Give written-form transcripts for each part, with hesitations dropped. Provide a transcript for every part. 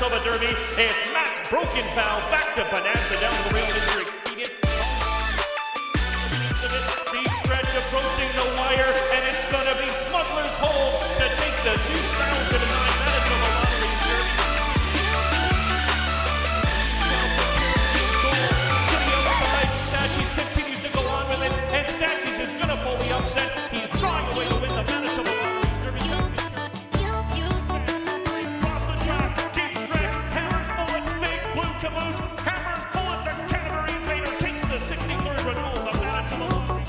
Manitoba Derby. It's Matt's broken foul back to Bonanza down the rail. Mr. Expedient. Deep stretch approaching the wire, and it's going to be Smuggler's Hold to take the 2009 Manitoba Lottery Derby. To the outside, Stachys continues to go on with it, and Stachys is going to pull the upset. He's drawing away to win the Manitoba Lottery Derby. Across the track, deep stretch, hammers full it, big blue caboose, hammers full it, the Canterbury Invader takes the 63rd renewal of the Manitoba Lottery.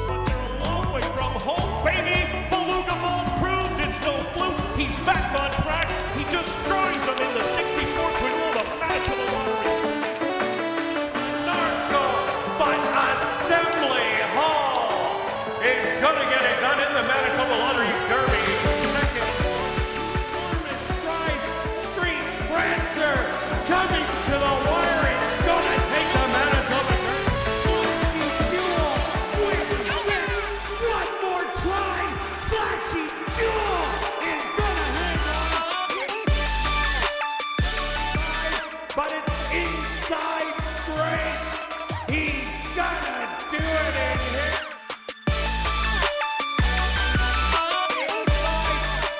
But they're a long way from home, baby. Beluga Ball proves it's no fluke. He's back on track. He destroys them in the 64th renewal of the Manitoba Lottery. Narco, but Assembly Hall is going to get it done in the Manitoba Lottery Derby. Second, enormous strides, Street Prancer coming to the wire. It's going to take the Manitoba Derby. Flashy Fuel wins six. One more try. Flashy Fuel is going to hang on. But it's inside straight. He's gonna do it in here.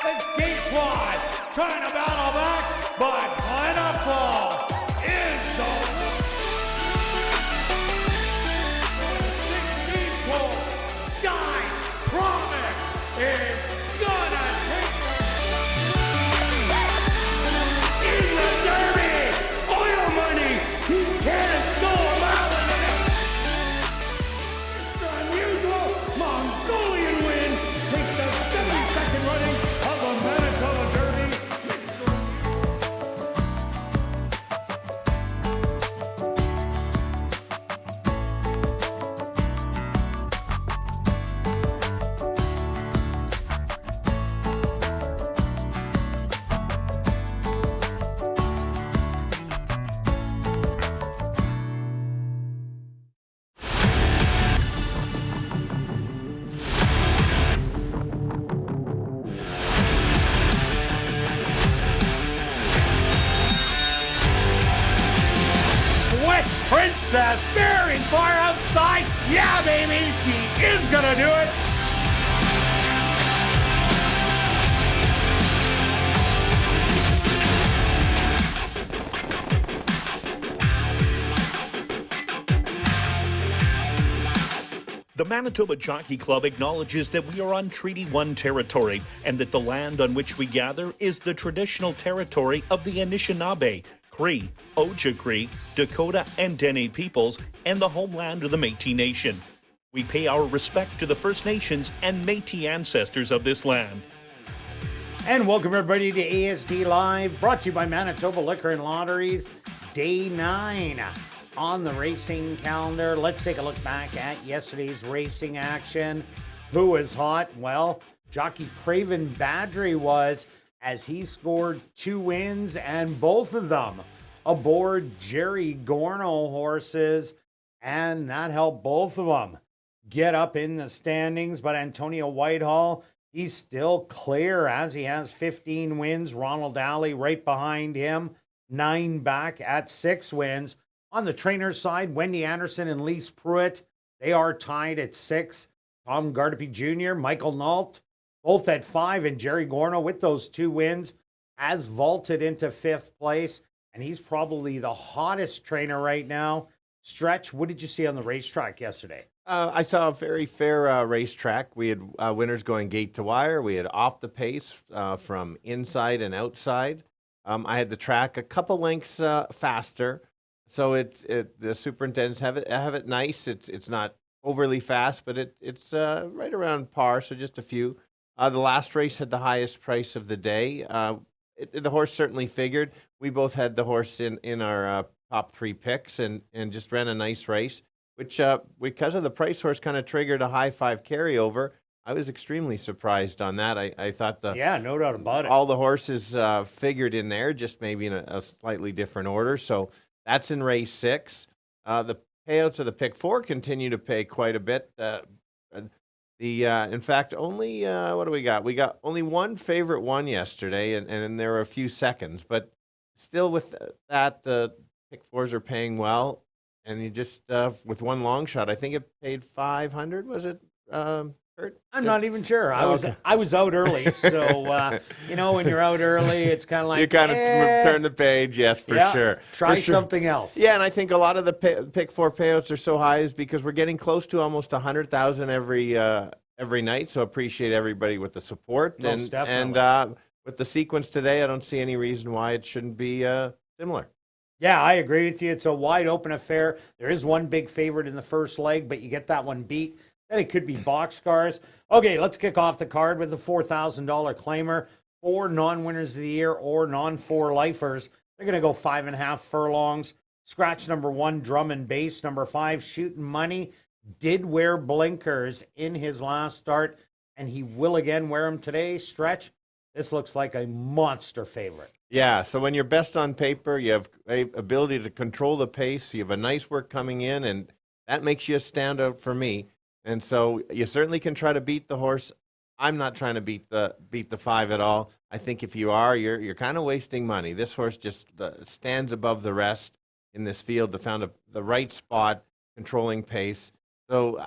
Escape quad trying to battle back, but Plentiful is the 16th pole. Sky Promise is gonna take in the Derby. Oil money. He can't go around it. Mr. Unusual Mongolian win takes the 72nd running of the Manitoba Derby. West Princess very far outside. Yeah, baby, she is gonna do it. The Manitoba Jockey Club acknowledges that we are on Treaty 1 territory and that the land on which we gather is the traditional territory of the Anishinaabe, Cree, Ojibwe, Dakota, and Dene peoples, and the homeland of the Métis Nation. We pay our respect to the First Nations and Métis ancestors of this land. And welcome everybody to ASD Live, brought to you by Manitoba Liquor and Lotteries, Day 9 on the racing calendar. Let's take a look back at yesterday's racing action. Who was hot? Well, jockey Craven Badry was, as he scored 2 wins, and both of them aboard Jerry Gorno horses, and that helped both of them get up in the standings. But Antonio Whitehall, he's still clear as he has 15 wins. Ronald Alley right behind him, 9 back at 6 wins. On the trainer's side, Wendy Anderson and Lise Pruitt, they are tied at 6. Tom Gardapi Jr., Michael Nault, both at 5, and Jerry Gorno with those 2 wins has vaulted into 5th place, and he's probably the hottest trainer right now. Stretch, what did you see on the racetrack yesterday? I saw a very fair racetrack. We had winners going gate to wire. We had off the pace from inside and outside. I had the track a couple lengths faster, so the superintendents have it nice. It's not overly fast, but it's right around par, so just a few. The last race had the highest price of the day. The horse certainly figured. We both had the horse in our top 3 picks and just ran a nice race, which because of the price horse kind of triggered a high 5 carryover. I was extremely surprised on that. I thought Yeah, no doubt about it. all the horses figured in there, just maybe in a slightly different order. So that's in race 6. The payouts of the pick 4 continue to pay quite a bit. In fact, only what do we got? We got only one favorite won yesterday, and there were a few seconds. But still with that, the pick fours are paying well. And you just, with one long shot, I think it paid 500, was it, Kirt? I'm not even sure. I was okay. I was out early, so when you're out early, it's kind of like You kind of turn the page, yes, for sure. Try For sure. something else. Yeah, and I think a lot of the pick four payouts are so high is because we're getting close to almost 100,000 every night. So appreciate everybody with the support. Most definitely. And with the sequence today, I don't see any reason why it shouldn't be similar. Yeah, I agree with you. It's a wide open affair. There is one big favorite in the first leg, but you get that one beat, then it could be boxcars. Okay, let's kick off the card with the $4,000 claimer. 4 non-winners of the year or non-4 lifers. They're going to go 5.5 furlongs. Scratch number 1, drum and bass. Number 5, shooting money. Did wear blinkers in his last start, and he will again wear them today. Stretch, this looks like a monster favorite. Yeah, so when you're best on paper, you have a ability to control the pace. You have a nice work coming in, and that makes you a standout for me. And so you certainly can try to beat the horse. I'm not trying to beat the 5 at all. I think if you are, you're kind of wasting money. This horse just stands above the rest in this field to found the right spot, controlling pace. So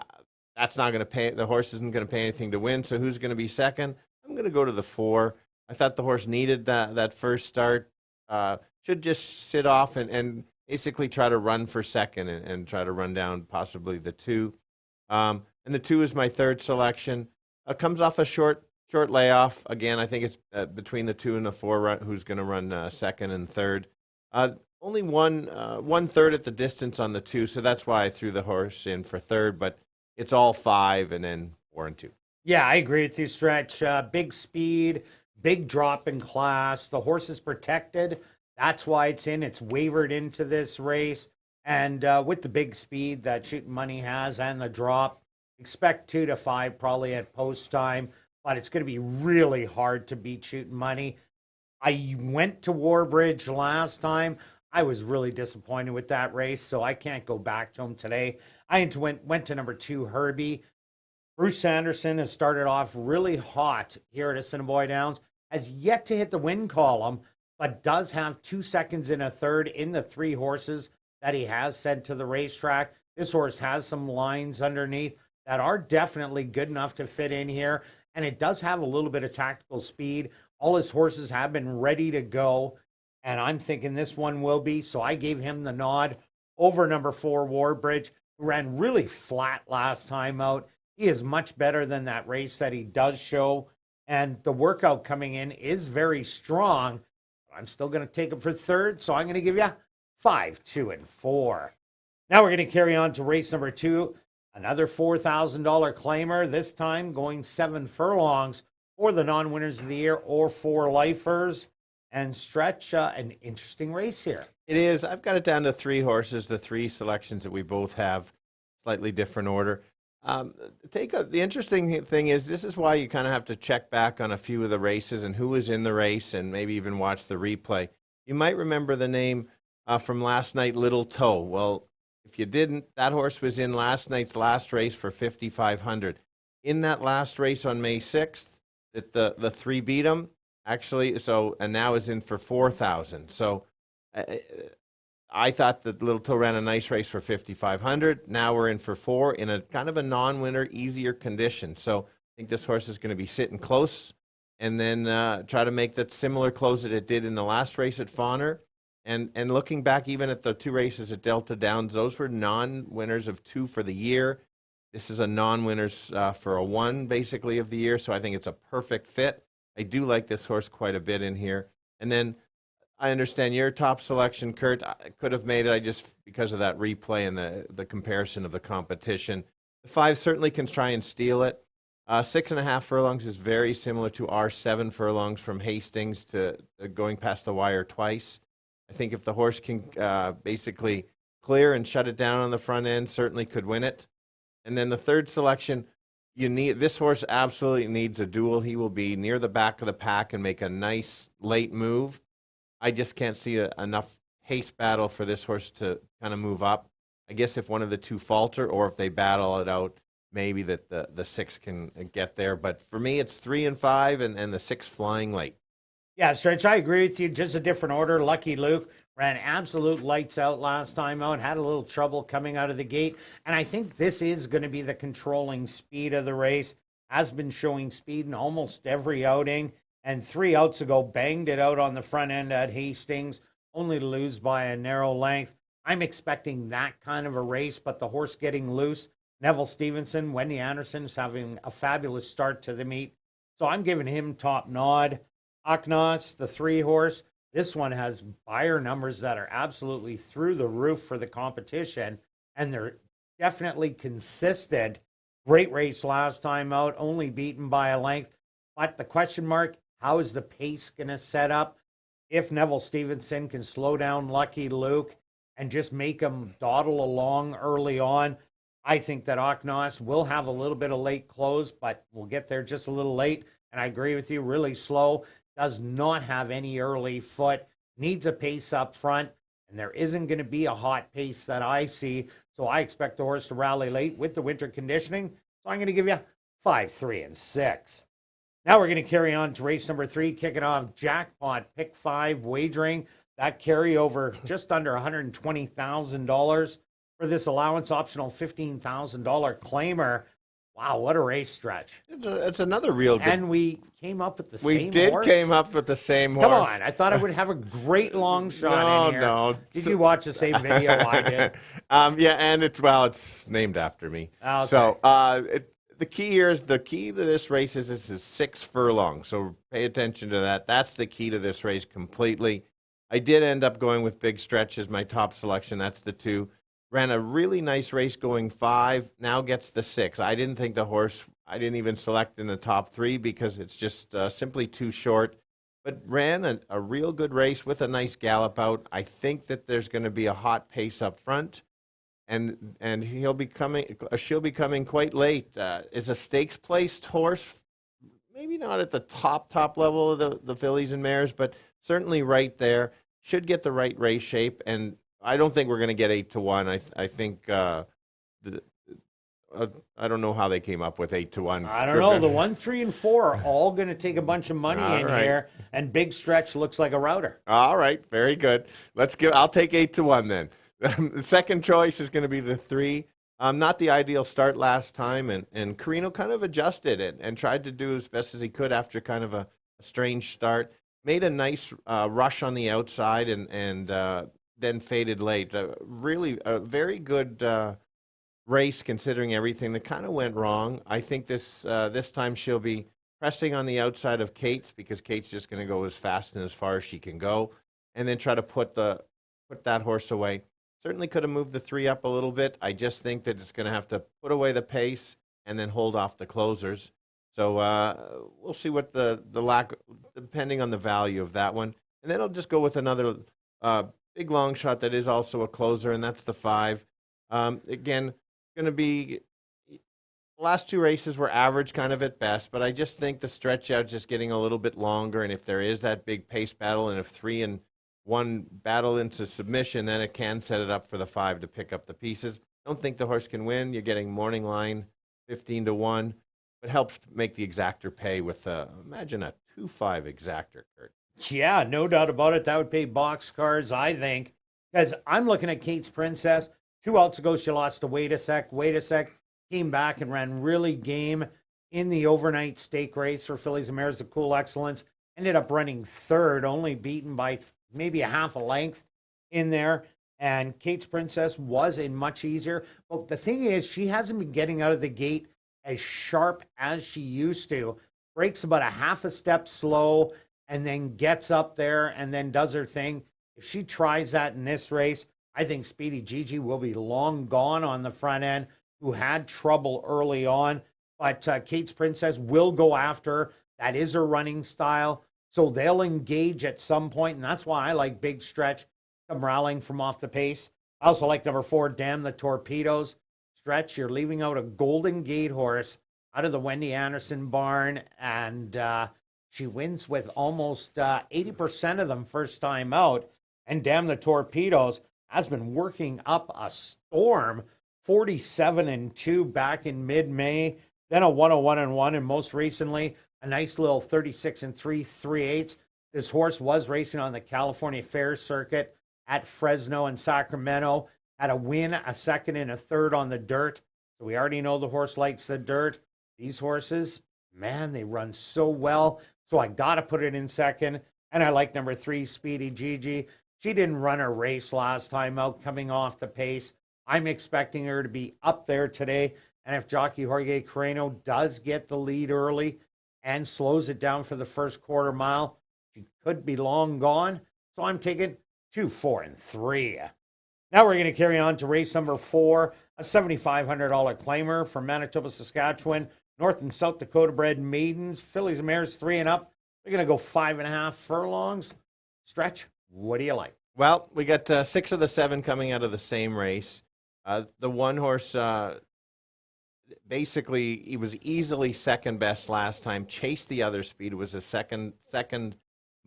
that's not going to pay. The horse isn't going to pay anything to win. So who's going to be second? I'm going to go to the 4. I thought the horse needed that first start. Should just sit off and basically try to run for second and try to run down possibly the 2. And the 2 is my third selection. Comes off a short layoff. Again, I think it's between the 2 and the 4 who's going to run second and third. Only 1/3 at the distance on the 2, so that's why I threw the horse in for third. But it's all 5 and then 4 and 2. Yeah, I agree with you, Stretch. Big speed, big drop in class. The horse is protected. That's why it's in. It's wavered into this race. And with the big speed that Shooting Money has and the drop, expect 2 to 5 probably at post time. But it's going to be really hard to beat Shooting Money. I went to Warbridge last time. I was really disappointed with that race, so I can't go back to him today. I went to number 2, Herbie. Bruce Sanderson has started off really hot here at Assiniboia Downs, has yet to hit the win column, but does have 2 seconds in a third in the 3 horses that he has sent to the racetrack. This horse has some lines underneath that are definitely good enough to fit in here, and it does have a little bit of tactical speed. All his horses have been ready to go, and I'm thinking this one will be, so I gave him the nod over number 4, Warbridge, who ran really flat last time out. He is much better than that race that he does show, and the workout coming in is very strong. I'm still going to take him for third, so I'm going to give you 5, 2, and 4. Now we're going to carry on to race number 2, another $4,000 claimer, this time going 7 furlongs for the non-winners of the year or 4 lifers. And Stretch, an interesting race here. It is. I've got it down to 3 horses, the 3 selections that we both have, slightly different order. The interesting thing is this is why you kind of have to check back on a few of the races and who was in the race and maybe even watch the replay. You might remember the name from last night, Little Toe. Well, if you didn't, that horse was in last night's last race for $5,500. In that last race on May 6th, the 3 beat him, actually, and now is in for $4,000. So I thought that Little Toe ran a nice race for $5,500. Now we're in for 4 in a kind of a non-winner, easier condition. So I think this horse is going to be sitting close and then try to make that similar close that it did in the last race at Fawner. And looking back even at the 2 races at Delta Downs, those were non-winners of 2 for the year. This is a non-winners for a 1 basically of the year. So I think it's a perfect fit. I do like this horse quite a bit in here. And then I understand your top selection, Kirt. I could have made it because of that replay and the comparison of the competition. The 5 certainly can try and steal it. 6.5 furlongs is very similar to our 7 furlongs from Hastings to going past the wire twice. I think if the horse can basically clear and shut it down on the front end, certainly could win it. And then the 3rd selection, this horse absolutely needs a duel. He will be near the back of the pack and make a nice late move. I just can't see enough pace battle for this horse to kind of move up. I guess if one of the 2 falter or if they battle it out, maybe that the 6 can get there. But for me, it's 3 and 5 and the 6 flying late. Yeah, Stretch, I agree with you. Just a different order. Lucky Luke ran absolute lights out last time out, had a little trouble coming out of the gate. And I think this is going to be the controlling speed of the race. Has been showing speed in almost every outing. And 3 outs ago, banged it out on the front end at Hastings, only to lose by a narrow length. I'm expecting that kind of a race, but the horse getting loose. Neville Stevenson, Wendy Anderson's having a fabulous start to the meet. So I'm giving him top nod. Aknos, the 3 horse, this one has buyer numbers that are absolutely through the roof for the competition, and they're definitely consistent. Great race last time out, only beaten by a length. But the question mark, how is the pace going to set up? If Neville Stevenson can slow down Lucky Luke and just make him dawdle along early on, I think that Aknos will have a little bit of late close, but we'll get there just a little late. And I agree with you, really slow. Does not have any early foot, needs a pace up front, and there isn't going to be a hot pace that I see. So I expect the horse to rally late with the winter conditioning. So I'm going to give you 5, 3, and 6. Now we're going to carry on to race number 3, kicking off Jackpot Pick 5 wagering. That carryover just under $120,000 for this allowance optional $15,000 claimer. Wow, what a race, Stretch. It's another real good. And we came up with the same We did horse? came up with the same horse. Come on, I thought I would have a great long shot in here. No. Did you watch the same video I did? Yeah, and it's named after me. Okay. So the key to this race is this is 6 furlong. So pay attention to that. That's the key to this race completely. I did end up going with Big Stretch as my top selection. That's the 2. Ran a really nice race going 5, now gets the 6. I didn't think the horse, I didn't even select in the top 3 because it's just simply too short, but ran a real good race with a nice gallop out. I think that there's going to be a hot pace up front, and she'll be coming quite late. Is a stakes placed horse, maybe not at the top level of the fillies and mares, but certainly right there. Should get the right race shape, and I don't think we're going to get 8-1. I think I don't know how they came up with 8-1. I don't know. The 1, 3, and 4 are all going to take a bunch of money here, and Big Stretch looks like a router. All right, very good. I'll take 8-1 then. The second choice is going to be the 3. Not the ideal start last time, and Carino kind of adjusted it and tried to do as best as he could after kind of a strange start. Made a nice rush on the outside and then faded late. Really a very good race considering everything that kind of went wrong. I think this time she'll be pressing on the outside of Kate's because Kate's just going to go as fast and as far as she can go, and then try to put that horse away. Certainly could have moved the 3 up a little bit. I just think that it's going to have to put away the pace and then hold off the closers. So we'll see what the lack, depending on the value of that one. And then I'll just go with another big long shot that is also a closer, and that's the 5. Again, going to be, the last 2 races were average kind of at best, but I just think the stretch out just getting a little bit longer, and if there is that big pace battle, and if 3 and 1 battle into submission, then it can set it up for the 5 to pick up the pieces. I don't think the horse can win. You're getting morning line 15-1. It helps make the exactor pay with, imagine a 2-5 exactor, Kurt. Yeah, no doubt about it. That would pay box cars, I think. Because I'm looking at Kate's Princess. 2 outs ago, she lost to Wait a Sec. Came back and ran really game in the overnight stake race for Fillies and Mares, the Cool Excellence. Ended up running 3rd, only beaten by maybe a half a length in there. And Kate's Princess was a much easier. But the thing is, she hasn't been getting out of the gate as sharp as she used to. Breaks about a half a step slow and then gets up there and then does her thing. If she tries that in this race, I think Speedy Gigi will be long gone on the front end, who had trouble early on. But Kate's Princess will go after her. That is her running style. So they'll engage at some point, and that's why I like Big Stretch come rallying from off the pace. I also like number 4, Damn the Torpedoes. Stretch, you're leaving out a Golden Gate horse out of the Wendy Anderson barn, and she wins with almost 80% of them first time out. And Damn the Torpedoes has been working up a storm, 47-2 back in mid-May, then a 101-1, and most recently a nice little 36-3 3/8. This horse was racing on the California Fair circuit at Fresno and Sacramento. Had a win, a second, and a third on the dirt. So we already know the horse likes the dirt. These horses, man, they run so well. So I got to put it in second. And I like number 3, Speedy Gigi. She didn't run a race last time out coming off the pace. I'm expecting her to be up there today. And if jockey Jorge Carreno does get the lead early and slows it down for the first quarter mile, she could be long gone. So I'm taking 2, 4, and 3. Now we're going to carry on to race number 4, a $7,500 claimer from Manitoba, Saskatchewan, North and South Dakota bred maidens, fillies and mares 3 and up. They're going to go 5.5 furlongs. Stretch, what do you like? Well, we got 6 of the 7 coming out of the same race. The one horse, basically, he was easily second best last time, chased the other speed. It was the second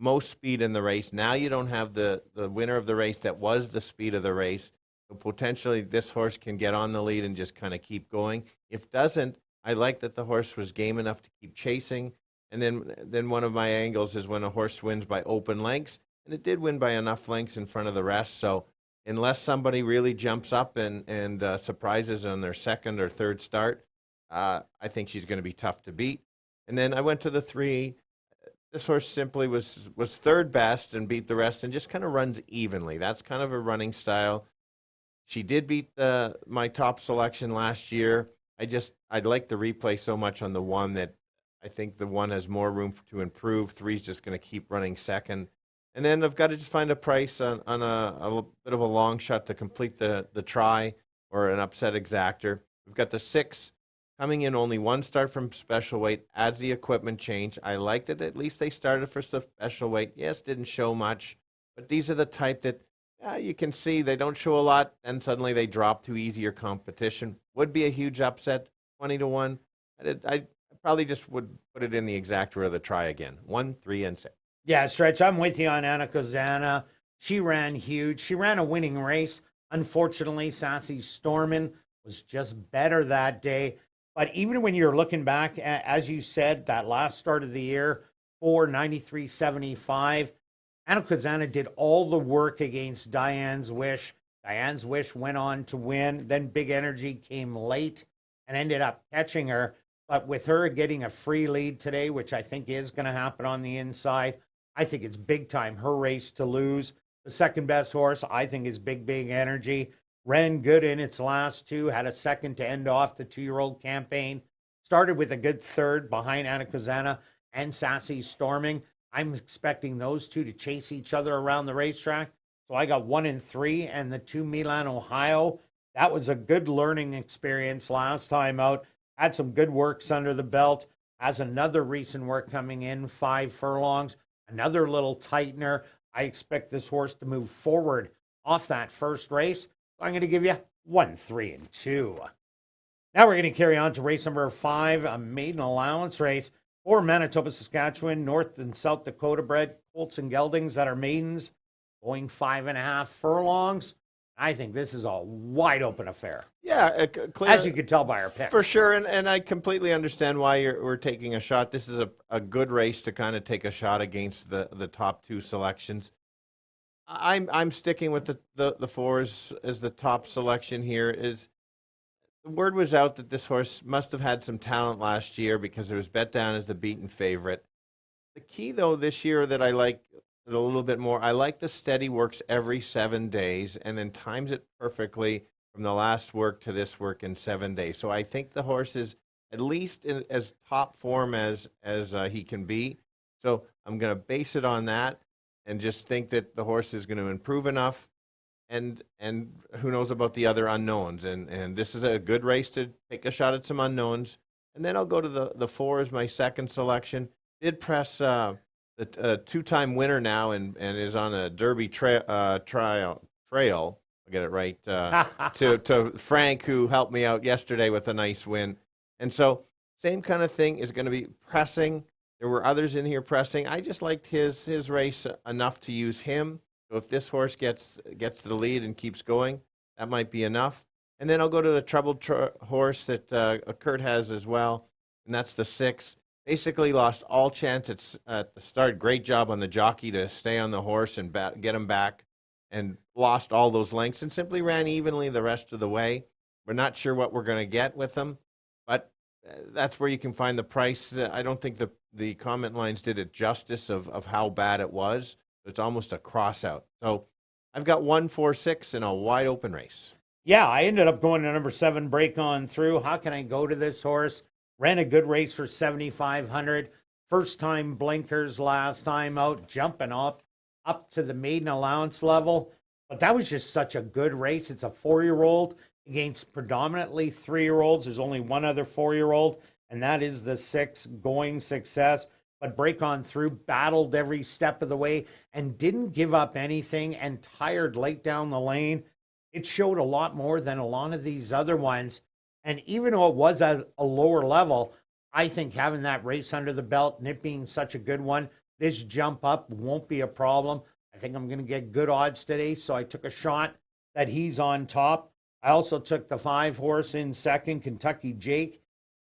most speed in the race. Now you don't have the winner of the race that was the speed of the race. So potentially this horse can get on the lead and just kind of keep going. If doesn't, I like that the horse was game enough to keep chasing. And then one of my angles is when a horse wins by open lengths, and it did win by enough lengths in front of the rest. So unless somebody really jumps up and surprises on their second or third start, I think she's going to be tough to beat. And then I went to the 3. This horse simply was third best and beat the rest and just kind of runs evenly. That's kind of her running style. She did beat my top selection last year. I'd like the replay so much on the 1 that I think the 1 has more room to improve. 3's just going to keep running second. And then I've got to just find a price on a bit of a long shot to complete the try or an upset exactor. We've got the 6 coming in only 1 start from special weight, adds the equipment change. I liked it. At least they started for special weight. Yes, didn't show much, but these are the type that you can see they don't show a lot, and suddenly they drop to easier competition. Would be a huge upset, 20-1. I probably just would put it in the exactor of the try again. 1, 3, and 6. Yeah, Stretch, I'm with you on Anna Kozana. She ran huge. She ran a winning race. Unfortunately, Sassy Stormin was just better that day. But even when you're looking back, as you said, that last start of the year, 493.75, Anna Kozana did all the work against Diane's Wish. Diane's Wish went on to win. Then Big Energy came late and ended up catching her. But with her getting a free lead today, which I think is going to happen on the inside, I think it's big time her race to lose. The second best horse, I think, is Big Energy. Ran good in its last 2, had a second to end off the 2-year-old campaign. Started with a good third behind Anna Kozana and Sassy Storming. I'm expecting those 2 to chase each other around the racetrack. So I got 1 and 3, and the 2 Milan, Ohio. That was a good learning experience last time out. Had some good works under the belt. Has another recent work coming in, 5 furlongs. Another little tightener. I expect this horse to move forward off that first race. So I'm going to give you 1, 3, and 2. Now we're going to carry on to race number 5, a maiden allowance race for Manitoba, Saskatchewan, North and South Dakota bred colts and geldings that are maidens, going 5.5 furlongs. I think this is a wide open affair. Yeah, as you could tell by our pick. For sure, and I completely understand why we're taking a shot. This is a good race to kind of take a shot against the top 2 selections. I'm sticking with the 4 as the top selection here. Is the word was out that this horse must have had some talent last year because it was bet down as the beaten favorite. The key, though, this year that I like a little bit more, I like the steady works every 7 days and then times it perfectly from the last work to this work in 7 days. So I think the horse is at least in as top form as he can be. So I'm going to base it on that and just think that the horse is going to improve enough. And who knows about the other unknowns. And this is a good race to take a shot at some unknowns. And then I'll go to the 4 as my second selection. Did press the 2-time winner now and is on a Derby trail. I'll get it right. To Frank, who helped me out yesterday with a nice win. And so same kind of thing is going to be pressing. There were others in here pressing. I just liked his race enough to use him. So if this horse gets to the lead and keeps going, that might be enough. And then I'll go to the troubled horse that Kirt has as well, and that's the 6. Basically lost all chance at the start. Great job on the jockey to stay on the horse and get him back, and lost all those lengths and simply ran evenly the rest of the way. We're not sure what we're going to get with him, but that's where you can find the price. I don't think the comment lines did it justice of how bad it was. It's almost a cross out. So I've got 1, 4, 6 in a wide open race. Yeah, I ended up going to number 7, Break On Through. How can I go to this horse? Ran a good race for 7,500. First time blinkers last time out, jumping up to the maiden allowance level. But that was just such a good race. It's a 4-year-old against predominantly 3-year-olds. There's only one other 4-year-old, and that is the 6 Going Success. But Break On Through battled every step of the way and didn't give up anything and tired late down the lane. It showed a lot more than a lot of these other ones. And even though it was at a lower level, I think having that race under the belt and it being such a good one, this jump up won't be a problem. I think I'm going to get good odds today, so I took a shot that he's on top. I also took the 5 horse in second, Kentucky Jake.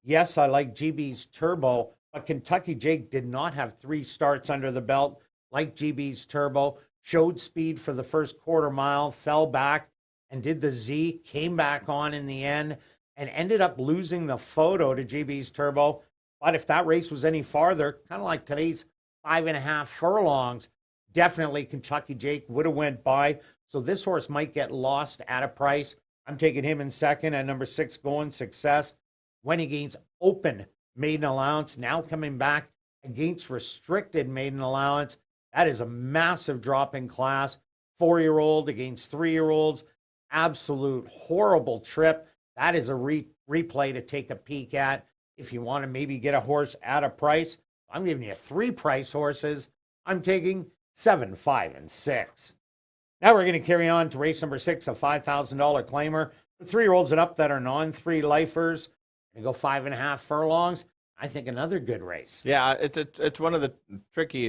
Yes, I like GB's Turbo, but Kentucky Jake did not have 3 starts under the belt like GB's Turbo. Showed speed for the first quarter mile, fell back and did the Z, came back on in the end, and ended up losing the photo to GB's Turbo. But if that race was any farther, kind of like today's 5.5 furlongs, definitely Kentucky Jake would have went by. So this horse might get lost at a price. I'm taking him in second at number 6, Going Success. Went against open maiden allowance, now coming back against restricted maiden allowance. That is a massive drop in class. 4-year-old against 3-year-olds. Absolute horrible trip. That is a replay to take a peek at if you want to maybe get a horse at a price. I'm giving you 3 price horses. I'm taking 7, 5, and 6. Now we're going to carry on to race number 6, a $5,000 claimer. The 3-year-olds and up that are non-3 lifers. Going to go 5.5 furlongs. I think another good race. Yeah, it's one of the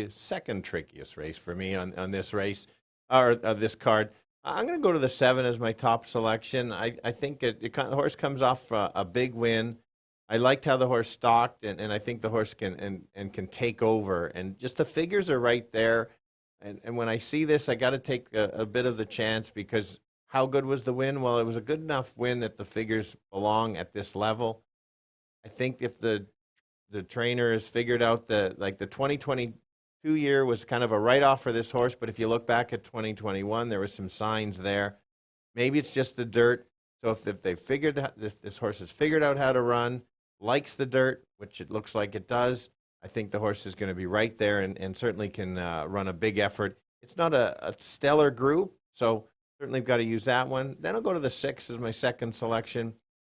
second trickiest race for me on this race, or this card. I'm going to go to the 7 as my top selection. I think the horse comes off a big win. I liked how the horse stalked, and I think the horse can take over. And just the figures are right there. And when I see this, I got to take a bit of the chance, because how good was the win? Well, it was a good enough win that the figures belong at this level. I think if the trainer has figured out the 2022 year was kind of a write-off for this horse, but if you look back at 2021, there was some signs there. Maybe it's just the dirt. So if they figured that this horse has figured out how to run, likes the dirt, which it looks like it does, I think the horse is going to be right there and certainly can run a big effort. It's not a stellar group, so certainly got to use that one. Then I'll go to the 6 as my second selection.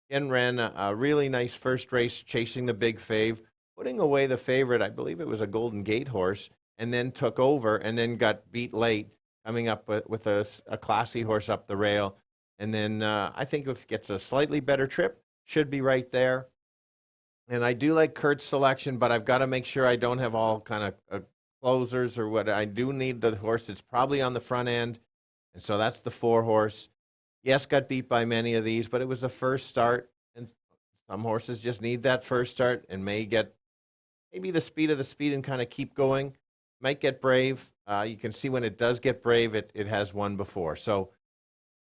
Again, ran a really nice first race, chasing the big fave, putting away the favorite. I believe it was a Golden Gate horse, and then took over and then got beat late, coming up with a classy horse up the rail. And then I think if it gets a slightly better trip, should be right there. And I do like Kirt's selection, but I've got to make sure I don't have all kind of closers or what. I do need the horse that's probably on the front end. And so that's the 4 horse. Yes, got beat by many of these, but it was the first start. And some horses just need that first start and may get maybe the speed of the speed and kind of keep going. Might get brave. You can see when it does get brave, it has won before. So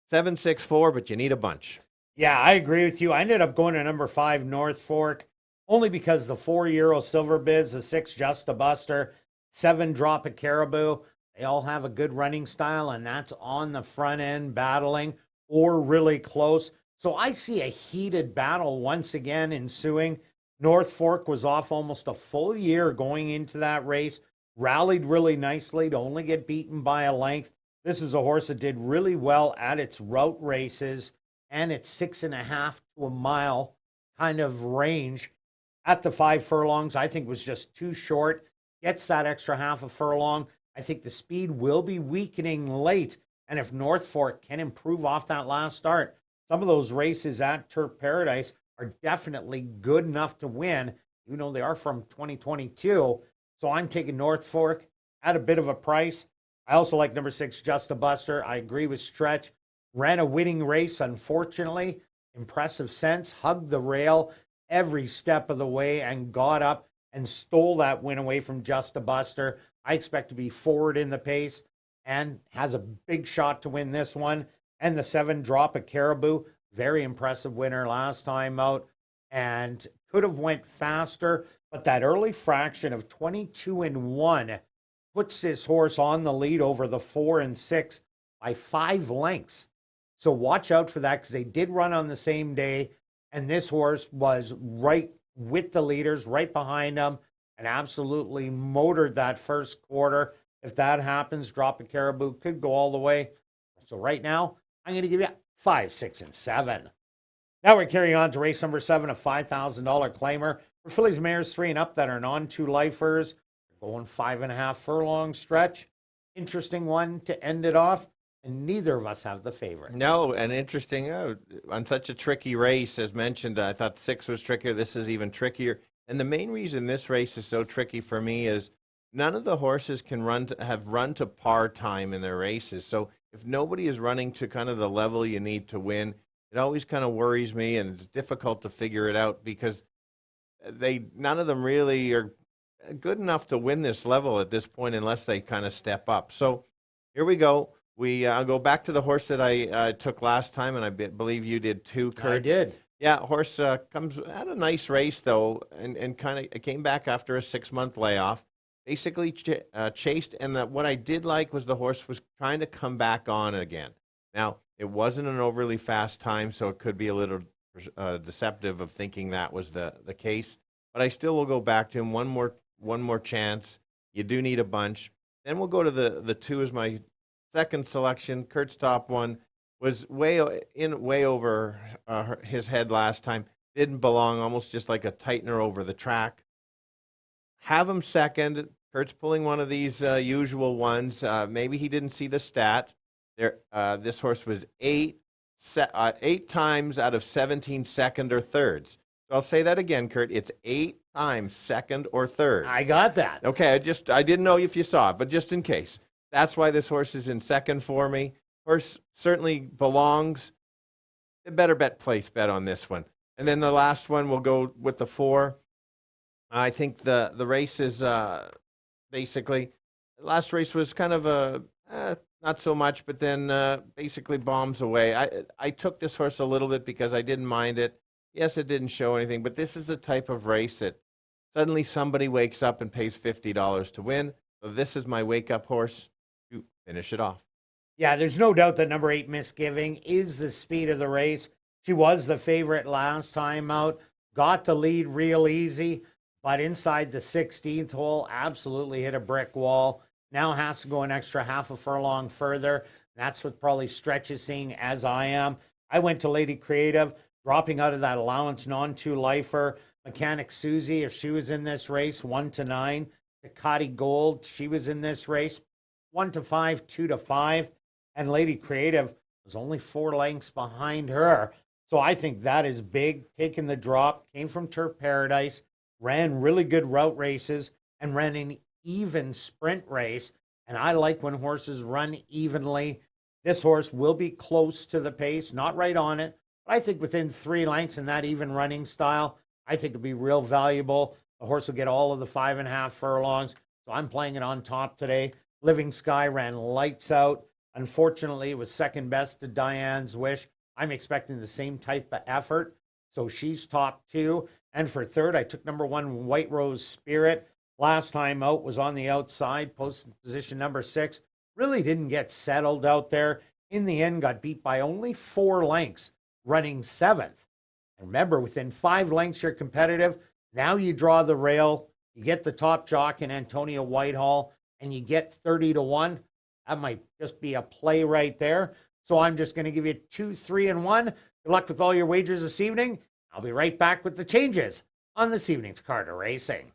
7, 6, 4, but you need a bunch. Yeah, I agree with you. I ended up going to number 5, North Fork, only because the 4 Euro Silver Bids, the 6 Just a Buster, 7 Drop a Caribou, they all have a good running style, and that's on the front end battling or really close. So I see a heated battle once again ensuing. North Fork was off almost a full year going into that race, rallied really nicely to only get beaten by a length. This is a horse that did really well at its route races and its 6.5 to a mile kind of range. At the 5 furlongs, I think was just too short. Gets that extra half a furlong. I think the speed will be weakening late. And if North Fork can improve off that last start, some of those races at Turf Paradise are definitely good enough to win, even though they are from 2022. So I'm taking North Fork at a bit of a price. I also like number 6, Just a Buster. I agree with Stretch. Ran a winning race, unfortunately. Impressive sense. Hugged the rail every step of the way and got up and stole that win away from Just a Buster. I expect to be forward in the pace and has a big shot to win this one. And the 7 Drop a Caribou, very impressive winner last time out and could have went faster, but that early fraction of 22-1 puts this horse on the lead over the 4 and 6 by 5 lengths. So watch out for that because they did run on the same day, and this horse was right with the leaders, right behind them, and absolutely motored that first quarter. If that happens, Drop a Caribou could go all the way. So right now, I'm going to give you 5, 6, and 7. Now we're carrying on to race number 7, a $5,000 claimer for fillies, mares 3 and up that are non-2 lifers. Going 5.5 furlong stretch. Interesting one to end it off, and neither of us have the favorite. No, and interesting on such a tricky race, as mentioned. I thought 6 was trickier. This is even trickier. And the main reason this race is so tricky for me is none of the horses can have run to par time in their races. So if nobody is running to kind of the level you need to win, it always kind of worries me, and it's difficult to figure it out because none of them really are good enough to win this level at this point unless they kind of step up. So here we go. I'll go back to the horse that I took last time, and I believe you did too, Kirt. I did. Yeah, horse comes at a nice race though, and kind of came back after a 6-month layoff. Basically chased, and what I did like was the horse was trying to come back on again. Now, it wasn't an overly fast time, so it could be a little deceptive of thinking that was the case. But I still will go back to him. One more chance. You do need a bunch. Then we'll go to the 2 as my second selection. Kirt's top one was way over his head last time. Didn't belong, almost just like a tightener over the track. Have him second. Kirt's pulling one of these usual ones. Maybe he didn't see the stat. This horse was 8 times out of 17 second or thirds. So I'll say that again, Kirt. It's 8 times second or third. I got that. Okay, I didn't know if you saw it, but just in case. That's why this horse is in second for me. Horse certainly belongs. A better place bet on this one. And then the last one, we'll go with the 4. I think the race is basically, the last race was kind of not so much, but then basically bombs away. I took this horse a little bit because I didn't mind it. Yes, it didn't show anything, but this is the type of race that suddenly somebody wakes up and pays $50 to win. So this is my wake-up horse to finish it off. Yeah, there's no doubt that number 8, Misgiving, is the speed of the race. She was the favorite last time out, got the lead real easy, but inside the 16th hole, absolutely hit a brick wall. Now has to go an extra half a furlong further. That's what probably Stretch is seeing, as I am. I went to Lady Creative, dropping out of that allowance non-2 lifer. Mechanic Susie, if she was in this race, 1-9. Ducati Gold, she was in this race, 1-5, 2-5. And Lady Creative was only 4 lengths behind her. So I think that is big. Taking the drop, came from Turf Paradise, ran really good route races, and ran an even sprint race. And I like when horses run evenly. This horse will be close to the pace, not right on it, but I think within 3 lengths in that even running style, I think it'll be real valuable. The horse will get all of the 5.5 furlongs. So I'm playing it on top today. Living Sky ran lights out. Unfortunately, it was second best to Diane's Wish. I'm expecting the same type of effort. So she's top 2. And for third, I took number 1, White Rose Spirit. Last time out was on the outside, posted position number 6. Really didn't get settled out there. In the end, got beat by only 4 lengths, running 7th. And remember, within 5 lengths, you're competitive. Now you draw the rail. You get the top jock in Antonia Whitehall, and you get 30-1. That might just be a play right there. So I'm just going to give you 2, 3, and 1. Good luck with all your wagers this evening. I'll be right back with the changes on this evening's Carter Racing.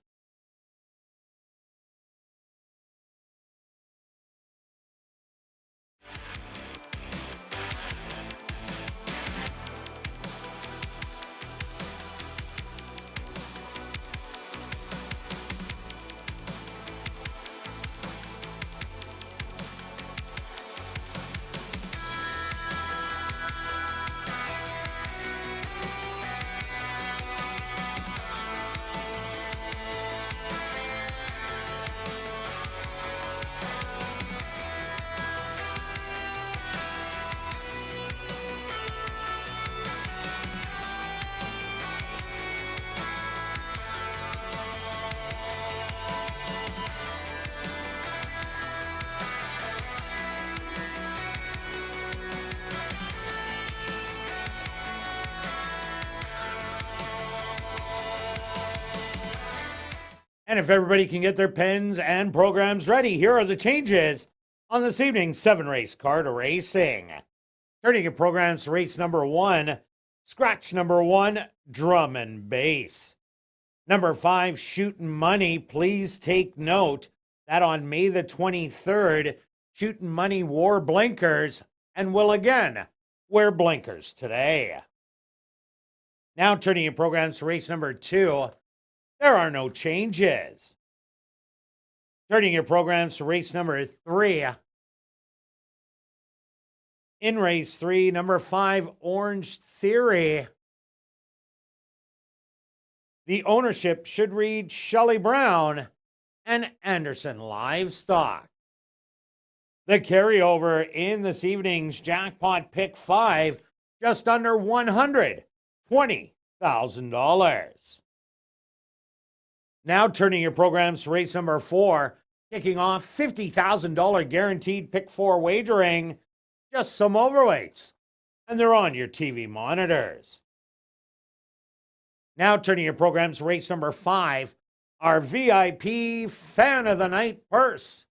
And if everybody can get their pens and programs ready, here are the changes on this evening's 7-race card racing. Turning your programs to race number 1, scratch number 1, drum and bass. Number 5, Shootin' Money. Please take note that on May the 23rd, Shootin' Money wore blinkers and will again wear blinkers today. Now turning your programs to race number 2, there are no changes. Turning your programs to race number 3. In race 3, number 5, Orange Theory. The ownership should read Shelley Brown and Anderson Livestock. The carryover in this evening's jackpot pick 5, just under $120,000. Now turning your programs to race number 4, kicking off $50,000 guaranteed pick 4 wagering, just some overweights, and they're on your TV monitors. Now turning your programs to race number 5, our VIP Fan of the Night purse.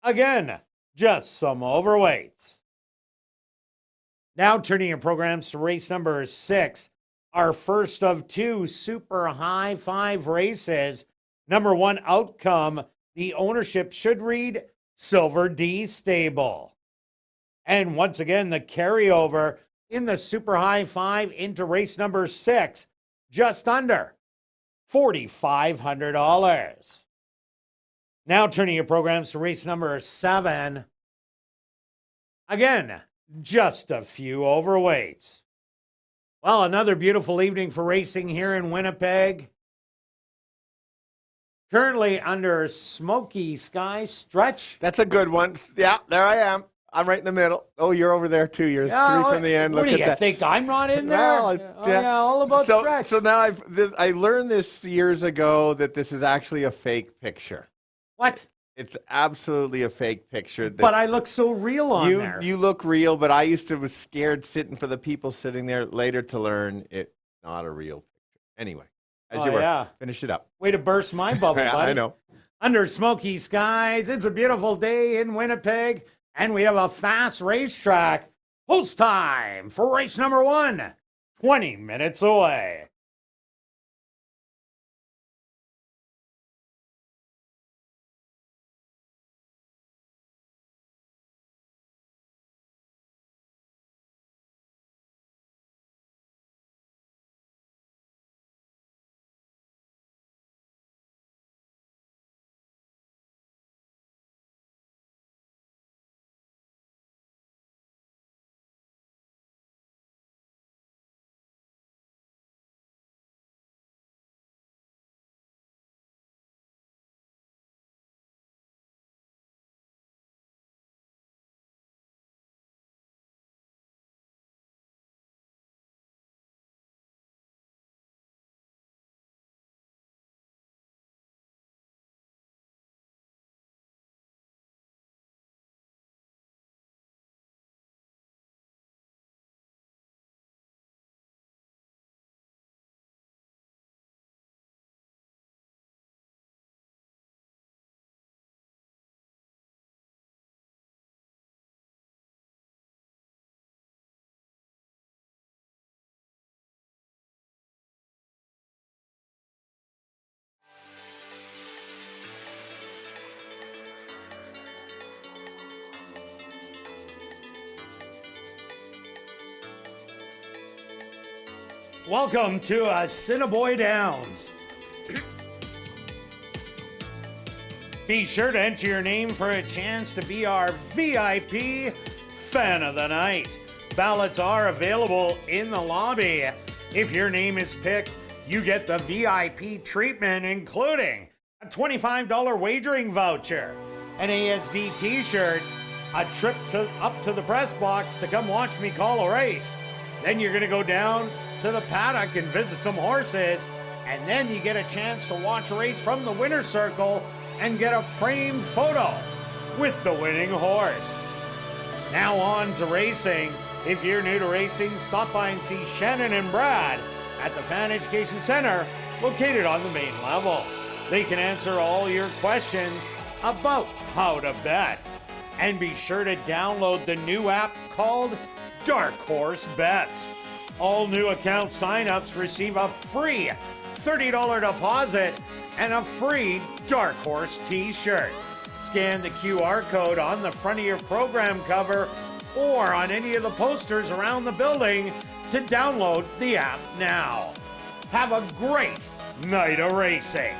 Again, just some overweights. Now turning your programs to race number 6, our first of 2 super high 5 races. Number 1 outcome, the ownership should read Silver D Stable. And once again, the carryover in the super high 5 into race number 6, just under $4,500. Now turning your programs to race number 7. Again, just a few overweights. Well, another beautiful evening for racing here in Winnipeg. Currently under smoky sky stretch. That's a good one. Yeah, there I am. I'm right in the middle. Oh, you're over there too. You're 3 from the end. What Look do at you that. think? I'm not in there? Well, yeah, all about stretch. So now I learned this years ago that this is actually a fake picture. What? It's absolutely a fake picture. But I look so real on there. You look real, but I used to was scared sitting for the people sitting there later to learn it's not a real picture. Anyway, as you were, finish it up. Way to burst my bubble, Yeah, buddy. I know. Under smoky skies, it's a beautiful day in Winnipeg, and we have a fast racetrack. Post time for race number 1, 20 minutes away. Welcome to Assiniboia Downs. Be sure to enter your name for a chance to be our VIP Fan of the Night. Ballots are available in the lobby. If your name is picked, you get the VIP treatment, including a $25 wagering voucher, an ASD t-shirt, a trip up to the press box to come watch me call a race. Then you're going to go down to the paddock and visit some horses, and then you get a chance to watch a race from the winner's circle and get a framed photo with the winning horse. Now on to racing. If you're new to racing, stop by and see Shannon and Brad at the Fan Education Center, located on the main level. They can answer all your questions about how to bet. And be sure to download the new app called Dark Horse Bets. All new account signups receive a free $30 deposit and a free Dark Horse t-shirt. Scan the QR code on the front of your program cover or on any of the posters around the building to download the app now. Have a great night of racing.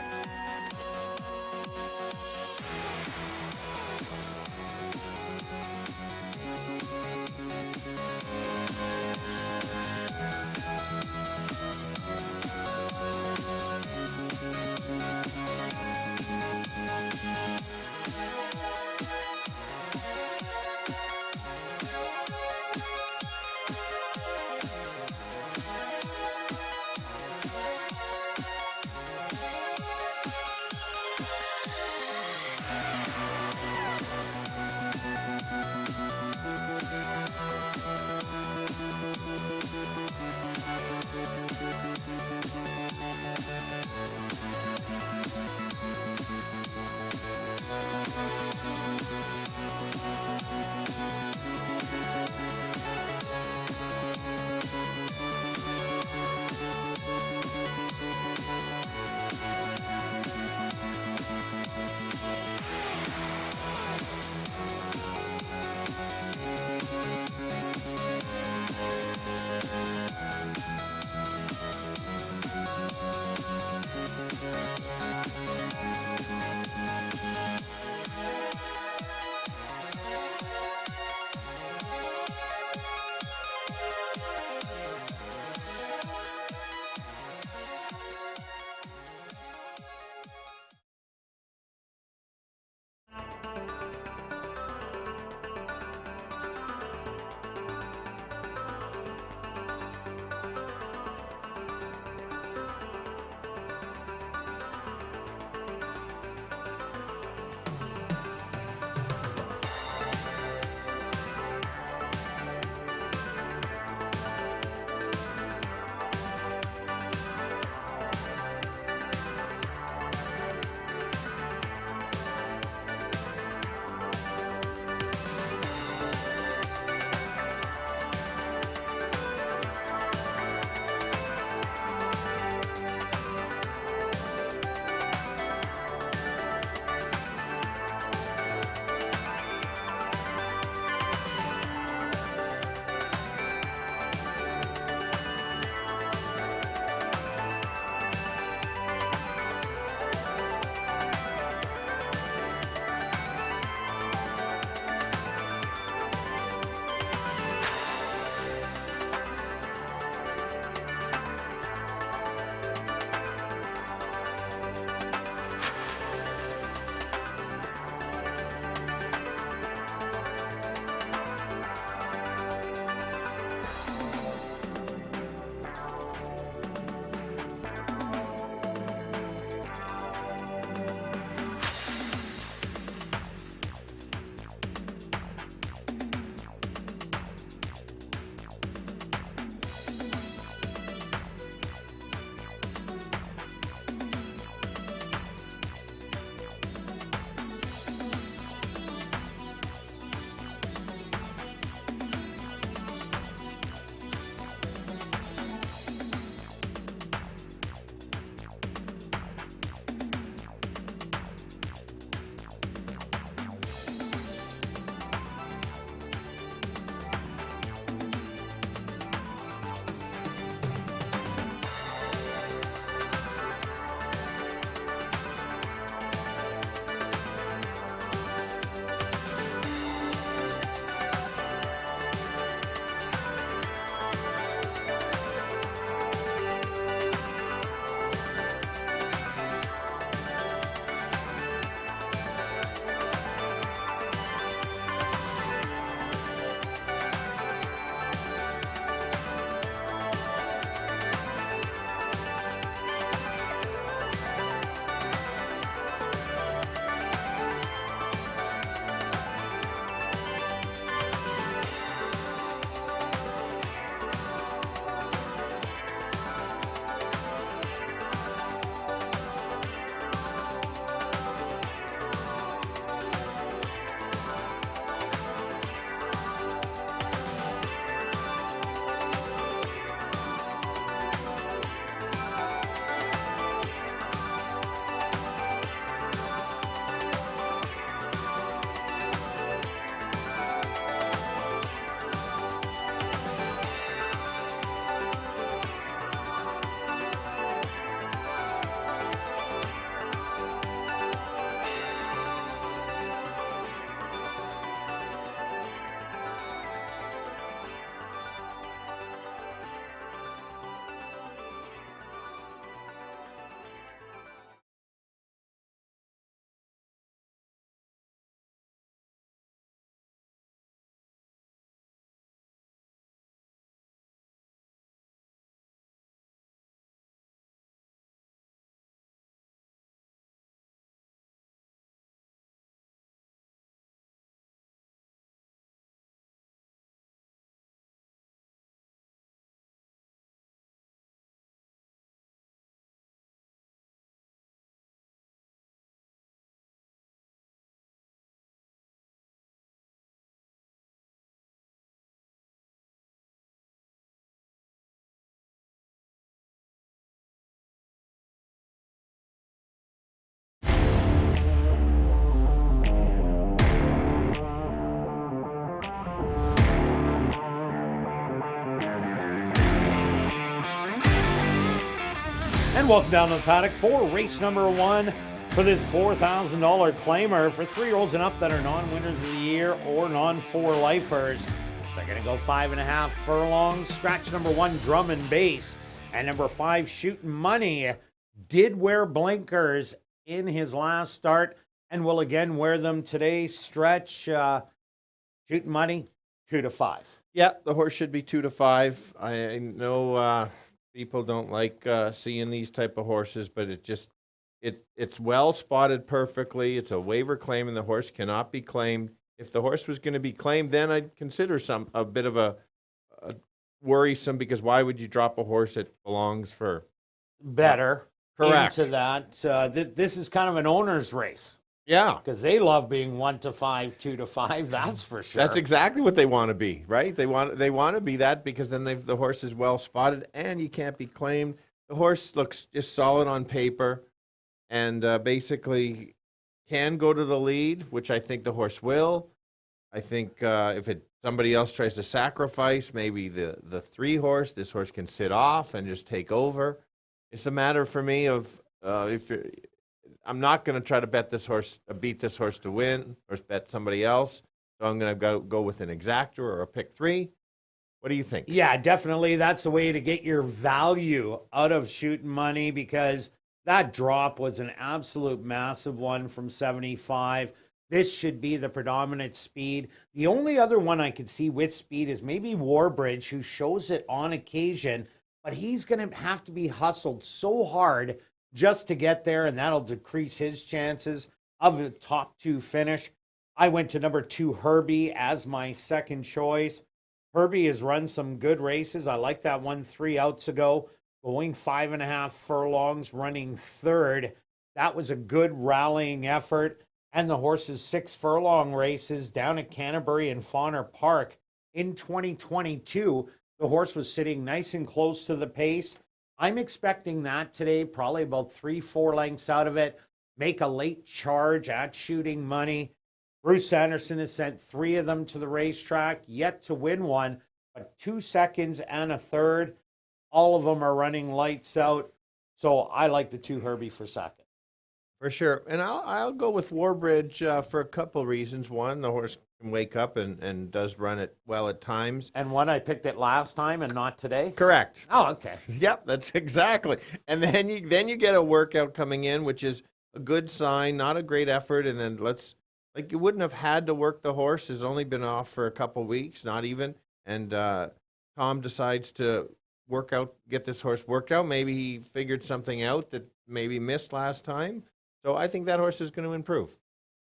And welcome down to the paddock for race number 1 for this $4,000 claimer for 3-year-olds and up that are non-winners of the year or non-4-lifers. They're going to go 5.5 furlongs. Scratch number 1, drum and bass. And number 5, Shooting Money, did wear blinkers in his last start and will again wear them today. Stretch, Shooting Money, 2 to 5. Yeah, the horse should be 2 to 5. I know people don't like seeing these type of horses, but it's well spotted perfectly. It's a waiver claim, and the horse cannot be claimed. If the horse was going to be claimed, then I'd consider a bit of a worrisome, because why would you drop a horse that belongs for Better. Correct. Into that. This is kind of an owner's race. Yeah. Because they love being 1 to 5, 2 to 5. That's for sure. That's exactly what they want to be, right? They want to be that, because then the horse is well spotted and you can't be claimed. The horse looks just solid on paper, and basically can go to the lead, which I think the horse will. I think if somebody else tries to sacrifice, maybe the 3 horse, this horse can sit off and just take over. It's a matter for me of I'm not going to try to beat this horse to win, or bet somebody else. So I'm going to go with an exactor or a pick 3. What do you think? Yeah, definitely. That's the way to get your value out of Shooting Money, because that drop was an absolute massive one from 75. This should be the predominant speed. The only other one I could see with speed is maybe Warbridge, who shows it on occasion, but he's going to have to be hustled so hard just to get there, and that'll decrease his chances of a top 2 finish. I went to number 2, Herbie, as my second choice. Herbie has run some good races. I like that one 3 outs ago, going 5.5 furlongs, running third. That was a good rallying effort. And the horse's 6 furlong races down at Canterbury and Fauner Park in 2022, the horse was sitting nice and close to the pace. I'm expecting that today, probably about 3-4 lengths out of it. Make a late charge at Shooting Money. Bruce Anderson has sent 3 of them to the racetrack, yet to win one, but 2 seconds and a third. All of them are running lights out. So I like the 2 Herbie for second. For sure. And I'll go with Warbridge for a couple reasons. One, the horse can wake up and does run it well at times. And one, I picked it last time and not today? Correct. Oh, okay. Yep, that's exactly. And then you get a workout coming in, which is a good sign, not a great effort. And then you wouldn't have had to work the horse. Has only been off for a couple weeks, not even. And Tom decides to get this horse worked out. Maybe he figured something out that maybe missed last time. So I think that horse is going to improve.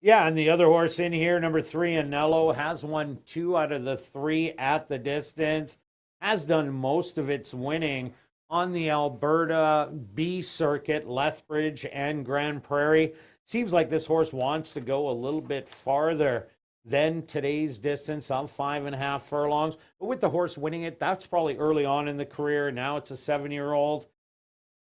Yeah, and the other horse in here, number 3, Anello, has won 2 out of the 3 at the distance, has done most of its winning on the Alberta B circuit, Lethbridge and Grand Prairie. Seems like this horse wants to go a little bit farther than today's distance of 5.5 furlongs. But with the horse winning it, that's probably early on in the career. Now it's a 7-year-old.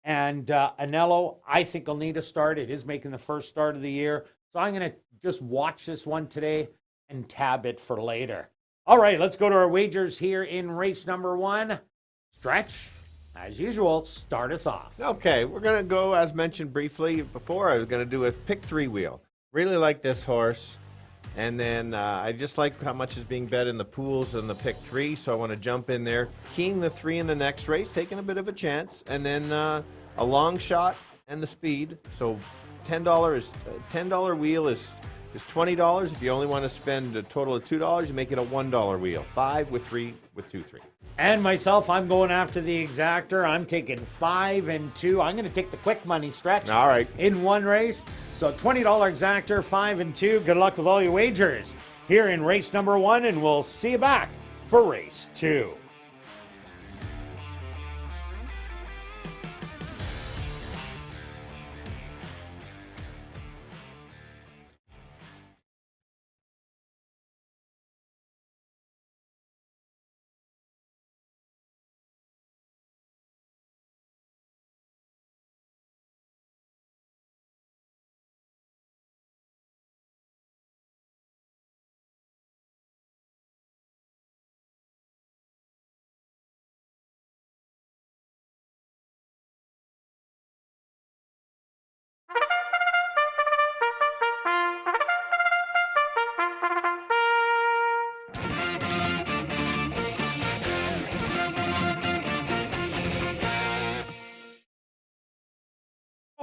And Anello, I think, will need a start. It is making the first start of the year. So I'm going to just watch this one today and tab it for later. All right, let's go to our wagers here in race number 1. Stretch, as usual, start us off. Okay, we're going to go, as mentioned briefly before, I was going to do a pick 3 wheel. Really like this horse. And then I just like how much is being bet in the pools and the pick 3, so I want to jump in there. Keying the 3 in the next race, taking a bit of a chance. And then a long shot and the speed. So $10 wheel is $20. If you only want to spend a total of $2, you make it a $1 wheel. 5 with 3 with 2-3. And myself, I'm going after the exactor. I'm taking 5 and 2. I'm going to take the quick money Stretch. All right. In one race. So $20 exactor, 5 and 2. Good luck with all your wagers here in race number 1, and we'll see you back for race 2.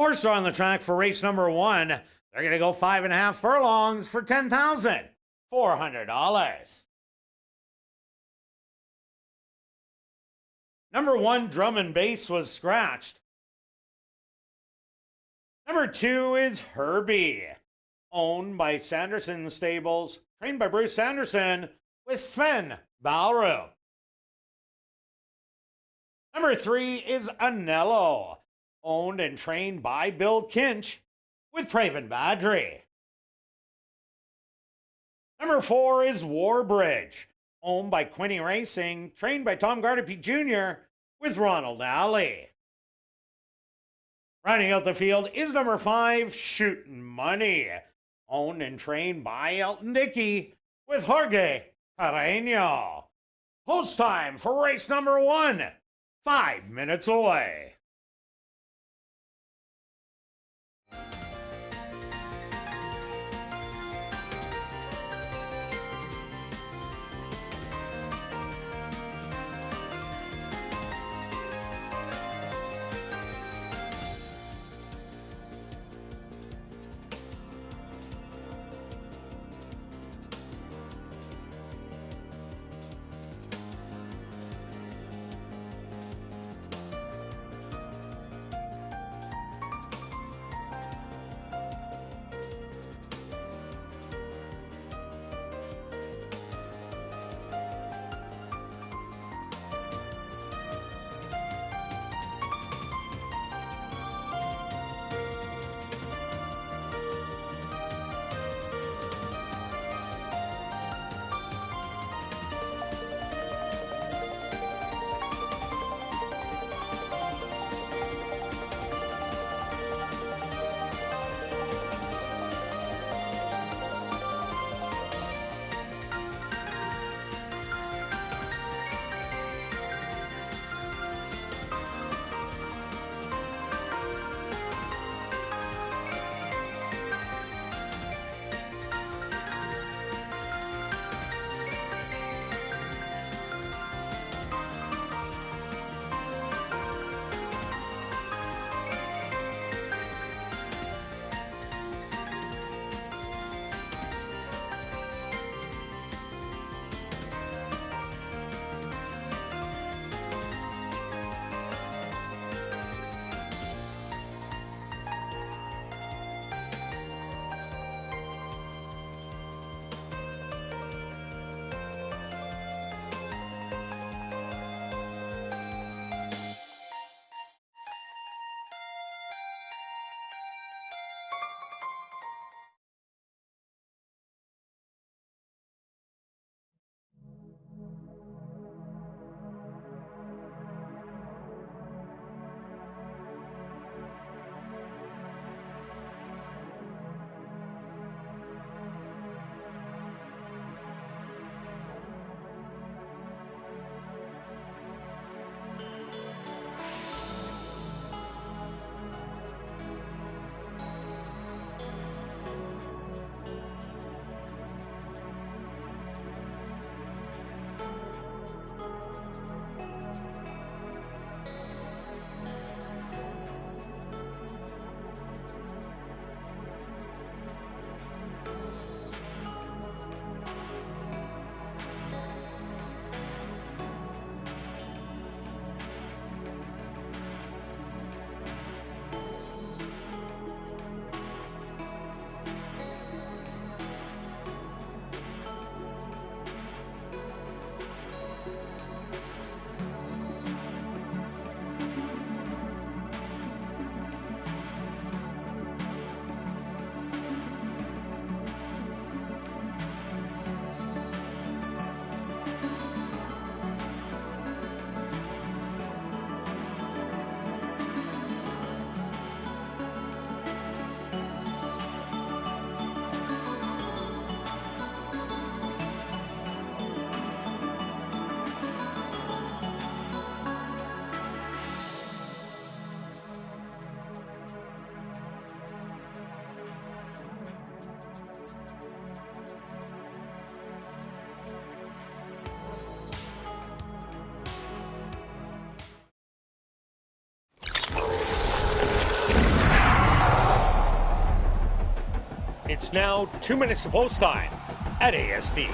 horse are on the track for race number 1. They're going to go 5.5 furlongs for $10,400. Number 1, Drum and Bass, was scratched. Number 2 is Herbie, owned by Sanderson Stables, trained by Bruce Sanderson, with Sven Balru. Number 3 is Anello, owned and trained by Bill Kinch, with Praven Badri. Number 4 is Warbridge, owned by Quinny Racing, trained by Tom Gardapi Jr., with Ronald Alley. Rounding out the field is number 5, Shootin' Money, owned and trained by Elton Dickey, with Jorge Carreño. Post time for race number 1, 5 minutes away. It's now 2 minutes to post time at ASD.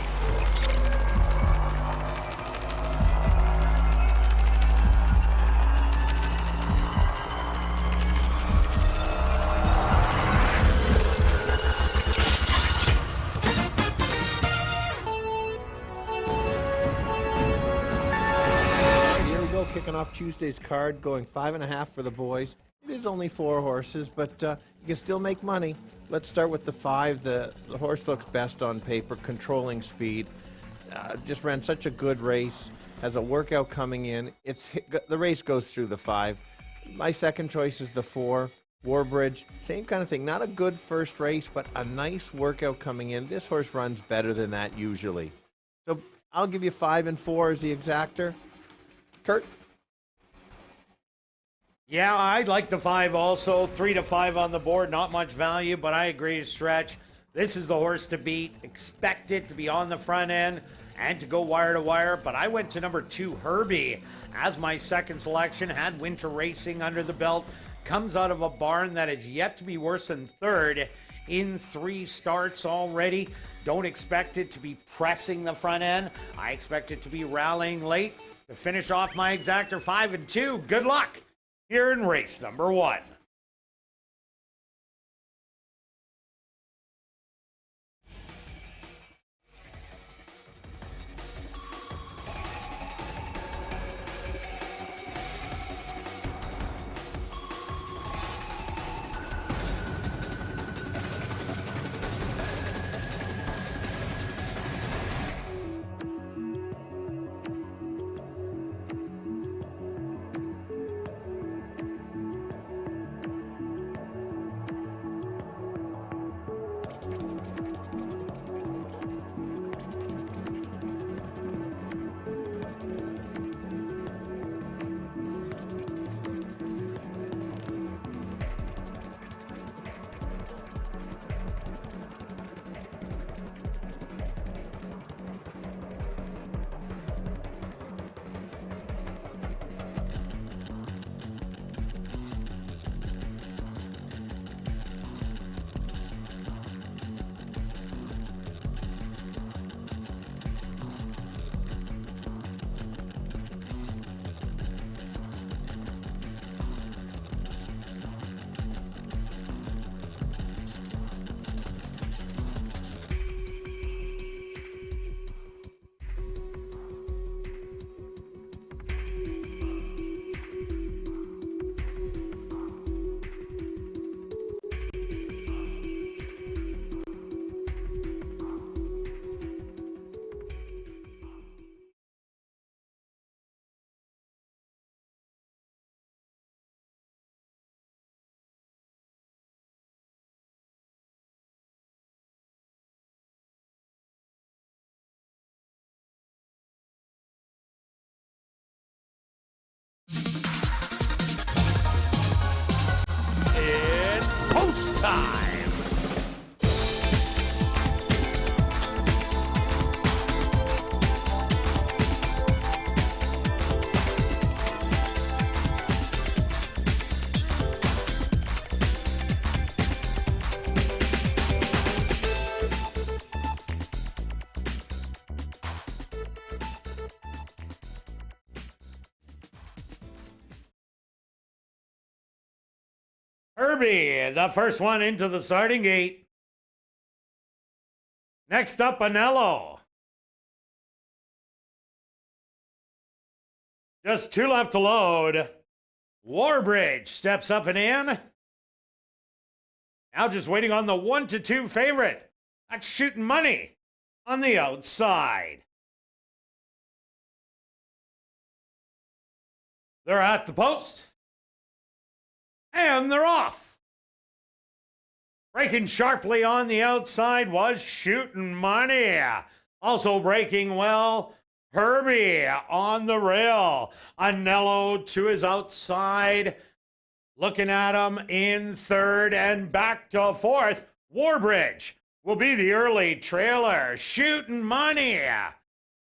Kicking off Tuesday's card, going 5.5 for the boys. It is only 4 horses, but you can still make money. Let's start with the 5. The horse looks best on paper, controlling speed. Just ran such a good race. Has a workout coming in. The race goes through the 5. My second choice is the 4, Warbridge. Same kind of thing. Not a good first race, but a nice workout coming in. This horse runs better than that usually. So I'll give you 5 and 4 as the exactor. Kirt? Yeah, I'd like the 5 also. 3 to 5 on the board. Not much value, but I agree to Stretch. This is the horse to beat. Expect it to be on the front end and to go wire to wire. But I went to number 2, Herbie, as my second selection. Had winter racing under the belt. Comes out of a barn that is yet to be worse than third in 3 starts already. Don't expect it to be pressing the front end. I expect it to be rallying late. To finish off my exactor, 5 and 2. Good luck here in race number 1. It's post time. Herbie, the first one into the starting gate. Next up, Anello. Just 2 left to load. Warbridge steps up and in. Now just waiting on the 1 to 2 favorite. That's Shooting Money on the outside. They're at the post. And they're off. Breaking sharply on the outside was Shooting Money. Also breaking well, Herbie on the rail. Anello to his outside. Looking at him in third and back to fourth. Warbridge will be the early trailer. Shooting Money,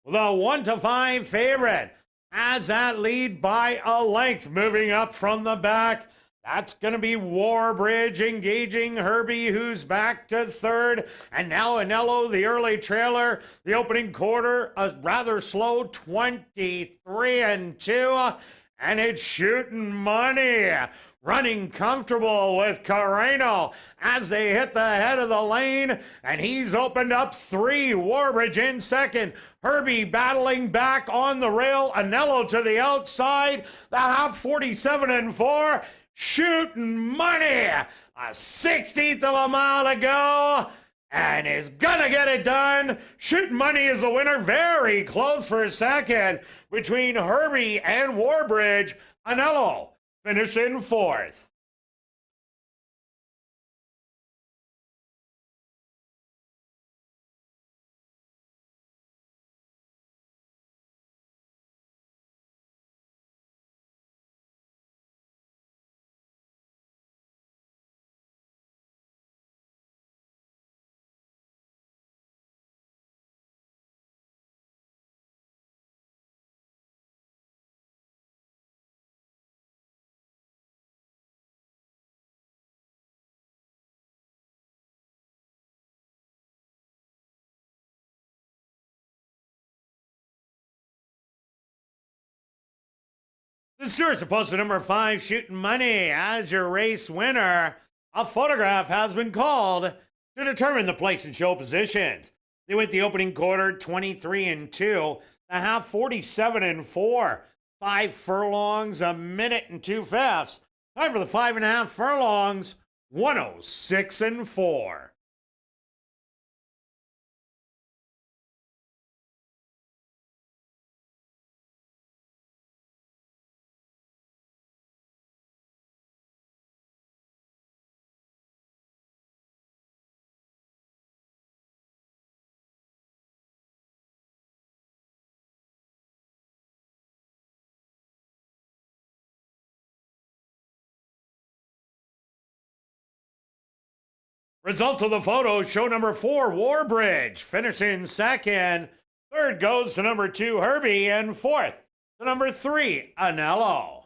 the 1 to 5 favorite, has that lead by a length. Moving up from the back, That's going to be Warbridge engaging Herbie, who's back to third. And now Anello, the early trailer. The opening quarter, a rather slow 23-2. And it's Shooting Money running comfortable with Carreno as they hit the head of the lane. And he's opened up 3. Warbridge in second. Herbie battling back on the rail. Anello to the outside. The half 47-4. Shooting Money, a 16th of a mile to go, and is gonna get it done. Shooting Money is the winner, very close for second between Herbie and Warbridge. Anello finishing 4th. The stewards are posted number 5, Shooting Money, as your race winner. A photograph has been called to determine the place and show positions. They went the opening quarter 23-2, the half 47-4, 5 furlongs, a minute and 2 fifths. Time for the 5.5 furlongs, 106-4. Results of the photo show number 4, Warbridge, finishing second. Third goes to number 2, Herbie, and fourth to number 3, Anello.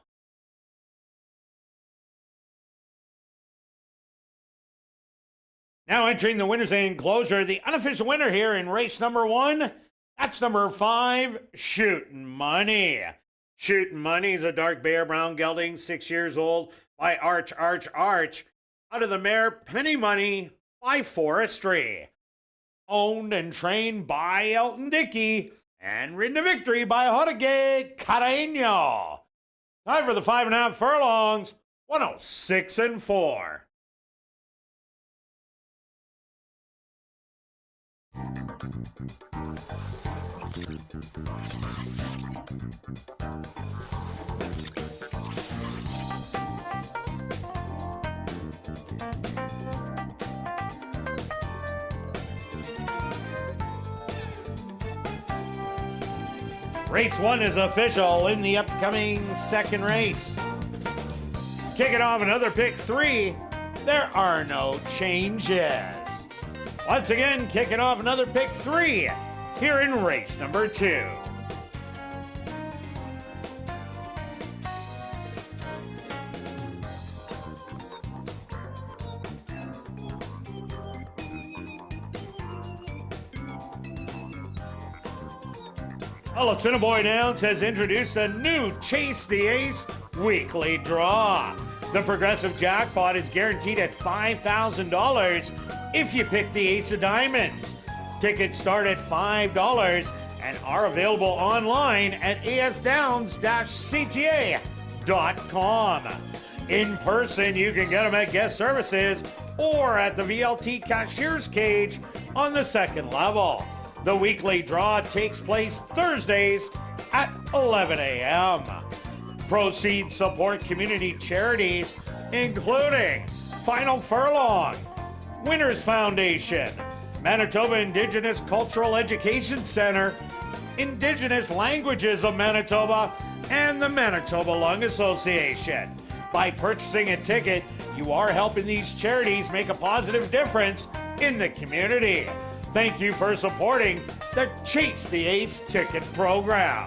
Now entering the winner's enclosure, the unofficial winner here in race number 1, that's number 5, Shooting Money. Shooting Money is a dark bear brown gelding, 6 years old, by Arch. Out of the mare Penny Money by Forestry. Owned and trained by Elton Dickey and ridden to victory by Jorge Carreno. Time for the 5.5 furlongs, 106-4. Race 1 is official in the upcoming second race. Kicking off another pick 3, there are no changes. Once again, kicking off another pick 3 here in race number 2. Assiniboia Downs has introduced a new Chase the Ace weekly draw. The progressive jackpot is guaranteed at $5,000 if you pick the Ace of Diamonds. Tickets start at $5 and are available online at asdowns-cta.com. In person, you can get them at guest services or at the VLT cashier's cage on the second level. The weekly draw takes place Thursdays at 11 a.m. Proceeds support community charities, including Final Furlong, Winners Foundation, Manitoba Indigenous Cultural Education Center, Indigenous Languages of Manitoba, and the Manitoba Lung Association. By purchasing a ticket, you are helping these charities make a positive difference in the community. Thank you for supporting the Chase the Ace ticket program.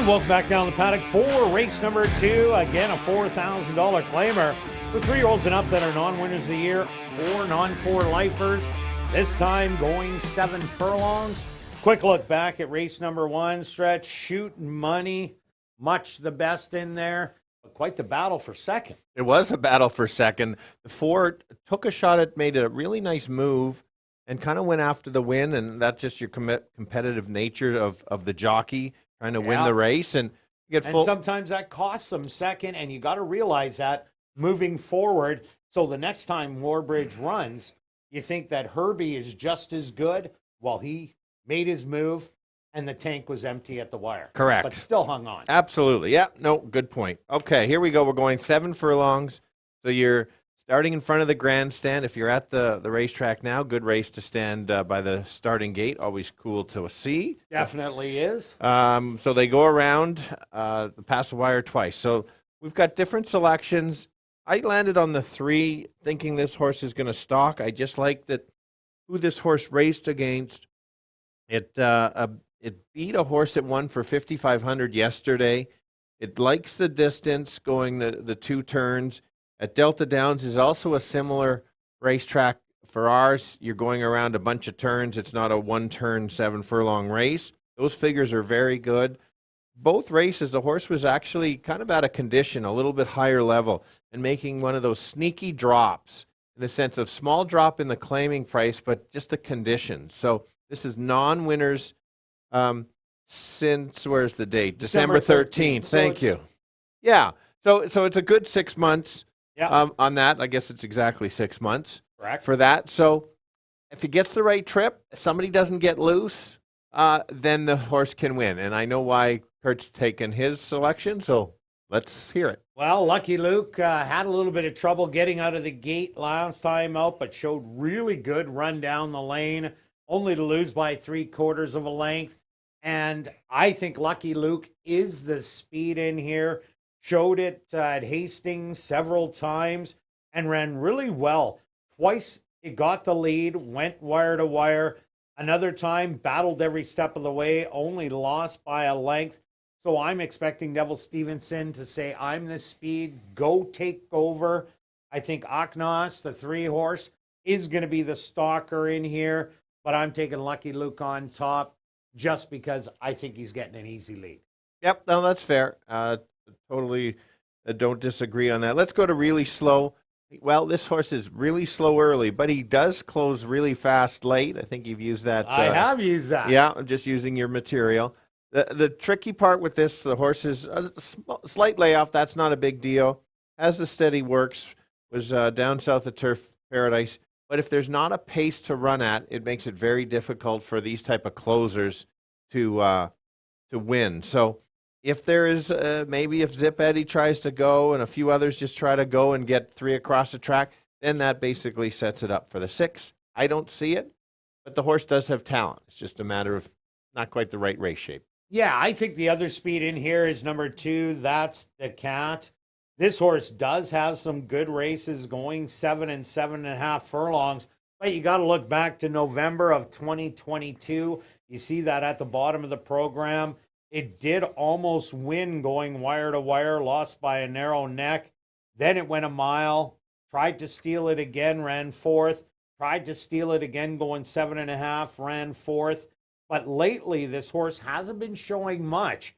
And welcome back down the paddock for race number 2. Again, a $4,000 claimer for 3-year-olds and up that are non-winners of the year or non-4 lifers. This time going 7 furlongs. Quick look back at race number 1. Stretch, shooting money, much the best in there. But quite the battle for second. It was a battle for second. The 4 took a shot at, made a really nice move and kind of went after the win, and that's just your competitive nature of the jockey trying to win the race. And get full. And sometimes that costs them second, and you got to realize that moving forward. So the next time Warbridge runs, you think that Herbie is just as good. Well, he made his move, and the tank was empty at the wire. Correct. But still hung on. Absolutely. Yeah, no, good point. Okay, here we go. We're going 7 furlongs. So you're starting in front of the grandstand. If you're at the racetrack now, good race to stand by the starting gate. Always cool to see. Definitely is. So they go around past the wire twice. So we've got different selections. I landed on the 3, thinking this horse is going to stalk. I just like that who this horse raced against. It beat a horse that won for 5,500 yesterday. It likes the distance going the 2 turns. At Delta Downs is also a similar racetrack for ours. You're going around a bunch of turns. It's not a 1-turn, 7 furlong race. Those figures are very good. Both races, the horse was actually kind of out of condition, a little bit higher level, and making one of those sneaky drops in the sense of small drop in the claiming price, but just the conditions. So this is non-winners since, where's the date? December 13th. Thank you. Yeah. So it's a good 6 months. Yeah. On that, I guess it's exactly 6 months. Correct. For that. So if he gets the right trip, if somebody doesn't get loose, then the horse can win. And I know why Kirt's taken his selection, so let's hear it. Well, Lucky Luke had a little bit of trouble getting out of the gate last time out, but showed really good run down the lane, only to lose by 3/4 of a length. And I think Lucky Luke is the speed in here. Showed it at Hastings several times and ran really well. Twice it got the lead, went wire to wire. Another time, battled every step of the way, only lost by a length. So I'm expecting Neville Stevenson to say, I'm the speed, go take over. I think Aknos, the 3-horse, is going to be the stalker in here, but I'm taking Lucky Luke on top just because I think he's getting an easy lead. Yep, no, that's fair. Totally don't disagree on that. Let's go to really slow. Well, this horse is really slow early, but he does close really fast late. I think you've used that. I have used that. Yeah, I'm just using your material. The tricky part with this, the horse is a slight layoff. That's not a big deal. As the steady works, was down south of Turf Paradise. But if there's not a pace to run at, it makes it very difficult for these type of closers to win. So if there is, maybe if Zip Eddie tries to go and a few others just try to go and get 3 across the track, then that basically sets it up for the 6. I don't see it, but the horse does have talent. It's just a matter of not quite the right race shape. Yeah, I think the other speed in here is number 2. That's the Cat. This horse does have some good races going 7 and 7.5 furlongs, but you got to look back to November of 2022. You see that at the bottom of the program. It did almost win going wire to wire, lost by a narrow neck. Then it went a mile, tried to steal it again, ran 4th, tried to steal it again going 7.5, ran 4th. But lately, this horse hasn't been showing much.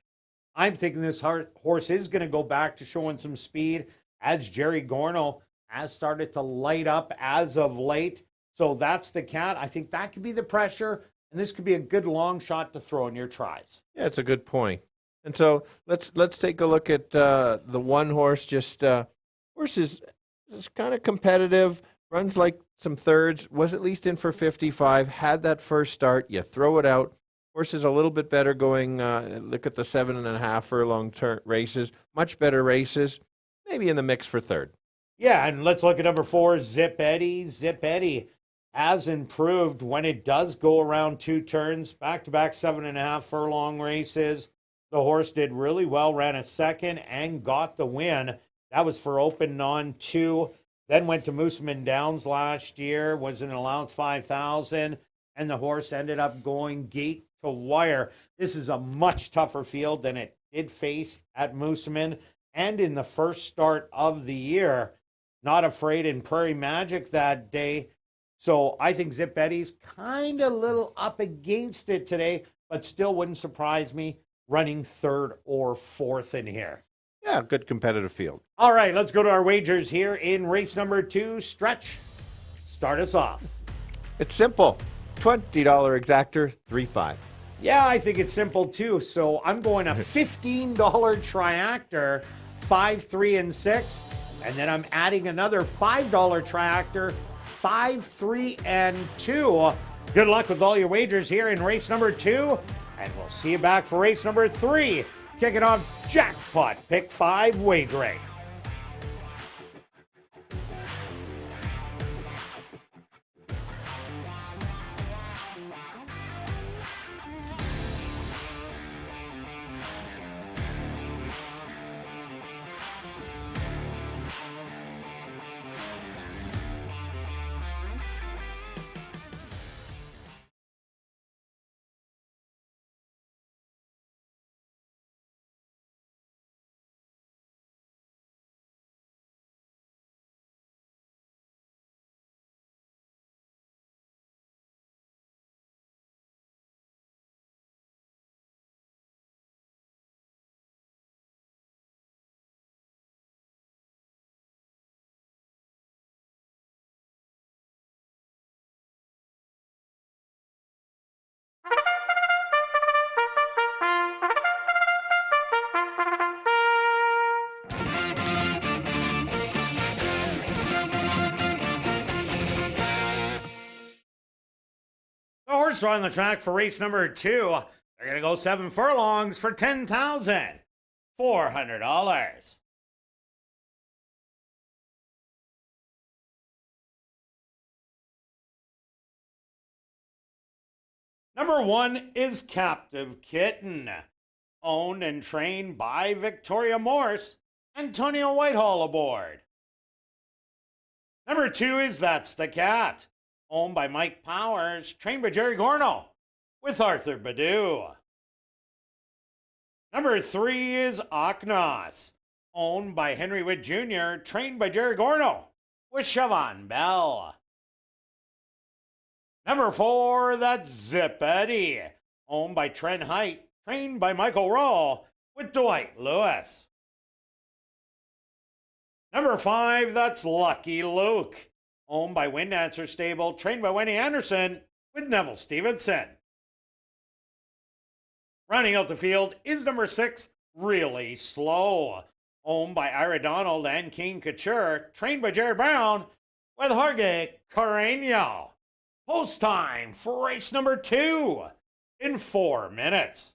I'm thinking this horse is going to go back to showing some speed as Jerry Gorno has started to light up as of late. So that's the Cat. I think that could be the pressure. And this could be a good long shot to throw in your tries. Yeah, it's a good point. And so let's take a look at the 1 horse. Horse is kind of competitive, runs like some thirds, was at least in for 55, had that first start. You throw it out. Horse is a little bit better going, look at the 7.5 furlong races, much better races, maybe in the mix for 3rd. Yeah, and let's look at number 4, Zip Eddie. Zip Eddie has improved when it does go around 2 turns, back-to-back 7.5 furlong races. The horse did really well, ran a 2nd and got the win. That was for open non-2. Then went to Mooseman Downs last year, was an allowance 5,000, and the horse ended up going gate to wire. This is a much tougher field than it did face at Moosomin and in the first start of the year. Not afraid in Prairie Magic that day. So I think Zip Eddie's kind of little up against it today, but still wouldn't surprise me running third or fourth in here. Yeah, good competitive field. All right, let's go to our wagers here in race number 2. Stretch, start us off. It's simple. $20 exactor, 3-5. Yeah, I think it's simple too. So I'm going a $15 triactor, 5, 3, and 6. And then I'm adding another $5 triactor, 5, 3, and 2. Good luck with all your wagers here in race number 2. And we'll see you back for race number 3. Kicking off Jackpot Pick 5 wagering. The horse are on the track for race number 2. They're going to go 7 furlongs for $10,400. Number 1 is Captive Kitten, owned and trained by Victoria Morse. Antonio Whitehall aboard. Number 2 is That's the Cat, owned by Mike Powers, trained by Jerry Gorno, with Arthur Badu. Number 3 is Aknos, owned by Henry Witt Jr., trained by Jerry Gorno, with Siobhan Bell. Number 4, that's Zip Eddie, owned by Trent Height, trained by Michael Rowe, with Dwight Lewis. Number 5, that's Lucky Luke, owned by Wind Dancer Stable, trained by Wendy Anderson, with Neville Stevenson. Rounding out the field is number 6, Really Slow, owned by Ira Donald and King Couture, trained by Jerry Brown, with Jorge Carreño. Post time for race number 2 in 4 minutes.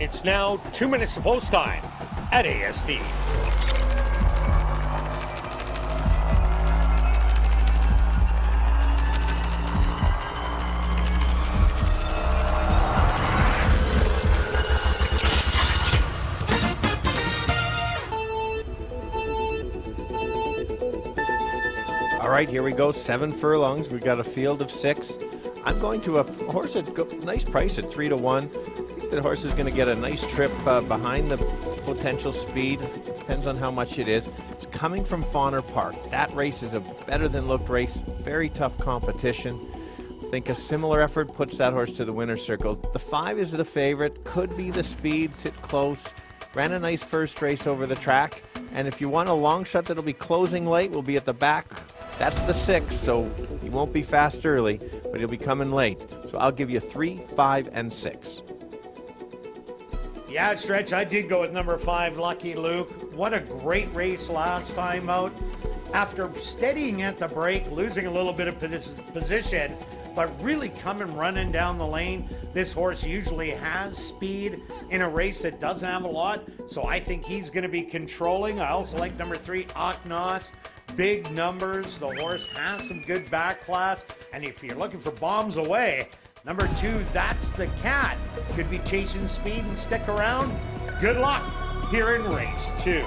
It's now 2 minutes to post time at ASD. All right, here we go. 7 furlongs. We've got a field of 6. I'm going to a horse at nice price at 3-1. I think the horse is going to get a nice trip behind the potential speed. Depends on how much it is. It's coming from Fauner Park. That race is a better than looked race. Very tough competition. I think a similar effort puts that horse to the winner's circle. The 5 is the favorite. Could be the speed. Sit close. Ran a nice first race over the track. And if you want a long shot that'll be closing late, we'll be at the back. That's the 6, so he won't be fast early, but he'll be coming late. So I'll give you 3, 5, and 6. Yeah, Stretch, I did go with number 5, Lucky Luke. What a great race last time out. After steadying at the break, losing a little bit of position, but really coming running down the lane. This horse usually has speed in a race that doesn't have a lot, so I think he's going to be controlling. I also like number 3, Aknos. Big numbers. The horse has some good back class, and if you're looking for bombs away, number 2, That's the Cat. Could be chasing speed and stick around. Good luck here in race 2.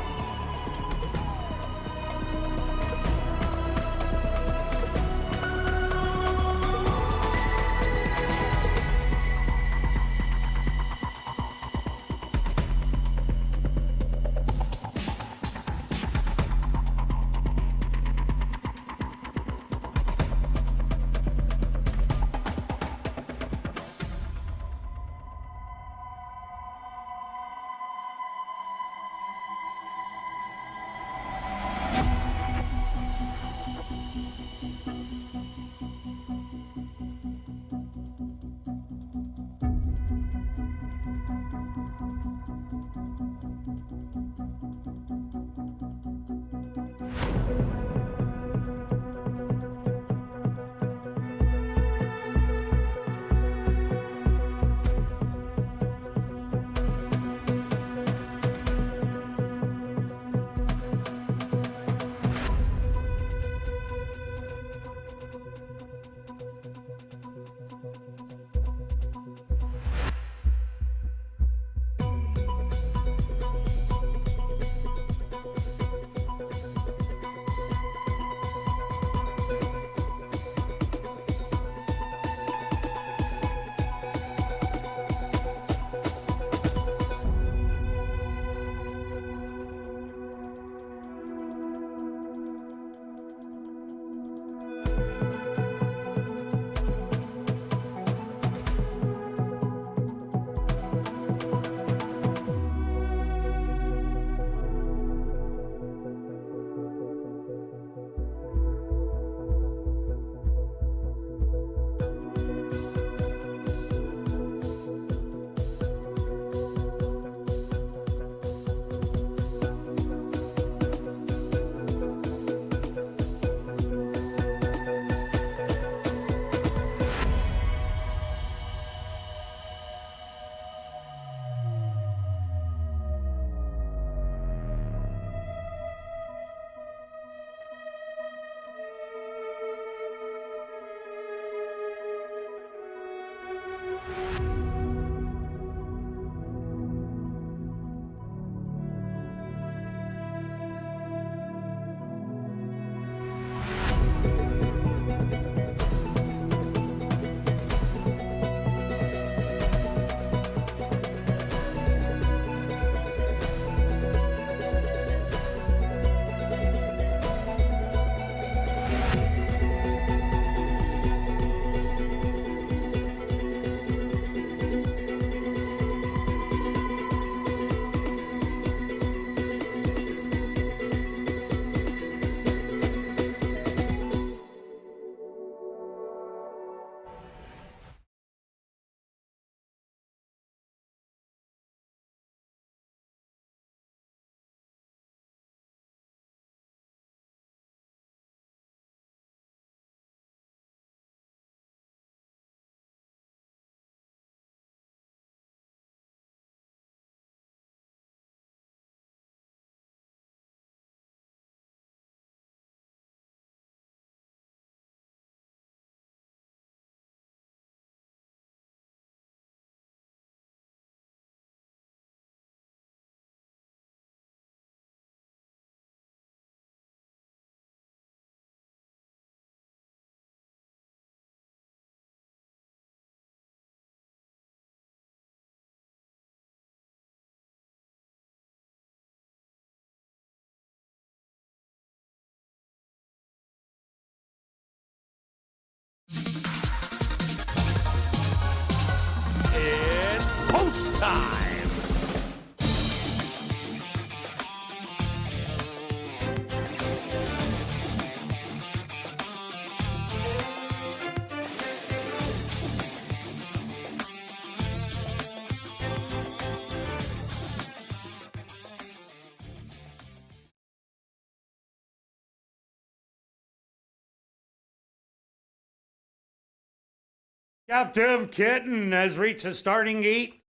Captive Kitten has reached the starting gate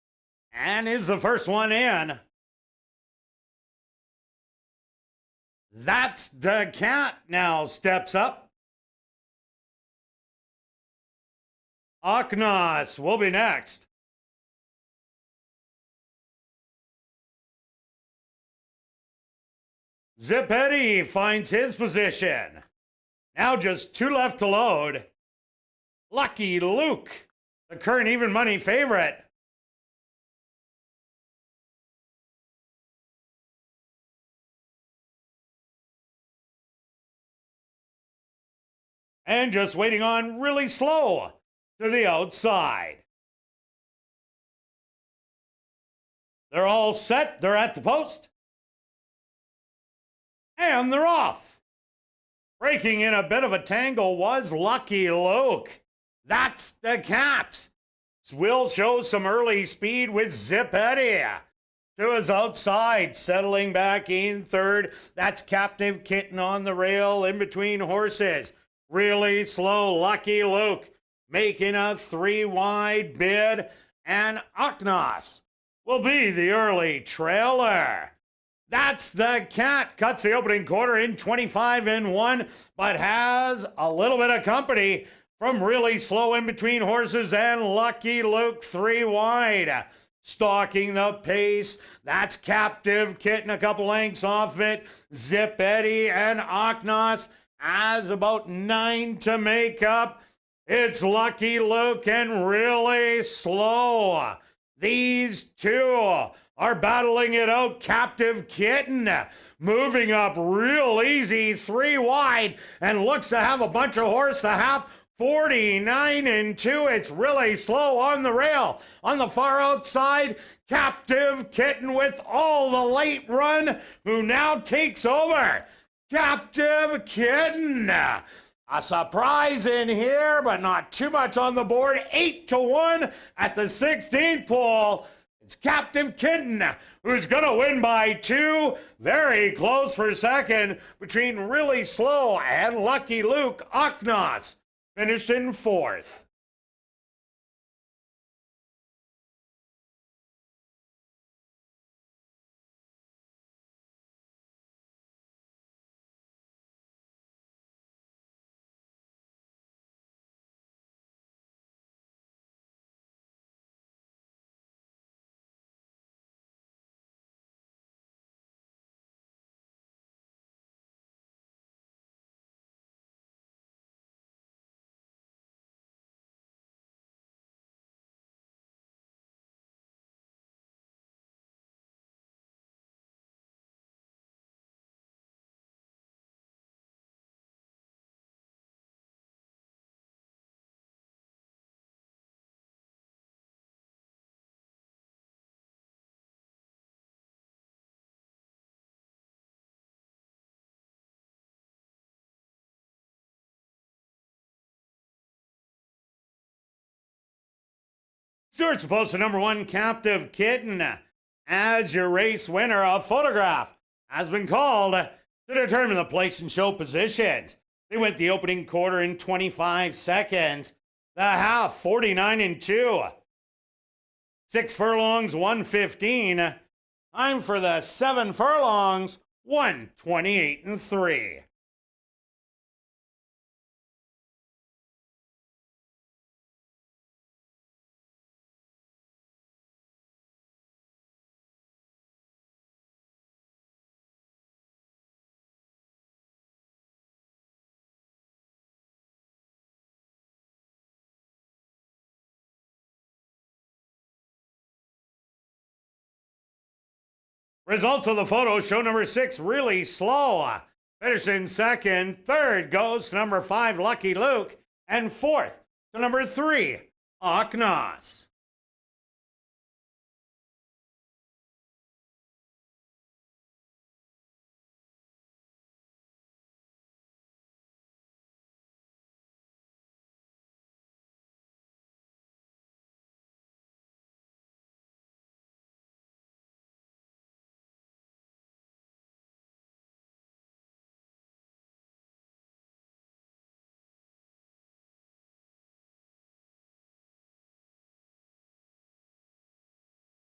and is the first one in. That's the Cat now steps up. Aknas will be next. Zipetti finds his position. Now just 2 left to load. Lucky Luke, the current even money favorite. And just waiting on Really Slow to the outside. They're all set. They're at the post. And they're off. Breaking in a bit of a tangle was Lucky Luke. That's the Cat. Will show some early speed with Zipetti. To his outside, settling back in third. That's Captive Kitten on the rail in between horses. Really Slow, Lucky Luke making a 3 wide bid, and Aknas will be the early trailer. That's the Cat. Cuts the opening quarter in 25-1, but has a little bit of company from Really Slow in between horses and Lucky Luke 3 wide. Stalking the pace, that's Captive Kitten a couple lengths off it. Zipetti and Aknas has about 9 to make up. It's Lucky Luke and Really Slow. These two are battling it out. Captive Kitten moving up real easy, 3 wide, and looks to have a bunch of horse to half. 49-2. It's Really Slow on the rail. On the far outside, Captive Kitten with all the late run, who now takes over. Captive Kitten. A surprise in here, but not too much on the board. 8-1 at the 16th pole. It's Captive Kitten who's going to win by 2. Very close for second between Really Slow and Lucky Luke. Aknas finished in 4th. Stewart's supposed to number 1, Captive Kitten. As your race winner, a photograph has been called to determine the place and show positions. They went the opening quarter in 25 seconds. The half, 49-2. 6 furlongs, 115. Time for the 7 furlongs, 128-3. Results of the photo show number 6, Really Slow. Finished in second. Third goes to number 5, Lucky Luke. And fourth to number 3, Aknas.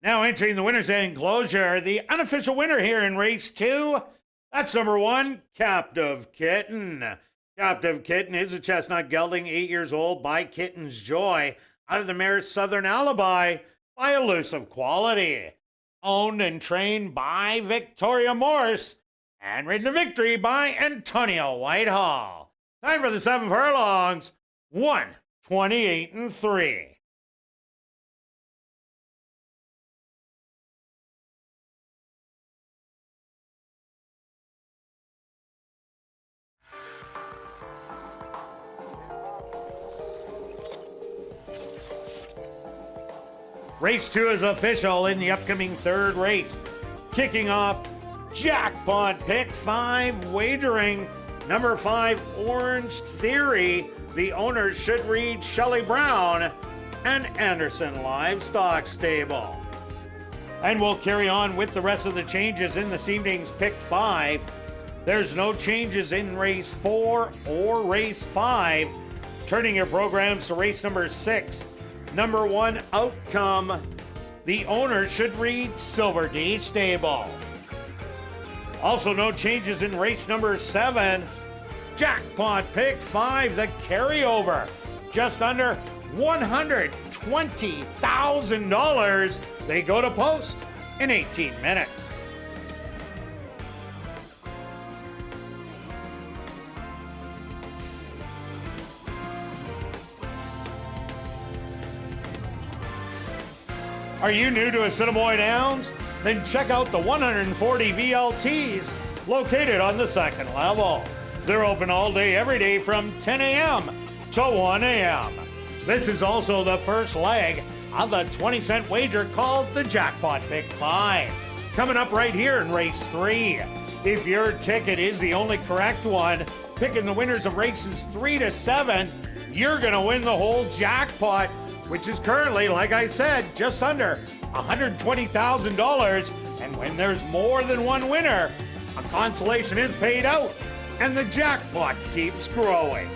Now entering the winner's enclosure, the unofficial winner here in race 2, that's number 1, Captive Kitten. Captive Kitten is a chestnut gelding, 8 years old, by Kitten's Joy, out of the mare Southern Alibi, by Elusive Quality. Owned and trained by Victoria Morse, and ridden to victory by Antonio Whitehall. Time for the 7 furlongs, 1:28 and 3. Race 2 is official in the upcoming 3rd race. Kicking off, Jackpot Pick 5 wagering. Number 5, Orange Theory. The owners should read Shelley Brown and Anderson Livestock Stable. And we'll carry on with the rest of the changes in this evening's Pick 5. There's no changes in race 4 or race 5. Turning your programs to race number 6. Number 1, Outcome. The owner should read Silver D Stable. Also no changes in race number 7. Jackpot Pick 5, the carryover. Just under $120,000. They go to post in 18 minutes. Are you new to Assiniboia Downs? Then check out the 140 VLTs located on the 2nd level. They're open all day, every day from 10 a.m. to 1 a.m. This is also the first leg of the 20-cent wager called the Jackpot Pick 5. Coming up right here in race 3. If your ticket is the only correct one, picking the winners of races 3 to 7, you're going to win the whole jackpot, which is currently, like I said, just under $120,000. And when there's more than one winner, a consolation is paid out, and the jackpot keeps growing.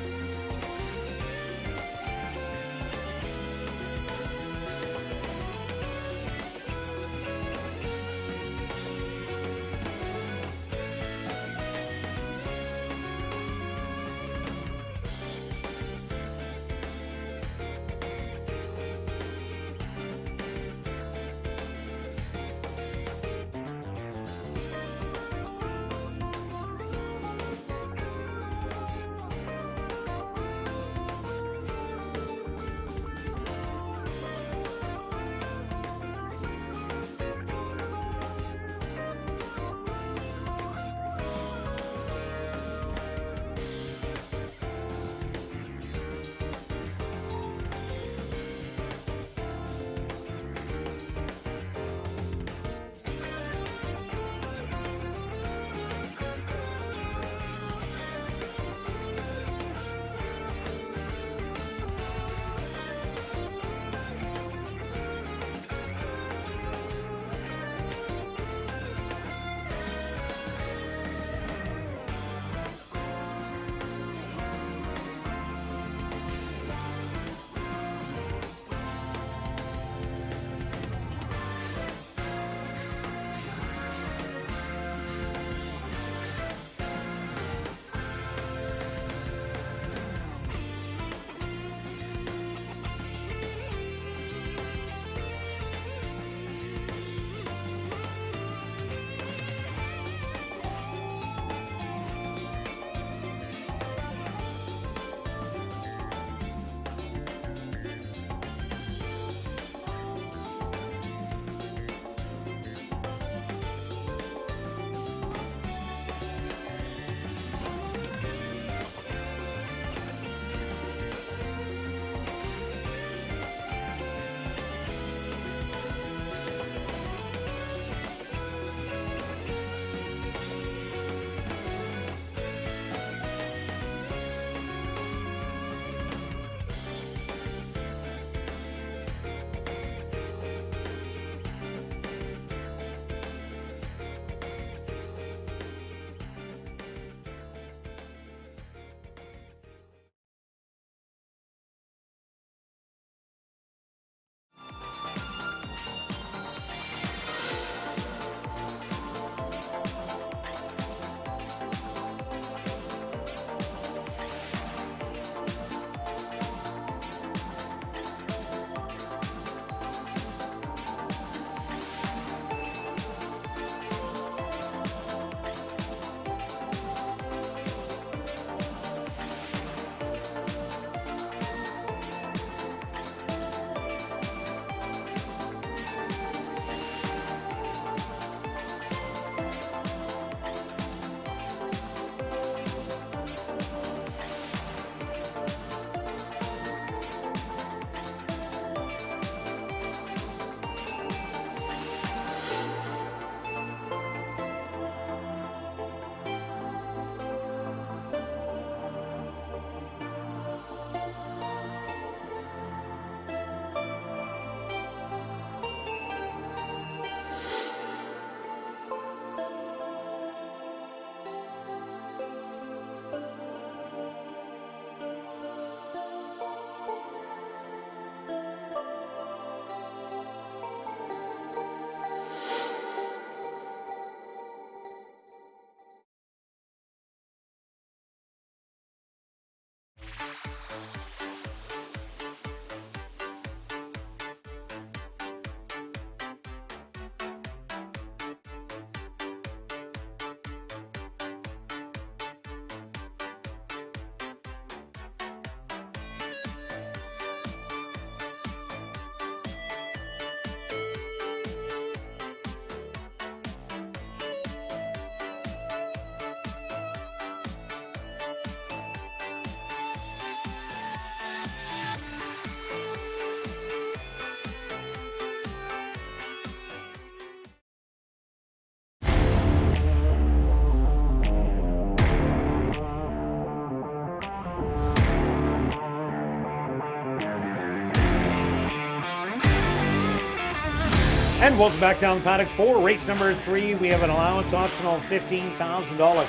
And welcome back down the paddock for race number 3. We have an allowance optional $15,000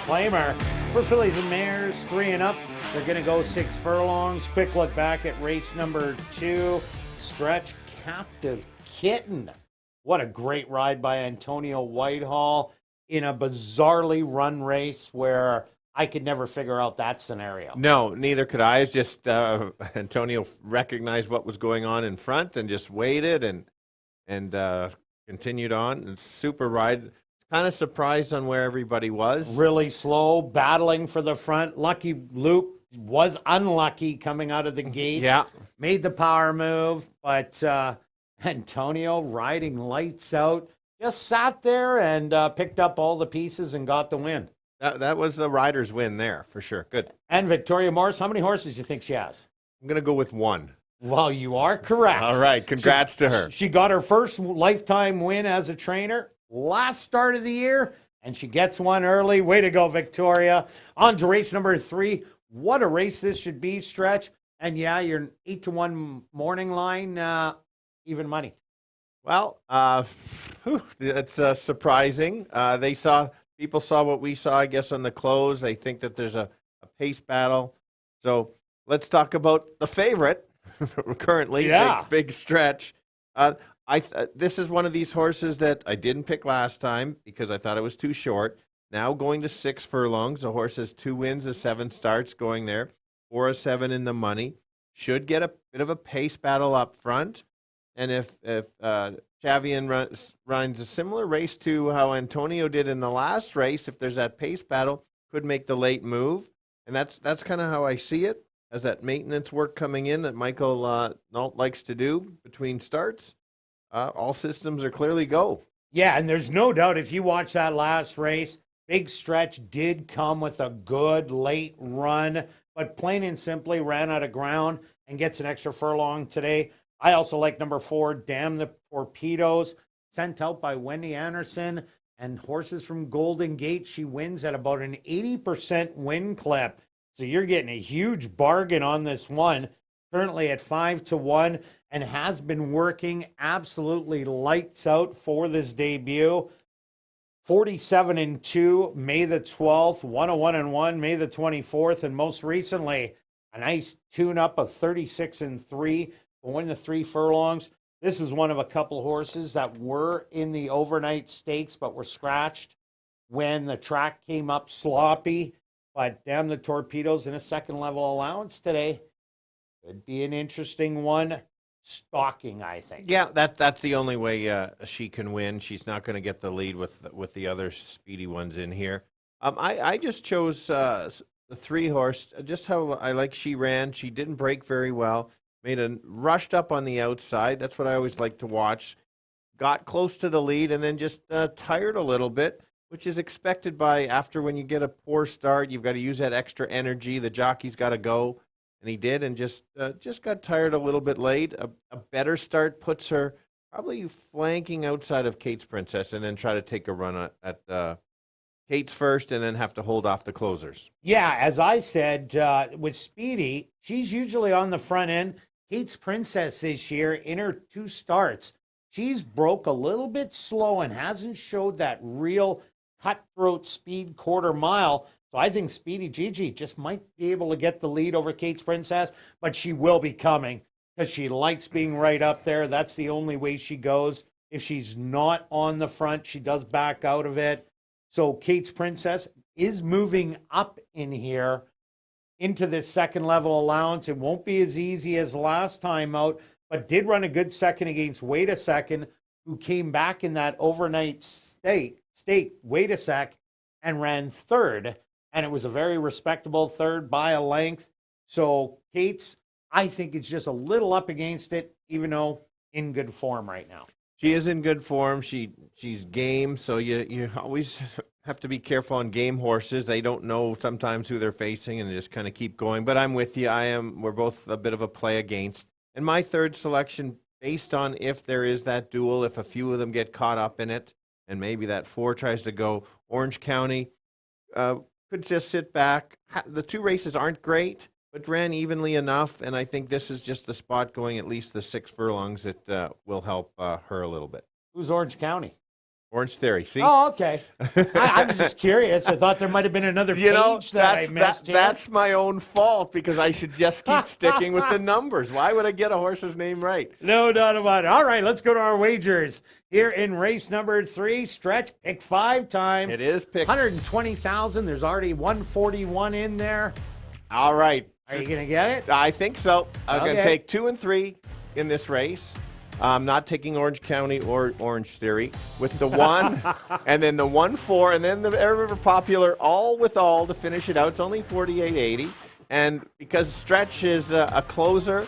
claimer for fillies and mares 3 and up. They're going to go 6 furlongs. Quick look back at race number 2. Stretch Captive Kitten. What a great ride by Antonio Whitehall in a bizarrely run race where I could never figure out that scenario. No, neither could I. It's just Antonio recognized what was going on in front and just waited and continued on. And super ride. Kind of surprised on where everybody was. Really slow, battling for the front. Lucky Luke was unlucky coming out of the gate. Yeah. Made the power move, but Antonio riding lights out. Just sat there and picked up all the pieces and got the win. That was a rider's win there, for sure. Good. And Victoria Morris, how many horses do you think she has? I'm going to go with 1. Well, you are correct. All right. Congrats to her. She got her first lifetime win as a trainer last start of the year, and she gets one early. Way to go, Victoria. On to race number 3. What a race this should be, Stretch. And yeah, your 8-1 morning line, even money. Well, it's surprising. People saw what we saw, I guess, on the close. They think that there's a pace battle. So let's talk about the favorite currently. Yeah. Big Stretch. This is one of these horses that I didn't pick last time because I thought it was too short. Now going to 6 furlongs. The horse has 2 wins of 7 starts going there. 4 of 7 in the money. Should get a bit of a pace battle up front. And if Chavian runs a similar race to how Antonio did in the last race, if there's that pace battle, could make the late move. And that's kind of how I see it, as that maintenance work coming in that Michael Nault likes to do between starts. All systems are clearly go. Yeah, and there's no doubt if you watch that last race, Big Stretch did come with a good late run, but plain and simply ran out of ground and gets an extra furlong today. I also like number 4, Damn the Torpedoes, sent out by Wendy Anderson and horses from Golden Gate. She wins at about an 80% win clip. So you're getting a huge bargain on this one, currently at 5-1, and has been working absolutely lights out for this debut. 47-2, May the 12th, 101-1, May the 24th, and most recently, a nice tune-up of 36-3, going to 3 furlongs. This is one of a couple horses that were in the overnight stakes, but were scratched when the track came up sloppy. But Damn the Torpedoes in a second level allowance today. Could be an interesting one. Stalking, I think. Yeah, that's the only way she can win. She's not going to get the lead with the other speedy ones in here. I just chose the 3 horse, just how I like she ran. She didn't break very well. Rushed up on the outside. That's what I always like to watch. Got close to the lead and then just tired a little bit, which is expected by after when you get a poor start. You've got to use that extra energy. The jockey's got to go. And he did, and just got tired a little bit late. A better start puts her probably flanking outside of Kate's Princess, and then try to take a run at Kate's first, and then have to hold off the closers. Yeah, as I said, with Speedy, she's usually on the front end. Kate's Princess this year, in her 2 starts, she's broke a little bit slow and hasn't showed that real cutthroat speed quarter mile. So I think Speedy Gigi just might be able to get the lead over Kate's Princess, but she will be coming because she likes being right up there. That's the only way she goes. If she's not on the front, she does back out of it. So Kate's Princess is moving up in here into this second level allowance. It won't be as easy as last time out, but did run a good second against Wait a Second, who came back in that overnight stake, Wait a Sec, and ran 3rd. And it was a very respectable 3rd by a length. So Kate's, I think it's just a little up against it, even though in good form right now. She is in good form. She's game, so you always have to be careful on game horses. They don't know sometimes who they're facing, and they just kind of keep going. But I'm with you. We're both a bit of a play against. And my 3rd selection, based on if there is that duel, if a few of them get caught up in it, and maybe that 4 tries to go Orange County, could just sit back. The 2 races aren't great, but ran evenly enough, and I think this is just the spot going at least the 6 furlongs that will help her a little bit. Who's Orange County? Orange Theory. See? Oh, okay. I was just curious. I thought there might have been another page that I missed here. That's my own fault because I should just keep sticking with the numbers. Why would I get a horse's name right? No doubt about it. All right, let's go to our wagers. Here in race number 3, stretch, pick 5 time. It is pick. 120,000. There's already 141 in there. All right. Are you going to get it? I think so. I'm going to Okay. take 2 and 3 in this race. I'm not taking Orange County or Orange Theory with the 1 and then the 1-4 and then the ever popular all with all to finish it out. It's only 48.80. And because Stretch is a closer,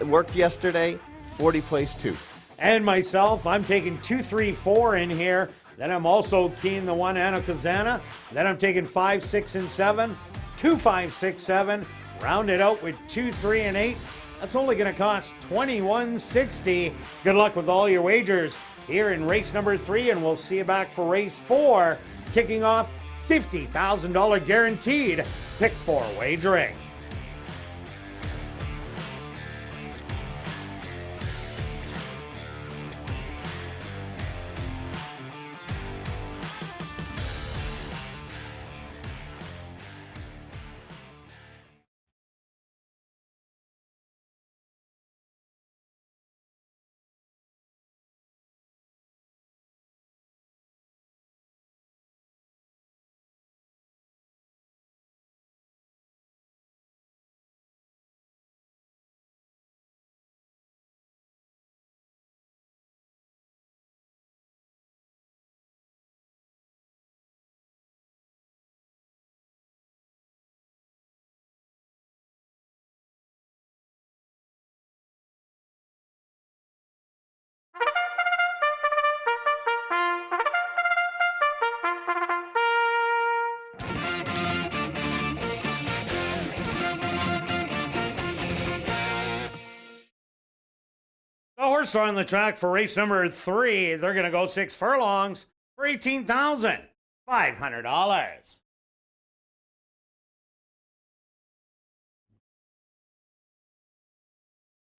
worked yesterday, 40 plays 2. And myself, I'm taking 2, 3, 4 in here. Then I'm also keying the 1 Anakazana. Then I'm taking 5, 6, and 7. 2, 5, 6, 7. Round it out with 2, 3, and 8. That's only going to cost $21.60. Good luck with all your wagers here in race number 3, and we'll see you back for race 4, kicking off $50,000 guaranteed pick 4 wagering. The horse on the track for race number 3. They're going to go 6 furlongs for $18,500.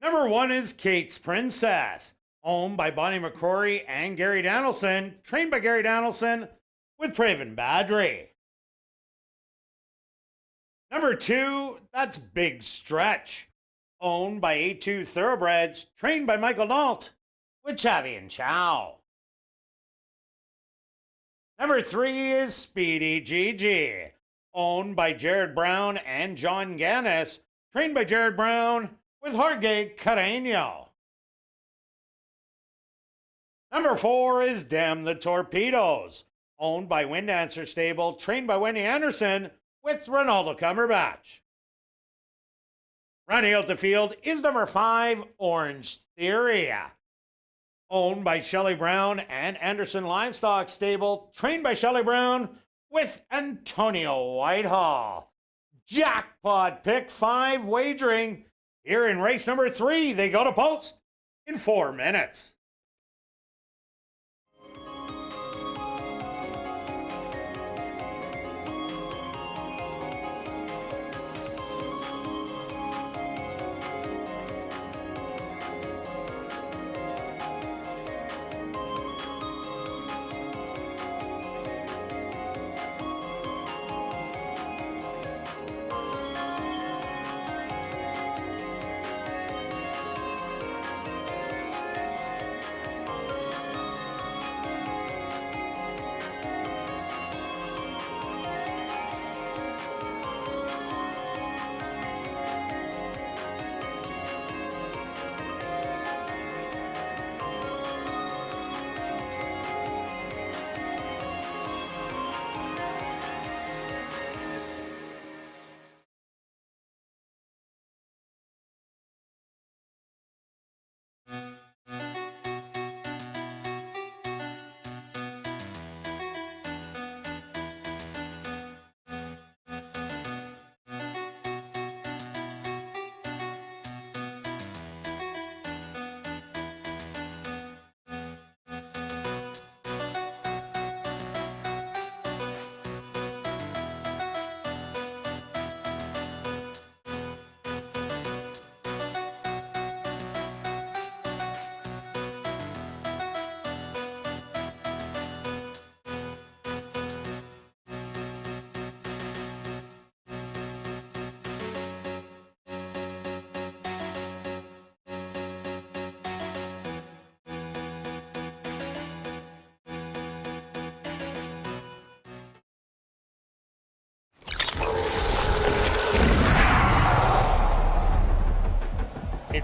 Number 1 is Kate's Princess, owned by Bonnie McCrory and Gary Danielson, trained by Gary Danielson with Praven Badri. Number 2, that's Big Stretch, owned by A2 Thoroughbreds, trained by Michael Nault with Chavi and Chow. Number 3 is Speedy Gigi, owned by Jared Brown and John Gannis, trained by Jared Brown with Jorge Carreño. Number 4 is Damn the Torpedoes, owned by Wind Dancer Stable, trained by Wendy Anderson with Ronaldo Cumberbatch. Rounding out the field is number 5, Orange Theory, owned by Shelley Brown and Anderson Livestock Stable, trained by Shelley Brown with Antonio Whitehall. Jackpot pick 5 wagering here in race number 3. They go to post in 4 minutes.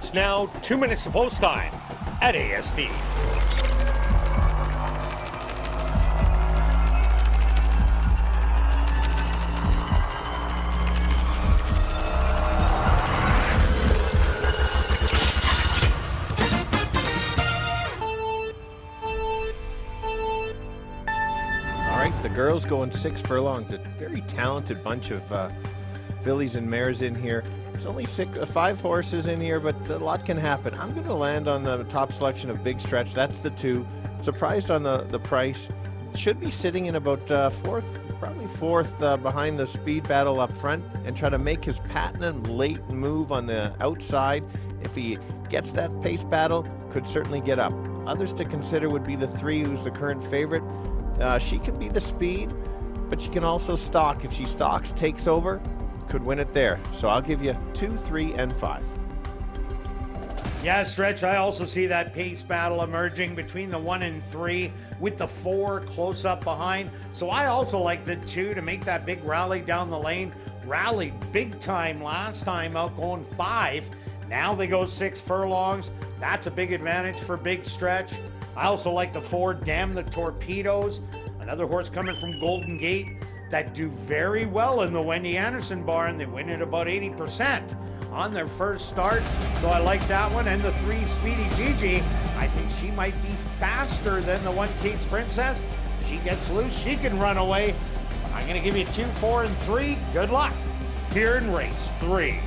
It's now 2 minutes to post time at ASD. The girls going 6 furlongs. A very talented bunch of fillies and mares in here. There's only 5 horses in here, but a lot can happen. I'm going to land on the top selection of Big Stretch. That's the 2. Surprised on the price. Should be sitting in about 4th, probably 4th behind the speed battle up front, and try to make his patent late move on the outside. If he gets that pace battle, could certainly get up. Others to consider would be the 3, who's the current favorite. She can be the speed, but she can also stalk. If she stalks, takes over, could win it there. So I'll give you 2, 3, and 5. Yeah, Stretch, I also see that pace battle emerging between the 1 and 3 with the 4 close up behind. So I also like the 2 to make that big rally down the lane. Rallied big time last time out going 5. Now they go 6 furlongs. That's a big advantage for Big Stretch. I also like the 4, Damn the Torpedoes. Another horse coming from Golden Gate that do very well in the Wendy Anderson barn. They win at about 80% on their first start. So I like that one. And the 3, Speedy Gigi. I think she might be faster than the 1, Kate's Princess. She gets loose, she can run away. But I'm going to give you 2, 4, and 3. Good luck here in race 3.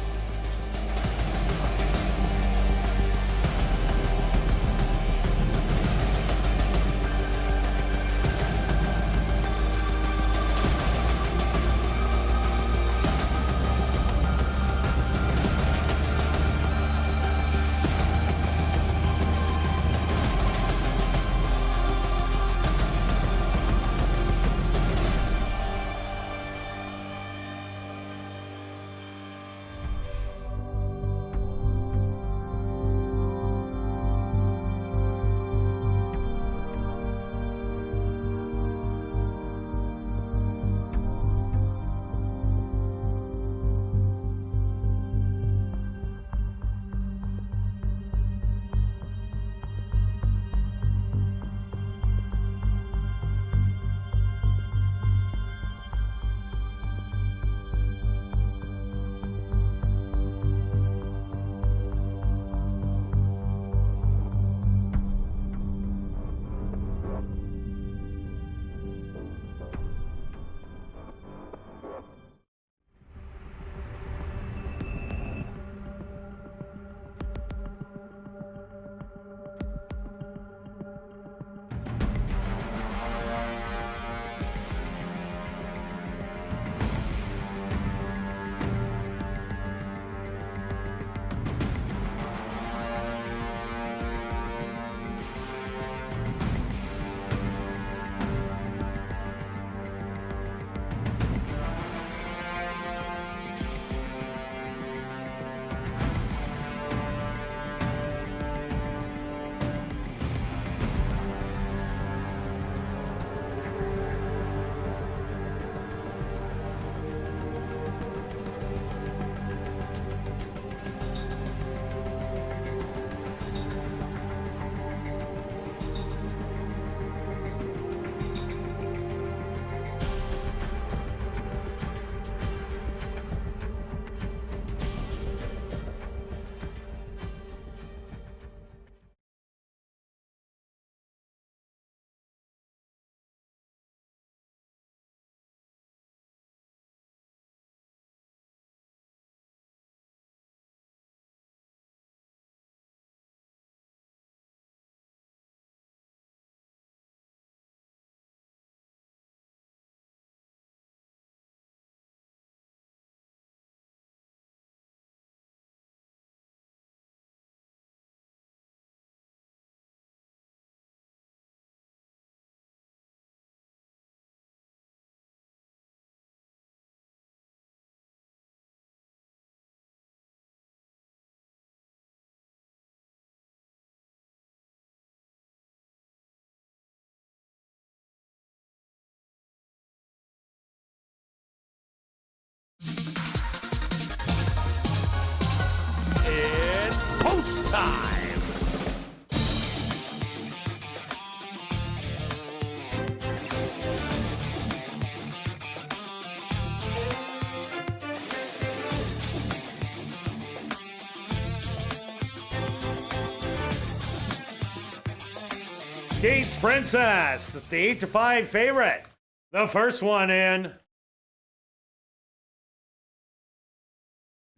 Gates Princess, the 8-5 favorite. The first one in.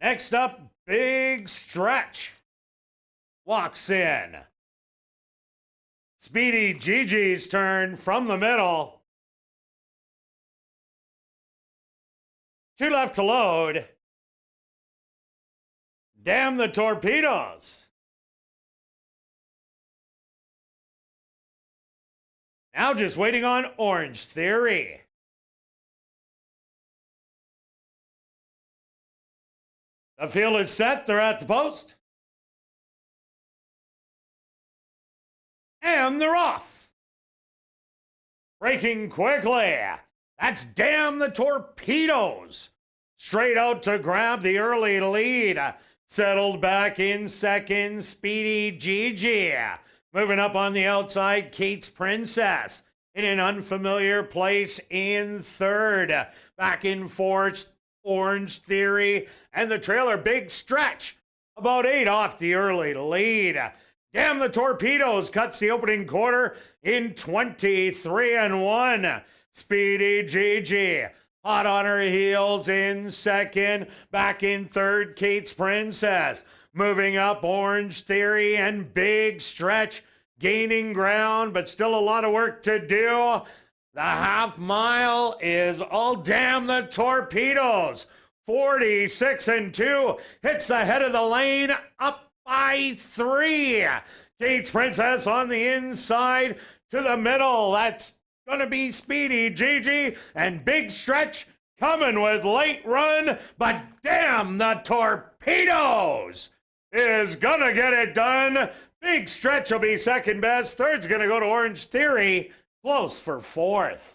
Next up, Big Stretch. Walks in. Speedy Gigi's turn from the middle. 2 left to load. Damn the Torpedoes. Now just waiting on Orange Theory. The field is set. They're at the post. And they're off. Breaking quickly. That's Damn the Torpedoes. Straight out to grab the early lead. Settled back in second, Speedy Gigi. Moving up on the outside, Kate's Princess. In an unfamiliar place in third. Back in fourth, Orange Theory. And the trailer, Big Stretch. About 8 off the early lead. Damn the Torpedoes cuts the opening quarter in 23-1. Speedy Gigi. Hot on her heels in second. Back in third, Kate's Princess. Moving up, Orange Theory and Big Stretch. Gaining ground, but still a lot of work to do. The half mile is all Damn the Torpedoes. 46-2. Hits the head of the lane. Up by 3. Kate's Princess on the inside to the middle. That's going to be Speedy Gigi and Big Stretch coming with late run, but Damn the Torpedoes is going to get it done. Big Stretch will be second best. Third's going to go to Orange Theory. Close for fourth.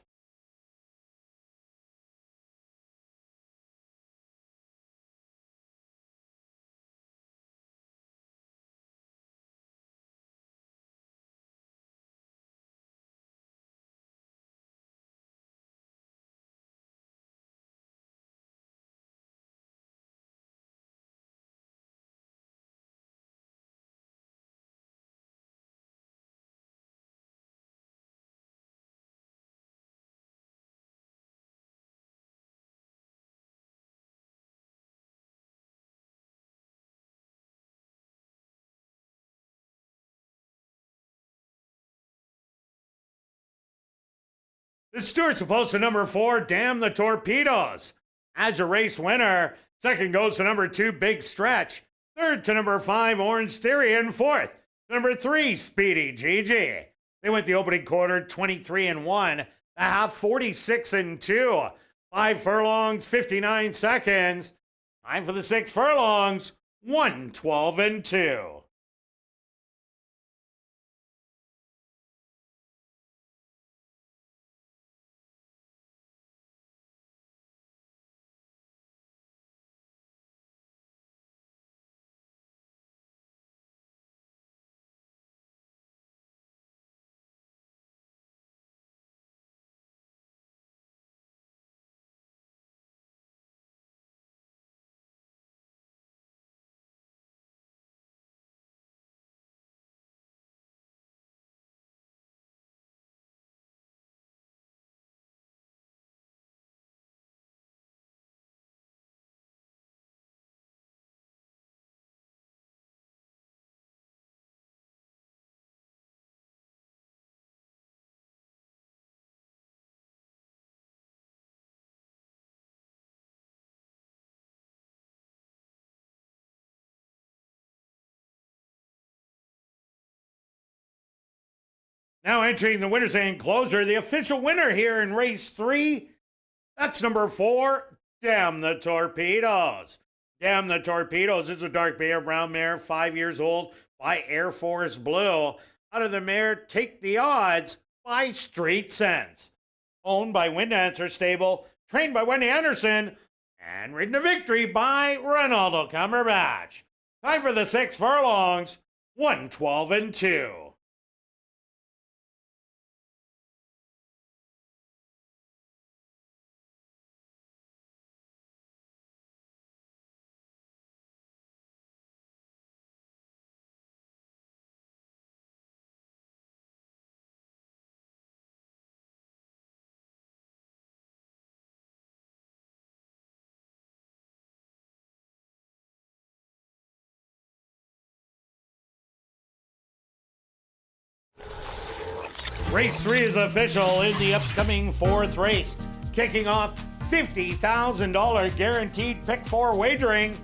The Stewart's supposed to number 4, Damn the Torpedoes. As a race winner, second goes to number 2, Big Stretch. Third to number 5, Orange Theory. And fourth, number 3, Speedy Gigi. They went the opening quarter 23-1, the half 46-2. 5 furlongs, 59 seconds. Time for the 6 furlongs, 112-2. Now entering the winner's enclosure, the official winner here in race 3. That's number 4, Damn the Torpedoes. Damn the Torpedoes is a dark bay or brown mare, 5 years old, by Air Force Blue. Out of the mare, Take the Odds by Street Sense. Owned by Wind Dancer Stable, trained by Wendy Anderson, and ridden to victory by Ronaldo Cumberbatch. Time for the 6 furlongs, 112-2. Race 3 is official in the upcoming 4th race. Kicking off $50,000 guaranteed pick 4 wagering.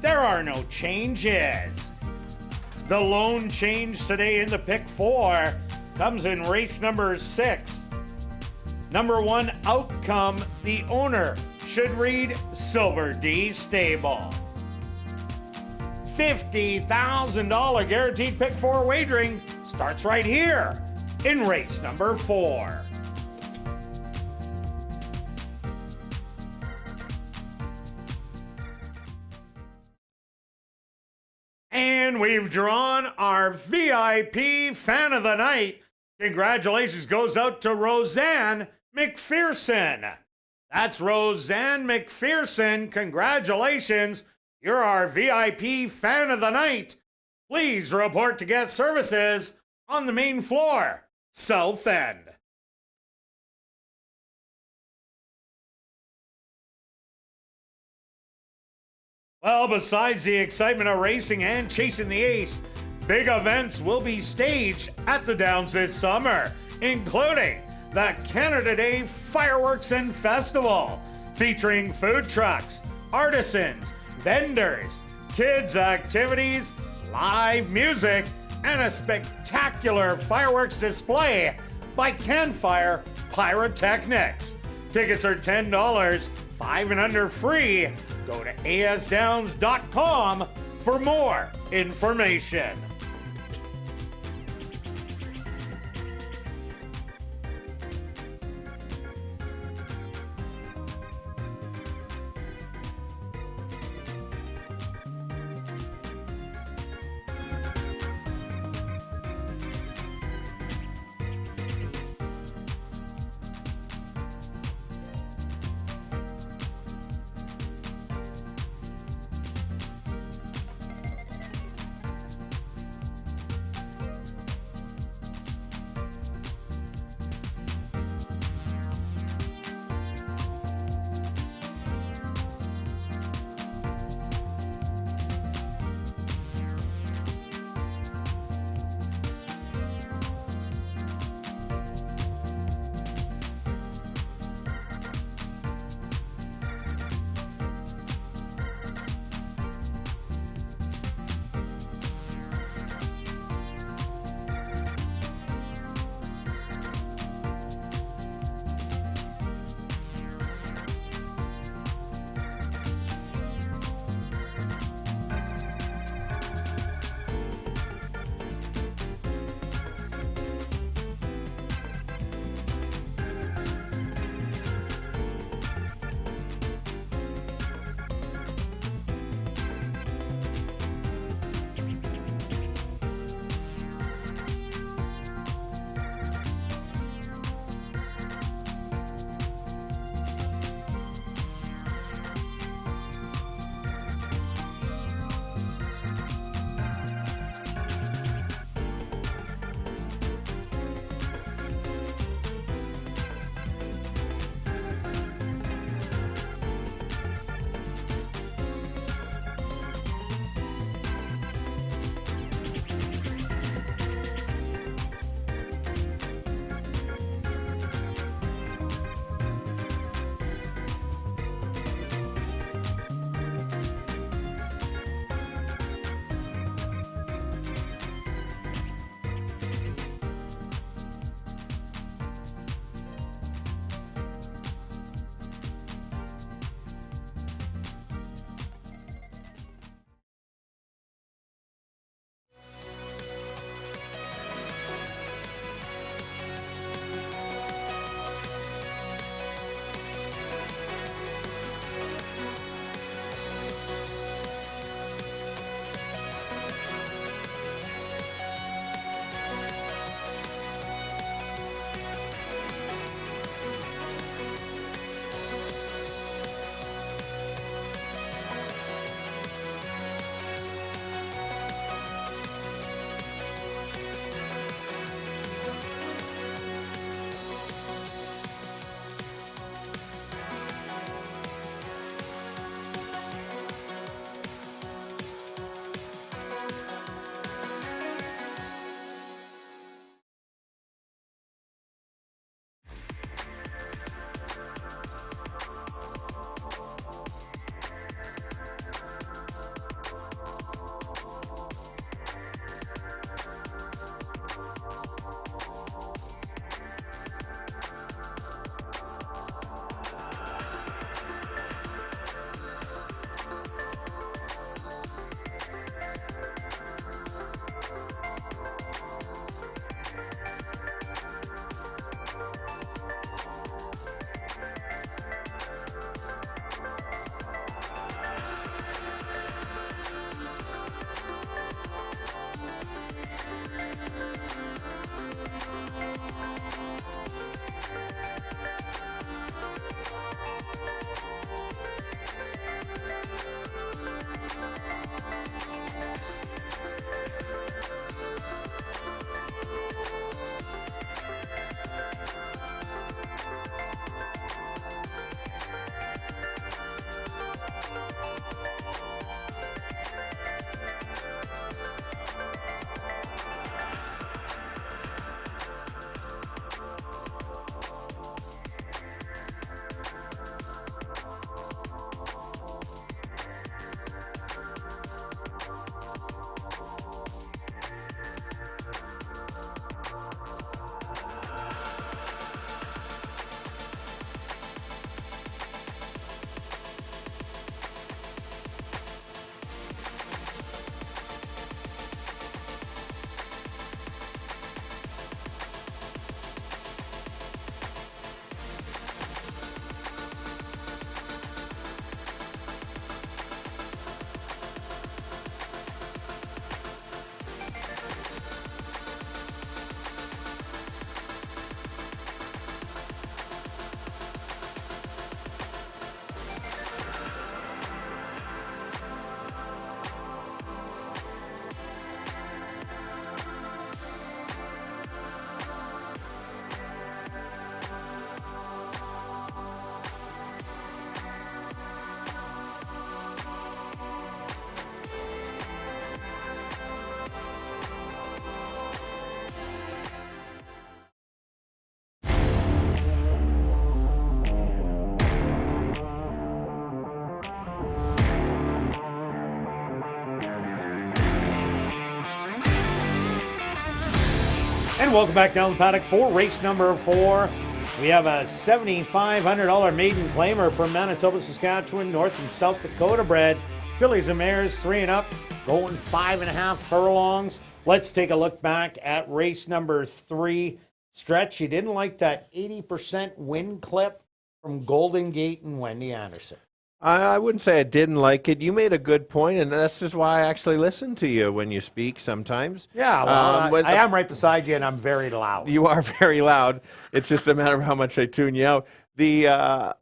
There are no changes. The lone change today in the pick 4 comes in race number 6. Number 1 outcome, the owner should read Silver D Stable. $50,000 guaranteed pick 4 wagering starts right here in race number 4. And we've drawn our VIP fan of the night. Congratulations goes out to Roseanne McPherson. That's Roseanne McPherson. Congratulations. You're our VIP fan of the night. Please report to guest services on the main floor, South End. Well, besides the excitement of racing and chasing the ace, big events will be staged at the Downs this summer, including the Canada Day Fireworks and Festival, featuring food trucks, artisans, vendors, kids' activities, live music, and a spectacular fireworks display by Campfire Pyrotechnics. Tickets are $10, 5 and under free. Go to asdowns.com for more information. And welcome back down the paddock for race number 4. We have a $7,500 maiden claimer from Manitoba, Saskatchewan, North and South Dakota bred. Fillies and mares 3 and up, going 5.5 furlongs. Let's take a look back at race number 3. Stretch, you didn't like that 80% win clip from Golden Gate and Wendy Anderson. I wouldn't say I didn't like it. You made a good point, and that's just why I actually listen to you when you speak sometimes. Yeah, well, I am right beside you, and I'm very loud. You are very loud. It's just a matter of how much I tune you out. The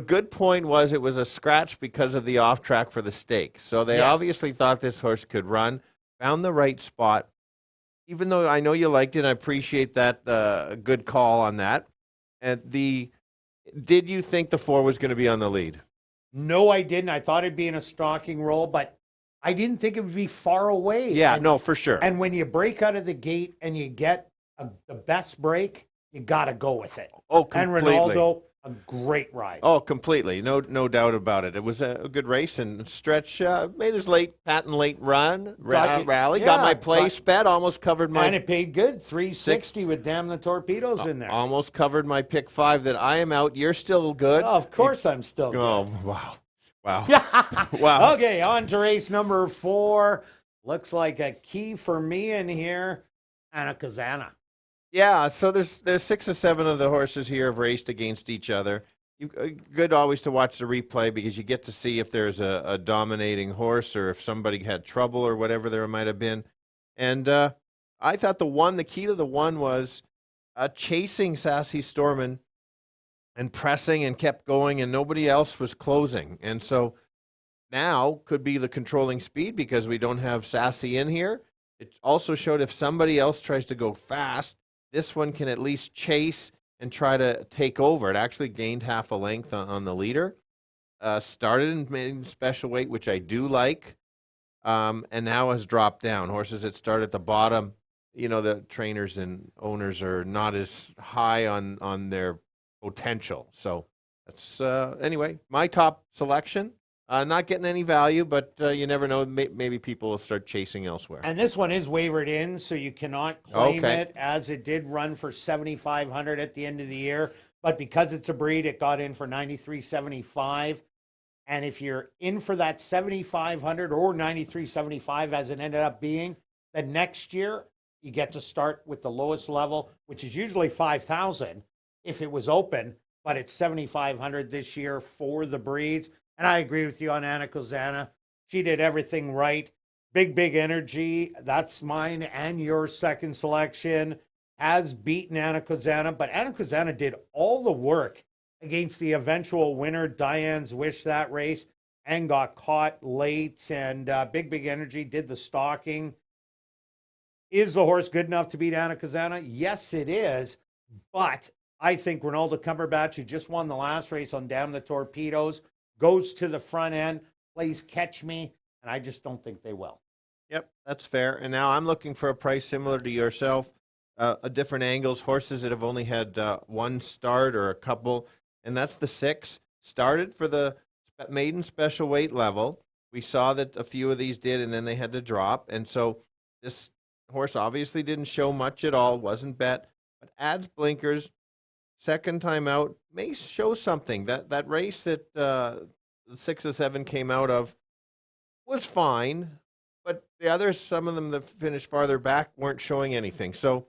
good point was it was a scratch because of the off track for the stake. So they obviously thought this horse could run, found the right spot. Even though I know you liked it, I appreciate that good call on that. And did you think the 4 was going to be on the lead? No, I didn't. I thought it'd be in a stalking role, but I didn't think it would be far away. Yeah, no, for sure. And when you break out of the gate and you get the best break, you got to go with it. Oh, completely. And Ronaldo, a great ride. Oh, completely. No doubt about it. It was a good race, and Stretch made his patent late run, rally. Got my place bet, almost covered my... And it paid good, $360 with Damn the Torpedoes in there. Almost covered my pick 5 that I am out. You're still good. Oh, of course I'm still good. Oh, wow. Wow. Okay, on to race number 4. Looks like a key for me in here, Anna Kazana. Yeah, so there's 6 or 7 of the horses here have raced against each other. Good always to watch the replay because you get to see if there's a dominating horse or if somebody had trouble or whatever there might have been. And I thought the key to the one was chasing Sassy Stormin and pressing and kept going and nobody else was closing. And so now could be the controlling speed because we don't have Sassy in here. It also showed if somebody else tries to go fast, this one can at least chase and try to take over. It actually gained half a length on the leader. Started in maiden special weight, which I do like, and now has dropped down. Horses that start at the bottom, the trainers and owners are not as high on their potential. So that's, anyway, my top selection. Not getting any value, but you never know. Maybe people will start chasing elsewhere. And this one is wavered in, so you cannot claim it, as it did run for $7,500 at the end of the year. But because it's a breed, it got in for $93.75. And if you're in for that $7,500 or $93.75, as it ended up being, then next year you get to start with the lowest level, which is usually $5,000 if it was open, but it's $7,500 this year for the breeds. And I agree with you on Anna Kozana. She did everything right. Big energy. That's mine and your second selection. Has beaten Anna Kozana, but Anna Kozana did all the work against the eventual winner, Diane's Wish, that race, and got caught late. And big energy did the stalking. Is the horse good enough to beat Anna Kozana? Yes, it is. But I think Ronaldo Cumberbatch, who just won the last race on Damn the Torpedoes, goes to the front end, plays Catch Me, and I just don't think they will. Yep, that's fair. And now I'm looking for a price similar to yourself, different angles, horses that have only had one start or a couple, and that's the 6. Started for the maiden special weight level. We saw that a few of these did, and then they had to drop. And so this horse obviously didn't show much at all, wasn't bet, but adds blinkers. Second time out may show something. That race that the 6 or 7 came out of was fine, but the others, some of them that finished farther back, weren't showing anything. So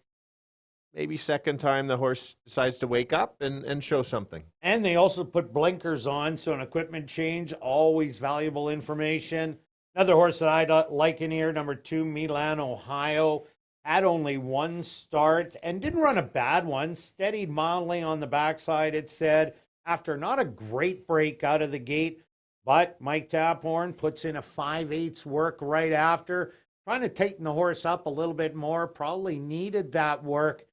maybe second time the horse decides to wake up and show something. And they also put blinkers on, so an equipment change, always valuable information. Another horse that I like in here, number 2, Milan, Ohio. Had only one start and didn't run a bad one. Steadied mildly on the backside, it said, after not a great break out of the gate. But Mike Taphorn puts in a 5/8 work right after, trying to tighten the horse up a little bit more. Probably needed that work.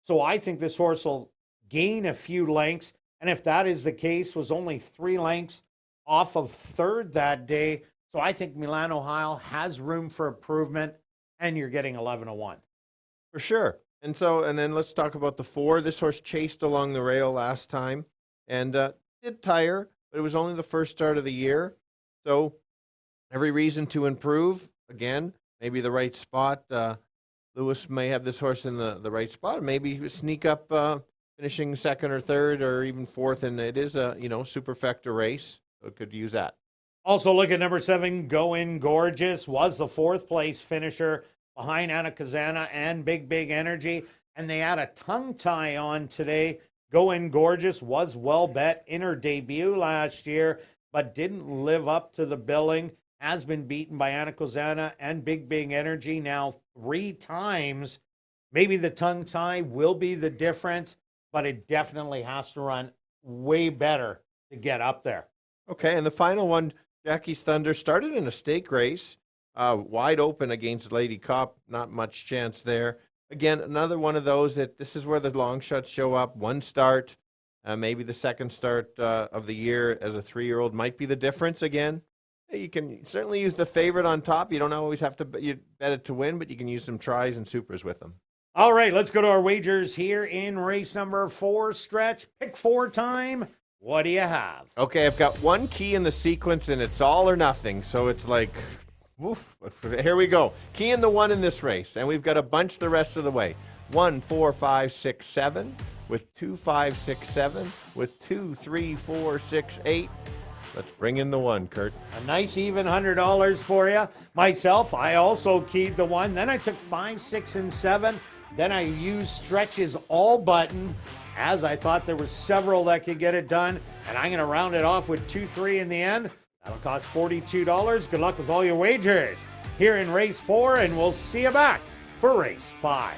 So I think this horse will gain a few lengths. And if that is the case, was only 3 lengths off of third that day. So I think Milan, Ohio has room for improvement. And you're getting 11-1. For sure. And then let's talk about the 4. This horse chased along the rail last time and did tire, but it was only the first start of the year. So every reason to improve. Again, maybe the right spot. Lewis may have this horse in the right spot. Maybe sneak up, finishing second or third or even fourth. And it is a, superfecta race. So could use that. Also look at number 7, Going Gorgeous, was the 4th place finisher behind Anakazana and Big Energy. And they had a tongue tie on today. Going Gorgeous was well bet in her debut last year, but didn't live up to the billing. Has been beaten by Anakazana and Big Energy now 3 times. Maybe the tongue tie will be the difference, but it definitely has to run way better to get up there. Okay, and the final one, Jackie's Thunder, started in a stake race, wide open against Lady Cop. Not much chance there. Again, another one of those that this is where the long shots show up. One start, maybe the second start of the year as a 3-year-old might be the difference again. You can certainly use the favorite on top. You don't always have to bet it to win, but you can use some tries and supers with them. All right, let's go to our wagers here in race number 4, Stretch. Pick 4 time. What do you have? Okay, I've got one key in the sequence, and it's all or nothing. So it's like, woof, here we go. Key in the 1 in this race, and we've got a bunch the rest of the way. 1, 4, 5, 6, 7, with 2, 5, 6, 7, with 2, 3, 4, 6, 8. Let's bring in the 1, Kirt. A nice even $100 for you. Myself, I also keyed the 1. Then I took 5, 6, and 7. Then I used Stretch's all button, as I thought there were several that could get it done. And I'm going to round it off with 2, 3 in the end. That'll cost $42. Good luck with all your wagers here in race 4, and we'll see you back for race 5.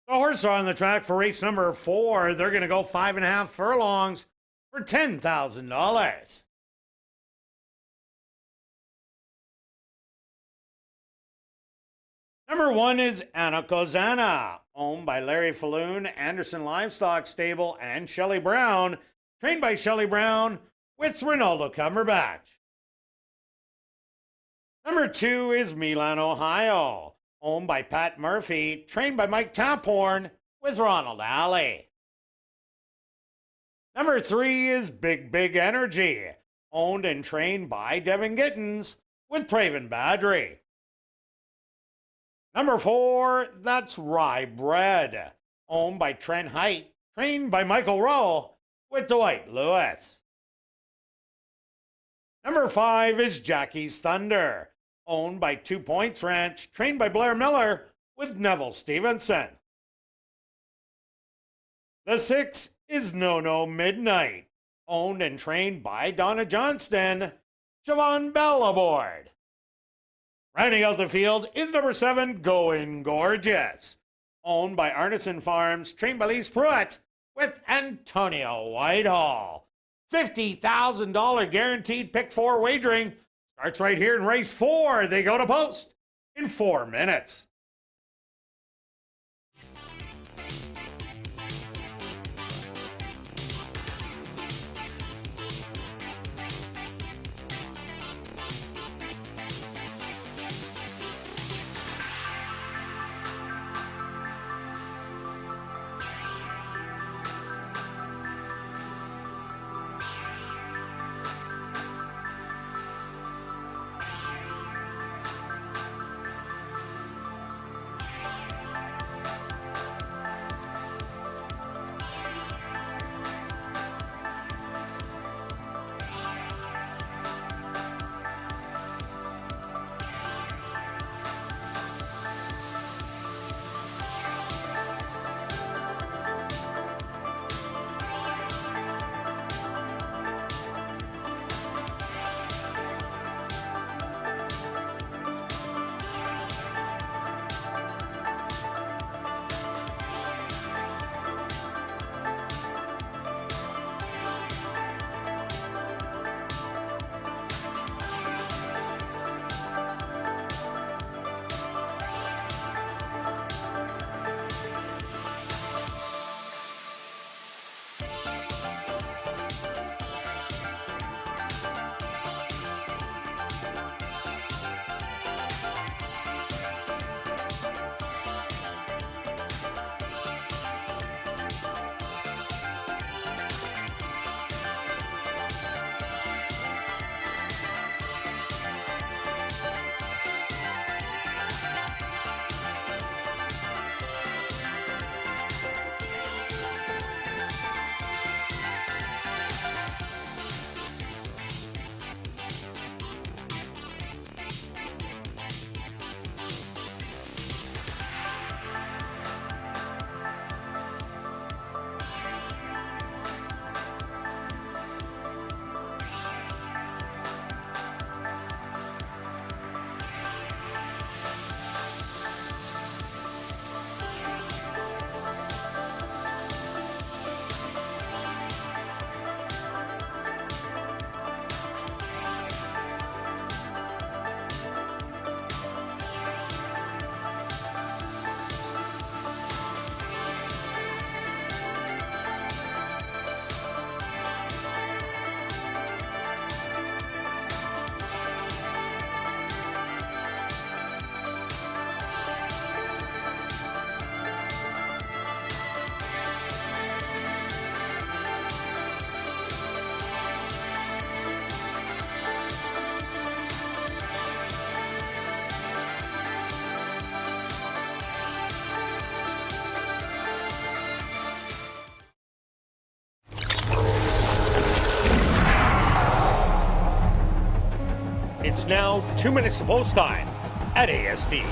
The horses are on the track for race number 4. They're going to go 5.5 furlongs for $10,000. Number 1 is Anakazana, owned by Larry Falloon, Anderson Livestock Stable, and Shelley Brown, trained by Shelley Brown with Ronaldo Cumberbatch. Number 2 is Milan, Ohio, owned by Pat Murphy, trained by Mike Taphorn with Ronald Alley. Number 3 is Big Energy, owned and trained by Devin Gittins with Praven Badri. Number 4, that's Rye Bread, owned by Trent Height, trained by Michael Rowe with Dwight Lewis. Number 5 is Jackie's Thunder, owned by 2 Points Ranch, trained by Blair Miller with Neville Stevenson. The 6 is No Midnight, owned and trained by Donna Johnston, Siobhan Bell aboard. Rounding out the field is number 7, Going Gorgeous, owned by Arneson Farms, trained by Lise Pruitt with Antonio Whitehall. $50,000 guaranteed pick 4 wagering starts right here in race 4. They go to post in 4 minutes. It's now 2 minutes to post time at ASD.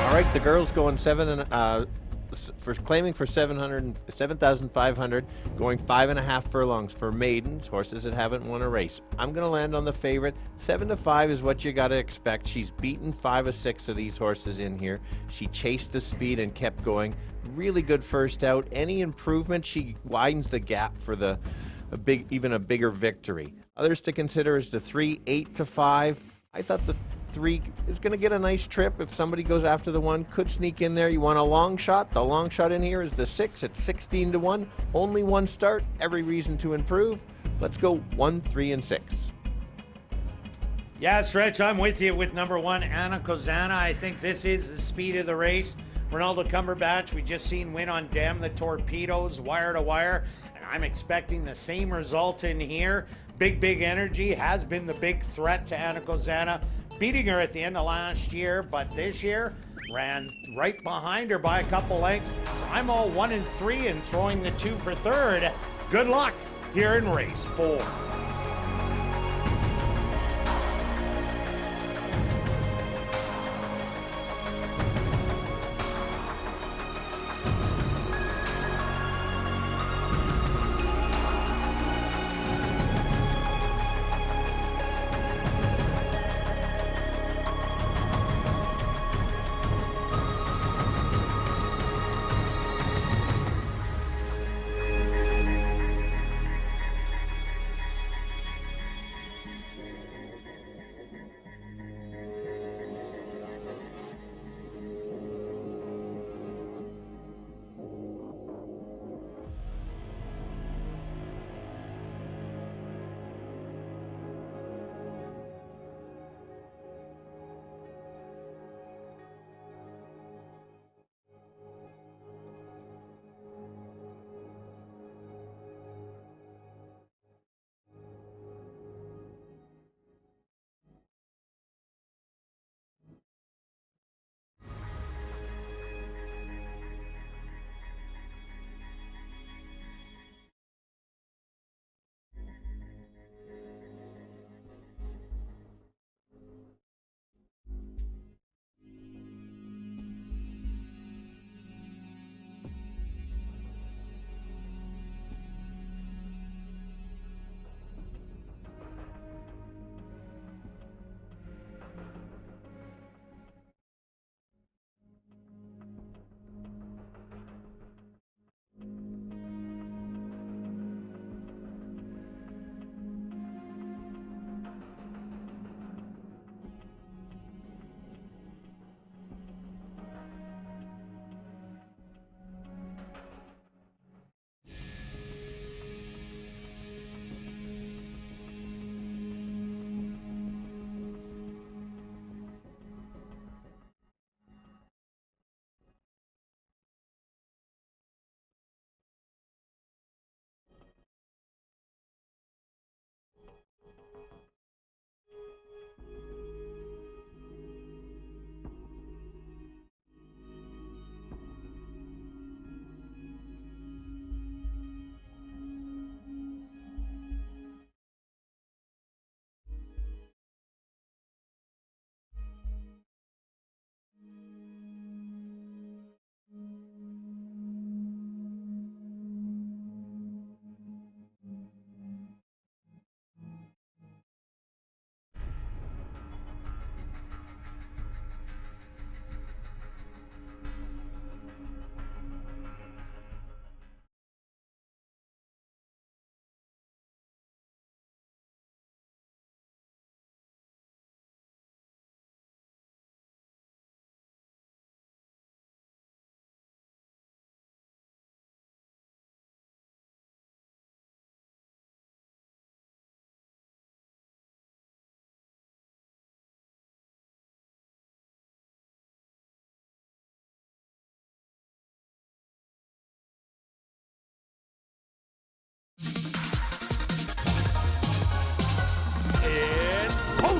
All right, the girls going claiming for 7,500, going 5.5 furlongs for maidens, horses that haven't won a race. I'm going to land on the favorite. 7-5 is what you got to expect. She's beaten 5 or 6 of these horses in here. She chased the speed and kept going. Really good first out. Any improvement, she widens the gap for even a bigger victory. Others to consider is the 3, 8-5. I thought the 3 is going to get a nice trip. If somebody goes after the 1, could sneak in there. You want a long shot? The long shot in here is the 6 at 16-1. Only 1 start. Every reason to improve. Let's go 1, 3, and 6. Yeah, Stretch, I'm with you with number 1, Anna Kozana. I think this is the speed of the race. Ronaldo Cumberbatch, we just seen win on Damn the Torpedoes, wire to wire. And I'm expecting the same result in here. Big energy, has been the big threat to Anna Kozana. Beating her at the end of last year, but this year ran right behind her by a couple lengths. So I'm all 1 and 3 and throwing the 2 for third. Good luck here in race 4.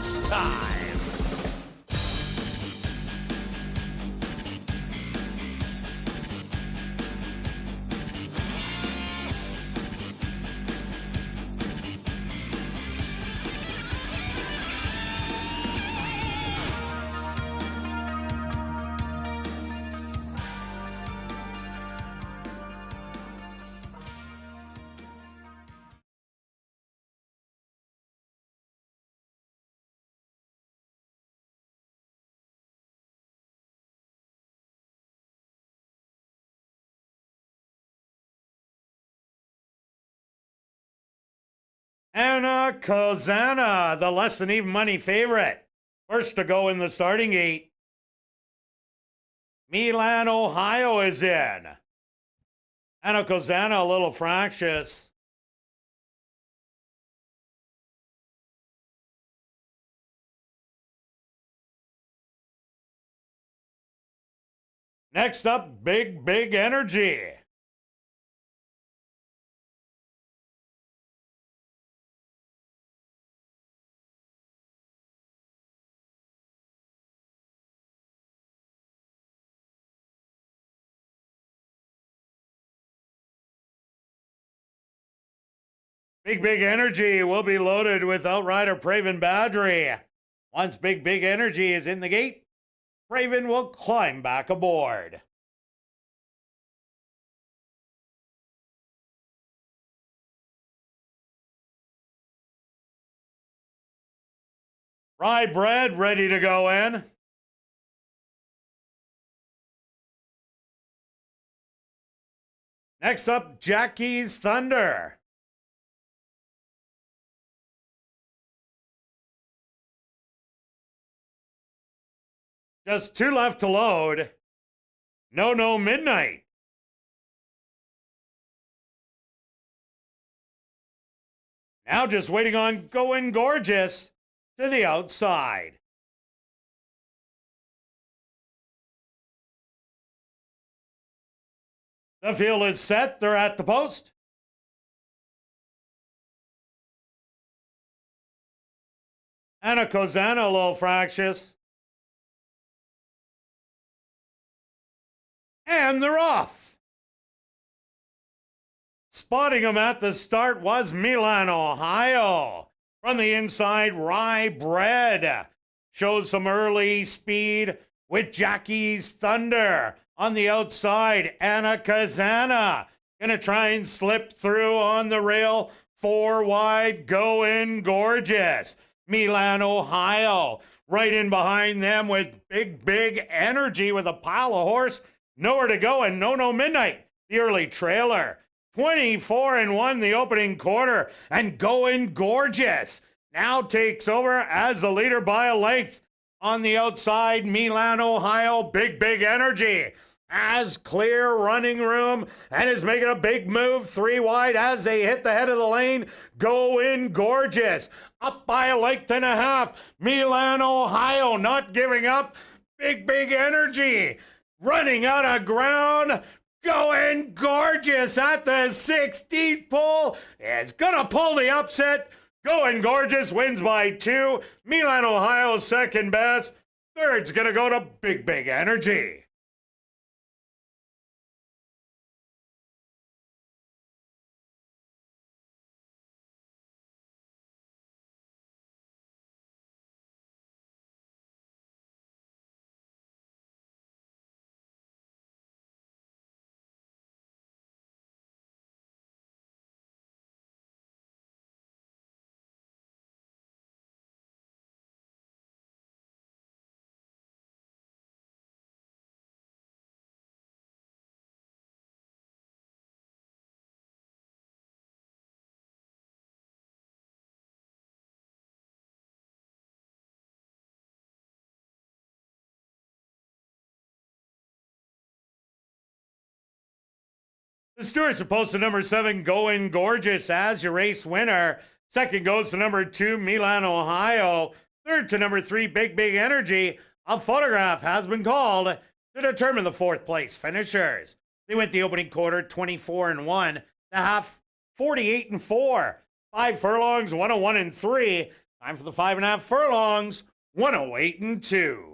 It's time. Anna Kozana, the less than even money favorite. First to go in the starting gate. Milan, Ohio is in. Anna Kozana, a little fractious. Next up, Big Energy. Big Energy will be loaded with Outrider Praven Badgery. Once Big Energy is in the gate, Praven will climb back aboard. Rye Bread ready to go in. Next up, Jackie's Thunder. Just 2 left to load. No Midnight. Now just waiting on Going Gorgeous to the outside. The field is set. They're at the post. Anna Kozana, a little fractious. And they're off. Spotting them at the start was Milan, Ohio. From the inside, Rye Bread shows some early speed with Jackie's Thunder. On the outside, Anna Kozana gonna try and slip through on the rail. 4 wide, Going Gorgeous. Milan, Ohio, right in behind them with Big Energy with a pile of horse. Nowhere to go, and No Midnight, the early trailer. 24-1 the opening quarter, and Going Gorgeous now takes over as the leader by a length. On the outside, Milan, Ohio, Big Energy has clear running room and is making a big move 3 wide as they hit the head of the lane. Going Gorgeous up by a length and a half. Milan, Ohio not giving up. Big Energy running out of ground. Going Gorgeous at the 16th pole. It's gonna pull the upset. Going Gorgeous wins by 2. Milan, Ohio second best. Third's gonna go to Big Energy. The Stewards are posted number 7, Going Gorgeous as your race winner. Second goes to number 2, Milan, Ohio. Third to number 3, Big Energy. A photograph has been called to determine the 4th place finishers. They went the opening quarter 24-1, the half 48-4, 5 furlongs, 101-3. Time for the 5.5 furlongs, 108 and 2.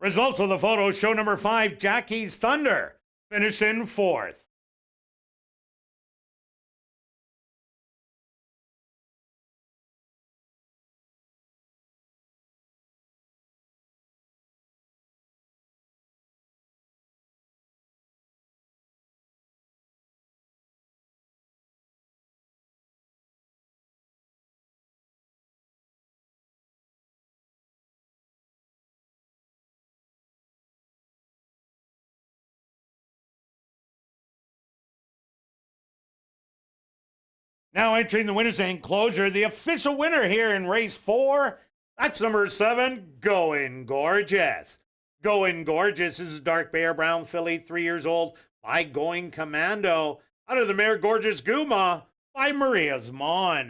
Results of the photo show number 5, Jackie's Thunder, finishing 4th. Now entering the winner's enclosure, the official winner here in race 4, that's number 7, Going Gorgeous. Going Gorgeous is a dark bear brown filly, 3 years old, by Going Commando, out of the mare Gorgeous Guma by Maria's Mon.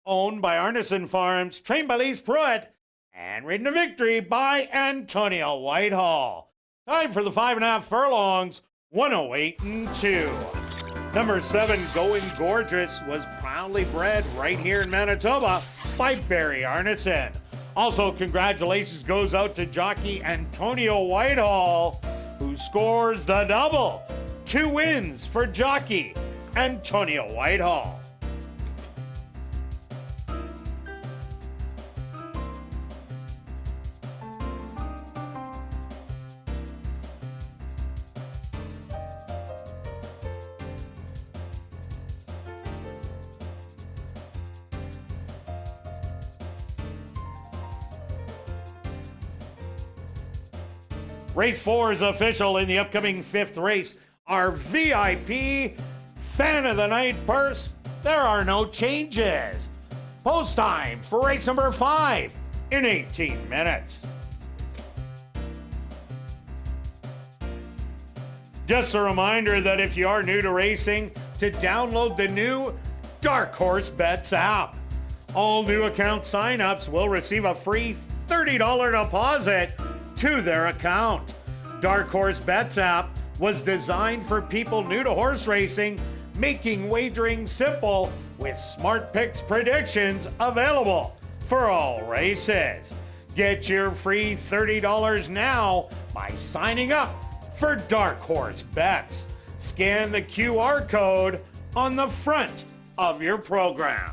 Owned by Arneson Farms, trained by Lise Pruitt, and ridden to victory by Antonio Whitehall. Time for the 5.5 furlongs, 108 and 2. Number 7, Going Gorgeous, was proudly bred right here in Manitoba by Barry Arneson. Also, congratulations goes out to jockey Antonio Whitehall, who scores the double. 2 wins for jockey Antonio Whitehall. Race 4 is official in the upcoming 5th race. Our VIP Fan of the Night purse, there are no changes. Post time for race number 5 in 18 minutes. Just a reminder that if you are new to racing, to download the new Dark Horse Bets app. All new account signups will receive a free $30 deposit to their account. Dark Horse Bets app was designed for people new to horse racing, making wagering simple with smart picks predictions available for all races. Get your free $30 now by signing up for Dark Horse Bets. Scan the QR code on the front of your program.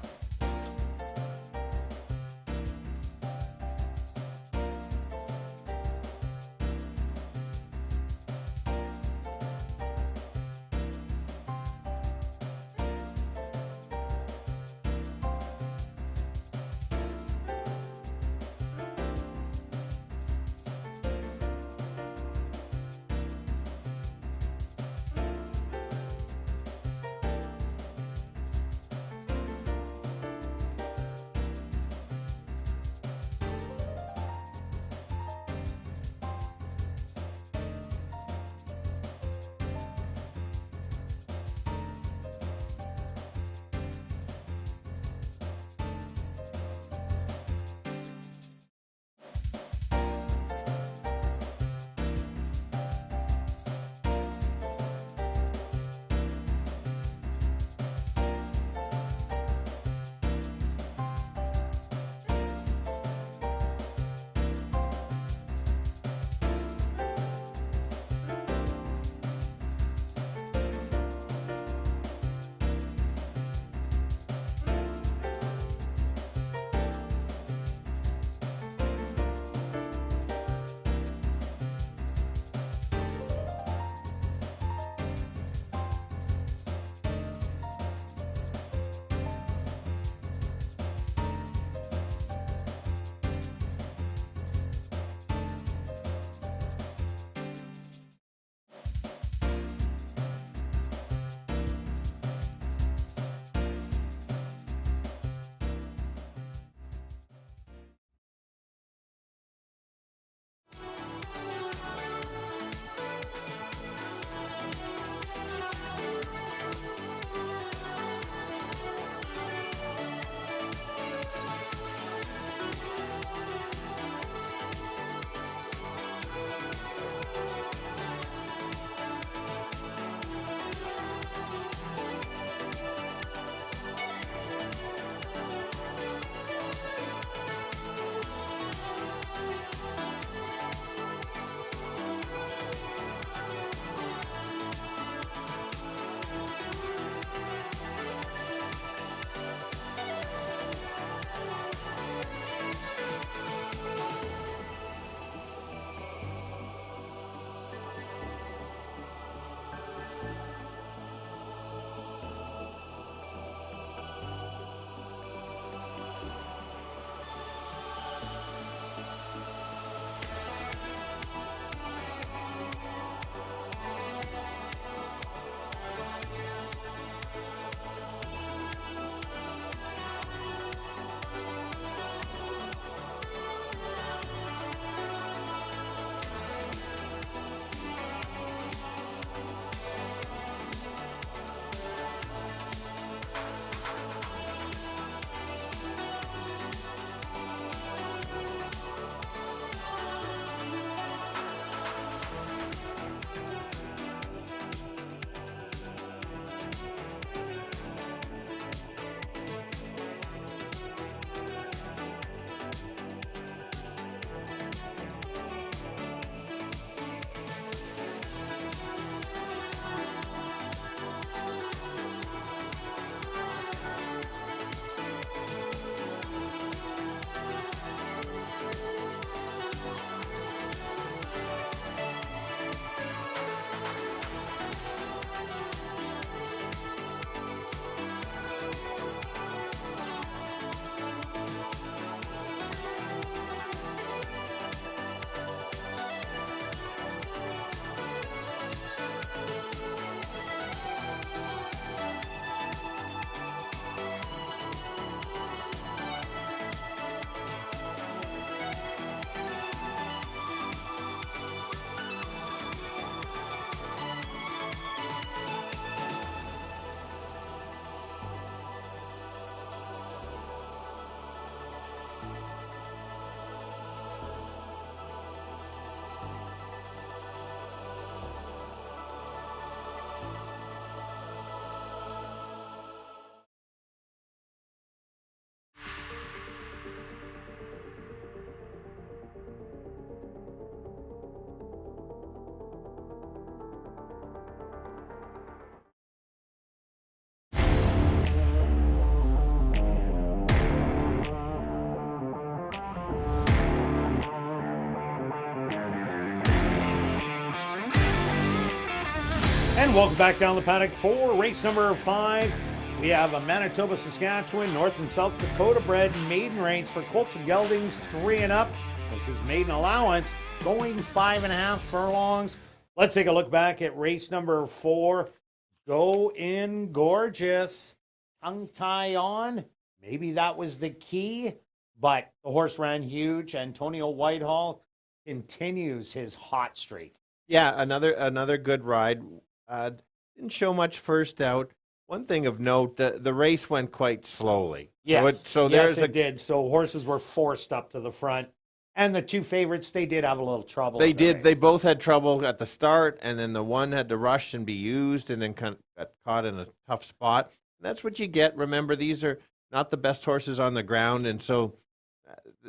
And welcome back down the paddock for race number 5. We have a Manitoba, Saskatchewan, North and South Dakota bred maiden race for colts and geldings 3 and up. This is maiden allowance going 5.5 furlongs. Let's take a look back at race number 4. Go in gorgeous. Tongue tie on. Maybe that was the key, but the horse ran huge. Antonio Whitehall continues his hot streak. Yeah, another good ride. Didn't show much first out. One thing of note, the race went quite slowly. Yes, There's it did. So horses were forced up to the front. And the 2 favorites, they did have a little trouble. They did. They both had trouble at the start, and then the one had to rush and be used, and then kind of got caught in a tough spot. And that's what you get. Remember, these are not the best horses on the ground, and so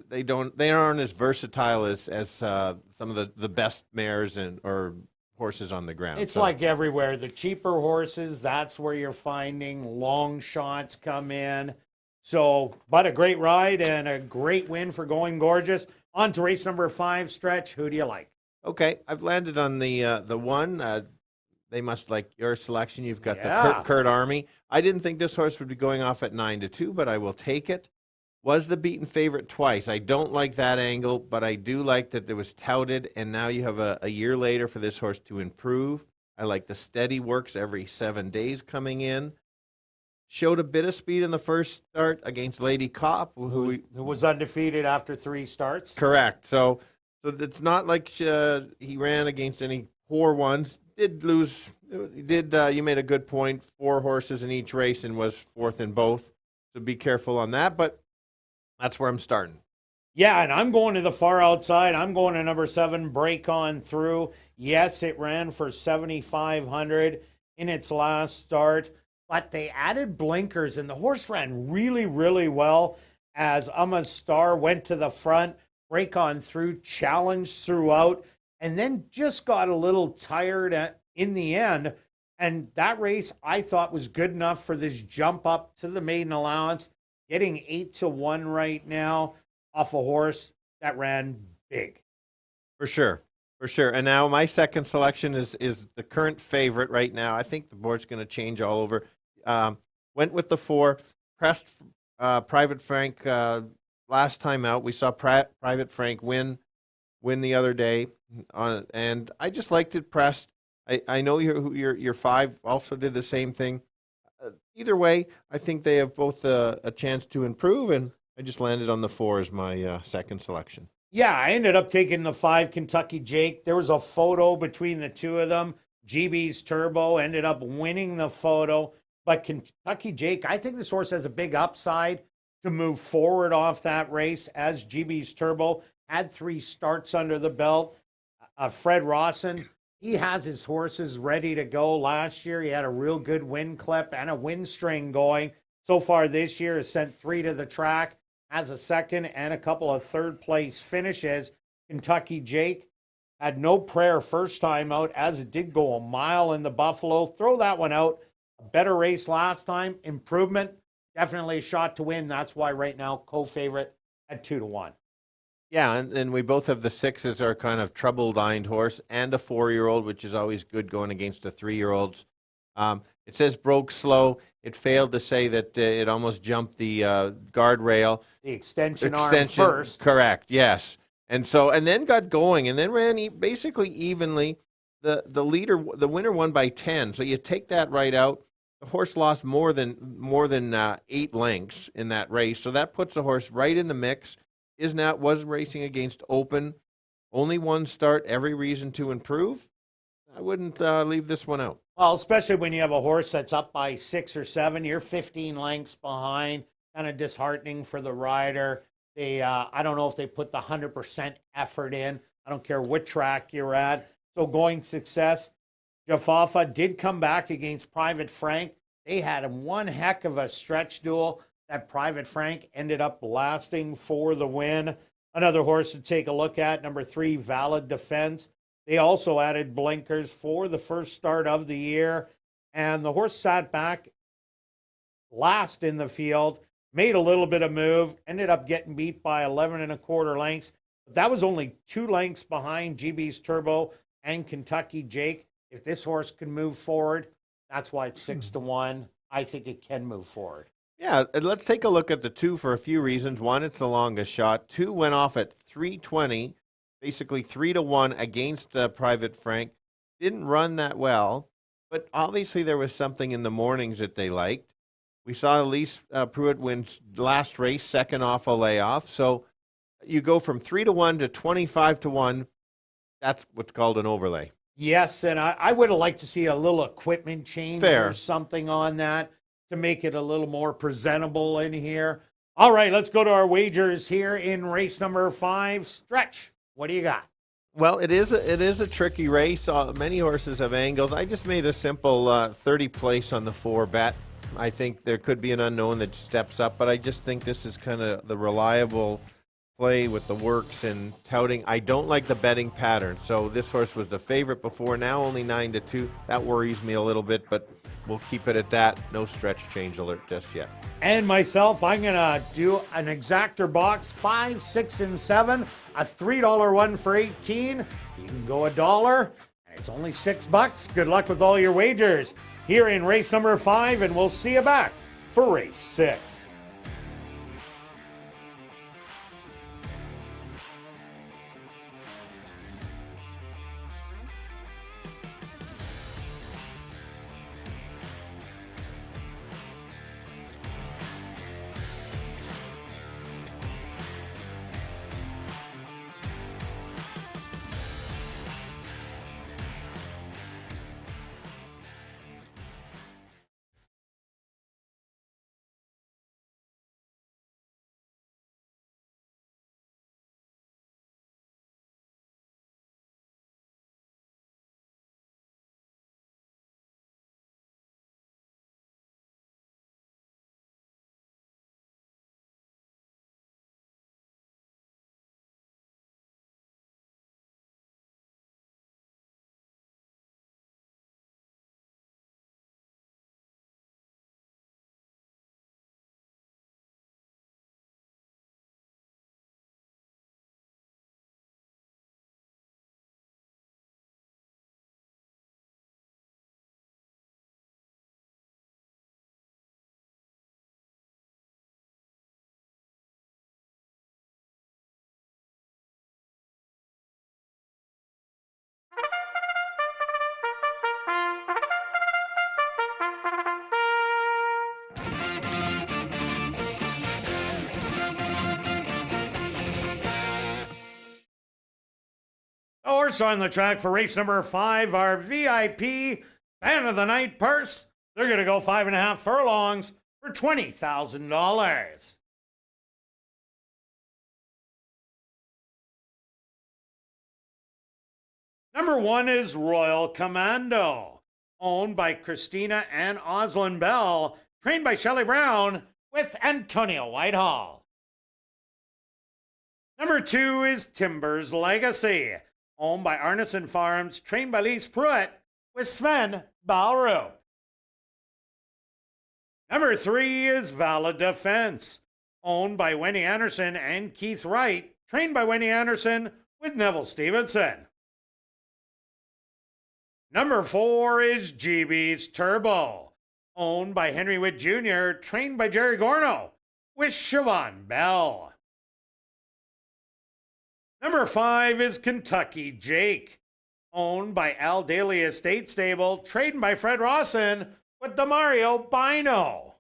they aren't as versatile as some of the best mares or horses on the ground. It's like everywhere. The cheaper horses, that's where you're finding long shots come in. So, but a great ride and a great win for Going Gorgeous. On to race number 5, Stretch. Who do you like? Okay, I've landed on the one. They must like your selection. You've got the Kirt Army. I didn't think this horse would be going off at 9-2, but I will take it. Was the beaten favorite twice. I don't like that angle, but I do like that it was touted, and now you have a year later for this horse to improve. I like the steady works every 7 days coming in. Showed a bit of speed in the first start against Lady Cop, who was undefeated after 3 starts. Correct. So it's not like he ran against any poor ones. Did lose. You made a good point. 4 horses in each race and was 4th in both. So be careful on that. But that's where I'm starting. Yeah, and I'm going to the far outside. I'm going to number 7, Break On Through. Yes, it ran for 7,500 in its last start, but they added blinkers, and the horse ran really, really well as Amma Star went to the front. Break On Through, challenged throughout, and then just got a little tired in the end. And that race, I thought, was good enough for this jump up to the maiden allowance. Getting 8-1 right now off a horse that ran big. For sure. And now my second selection is the current favorite right now. I think the board's going to change all over. Went with the 4, pressed Private Frank last time out. We saw Private Frank win the other day, and I just liked it pressed. I know your 5 also did the same thing. Either way, I think they have both a chance to improve, and I just landed on the 4 as my second selection. Yeah, I ended up taking the 5, Kentucky Jake. There was a photo between the 2 of them. GB's Turbo ended up winning the photo. But Kentucky Jake, I think this horse has a big upside to move forward off that race as GB's Turbo. Had 3 starts under the belt. Fred Rawson, he has his horses ready to go. Last year, he had a real good win clip and a win string going. So far this year, has sent 3 to the track, has a second and a couple of third-place finishes. Kentucky Jake had no prayer first time out, as it did go a mile in the Buffalo. Throw that one out. A better race last time. Improvement. Definitely a shot to win. That's why right now, co-favorite at 2-1. Yeah, and we both have the 6s are kind of trouble-lined horse and a 4-year-old, which is always good going against a 3-year-olds. It says broke slow. It failed to say that it almost jumped the guardrail. The extension arm first. Correct, yes. And then got going and then ran basically evenly. The winner won by 10. So you take that right out. The horse lost more than 8 lengths in that race. So that puts the horse right in the mix. Was racing against Open. Only 1 start, every reason to improve. I wouldn't leave this one out. Well, especially when you have a horse that's up by 6 or 7, you're 15 lengths behind. Kind of disheartening for the rider. I don't know if they put the 100% effort in. I don't care what track you're at. So going success. Jafafa did come back against Private Frank. They had one heck of a stretch duel. That Private Frank ended up lasting for the win. Another horse to take a look at, number 3, Valid Defense. They also added blinkers for the first start of the year. And the horse sat back last in the field, made a little bit of move, ended up getting beat by 11.25 lengths. But that was only 2 lengths behind GB's Turbo and Kentucky Jake. If this horse can move forward, that's why it's 6-1. I think it can move forward. Yeah, and let's take a look at the 2 for a few reasons. One, it's the longest shot. 2 went off at 3:20, basically 3-1 against Private Frank. Didn't run that well, but obviously there was something in the mornings that they liked. We saw Elise Pruitt win last race, second off a layoff. So you go from 3-1 to 25-1. That's what's called an overlay. Yes, and I would have liked to see a little equipment change Fair. or something on that to make it a little more presentable in here. All right, let's go to our wagers here in race number 5. Stretch, what do you got? Well, it is a tricky race. Many horses have angles. I just made a simple 30 place on the 4 bet. I think there could be an unknown that steps up, but I just think this is kind of the reliable play with the works and touting. I don't like the betting pattern. So this horse was the favorite before, now only 9-2. That worries me a little bit, but we'll keep it at that. No stretch change alert just yet. And myself, I'm going to do an exactor box, 5, 6, and 7, a $3 one for 18. You can go $1, and it's only $6. Good luck with all your wagers here in race number 5, and we'll see you back for race 6. Horse on the track for race number 5, our VIP Fan of the Night purse. They're going to go 5.5 furlongs for $20,000. Number 1 is Royal Commando, owned by Christina and Oslin Bell, trained by Shelley Brown with Antonio Whitehall. Number 2 is Timber's Legacy, owned by Arneson Farms, trained by Elise Pruitt with Sven Balrup. Number 3 is Valid Defense, owned by Wendy Anderson and Keith Wright, trained by Wendy Anderson with Neville Stevenson. Number 4 is GB's Turbo, owned by Henry Witt Jr., trained by Jerry Gorno with Siobhan Bell. Number 5 is Kentucky Jake, owned by Al Daly Estate Stable, trained by Fred Rawson with Demario Bino.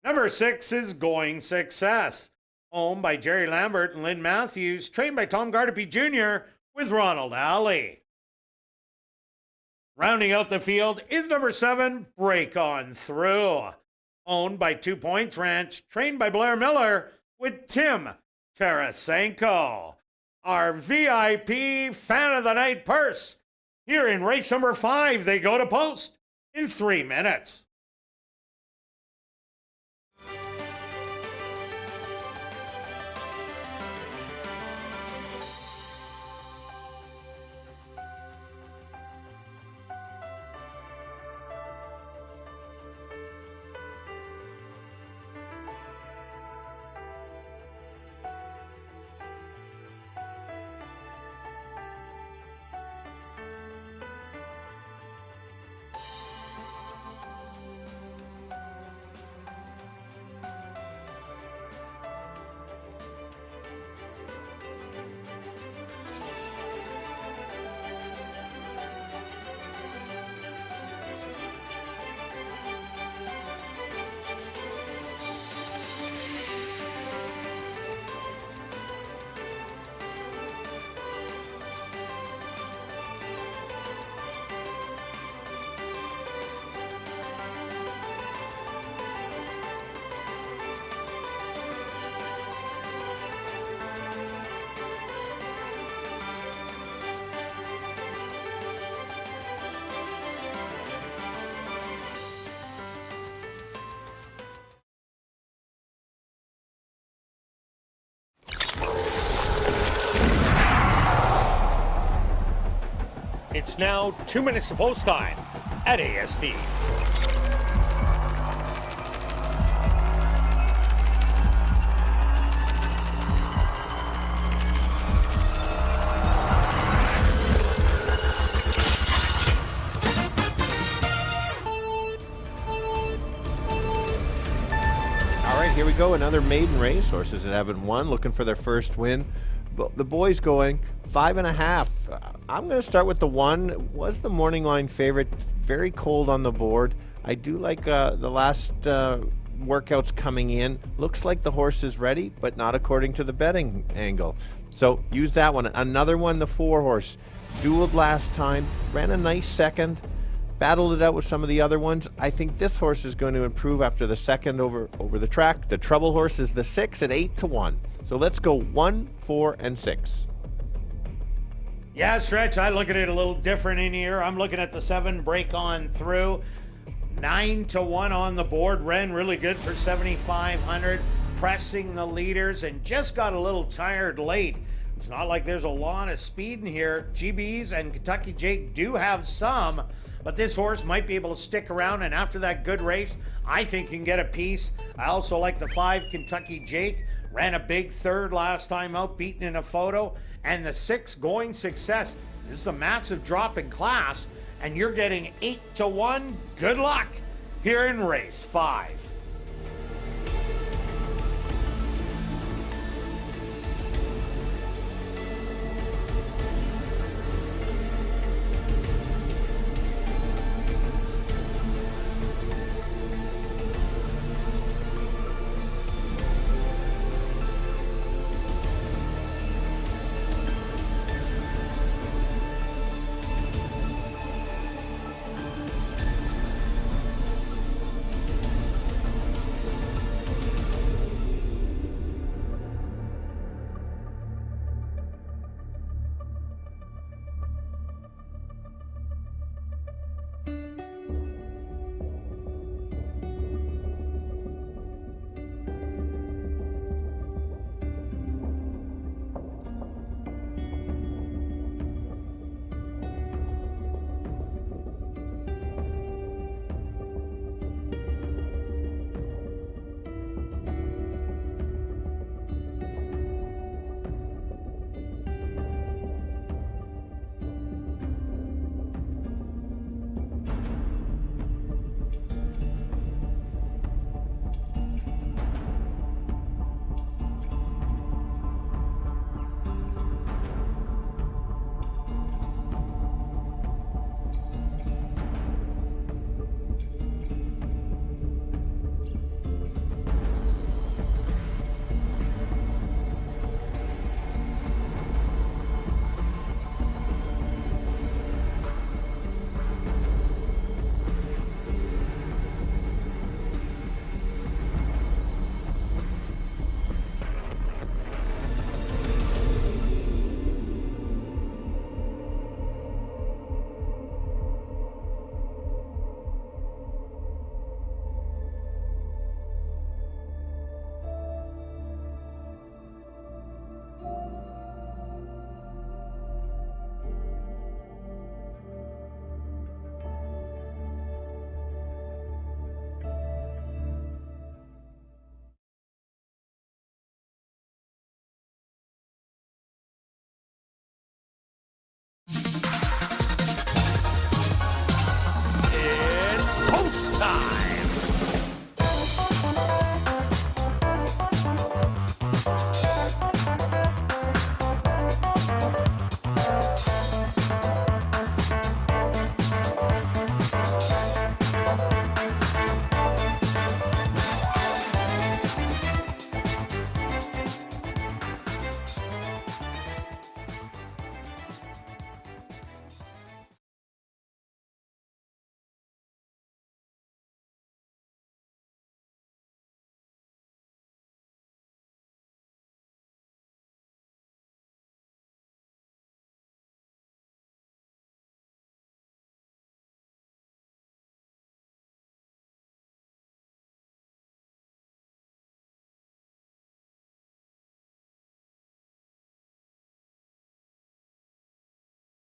Number 6 is Going Success, owned by Jerry Lambert and Lynn Matthews, trained by Tom Gardapi Jr. with Ronald Alley. Rounding out the field is number 7, Break On Through, owned by 2 Points Ranch, trained by Blair Miller with Tim Tarasenko. Our VIP Fan of the Night purse. Here in race number 5, they go to post in 3 minutes. It's now 2 minutes to post time at ASD. Here we go, another maiden race. Horses that haven't won, looking for their first win. But the boys going 5.5. I'm going to start with the 1. Was the morning line favorite. Very cold on the board. I do like the last workouts coming in. Looks like the horse is ready, but not according to the betting angle. So use that one. Another one, the 4 horse. Dueled last time. Ran a nice second. Battled it out with some of the other ones. I think this horse is going to improve after the second over the track. The trouble horse is the 6 at 8-1. So let's go 1, 4, and 6. Yeah, Stretch, I look at it a little different in here. I'm looking at the 7 break on through. 9-1 on the board. Ren really good for 7,500. Pressing the leaders and just got a little tired late. It's not like there's a lot of speed in here. GBs and Kentucky Jake do have some, but this horse might be able to stick around, and after that good race, I think can get a piece. I also like the 5 Kentucky Jake. Ran a big third last time out, beaten in a photo. And the 6 Going Success. This is a massive drop in class, and you're getting 8-1. Good luck here in race 5.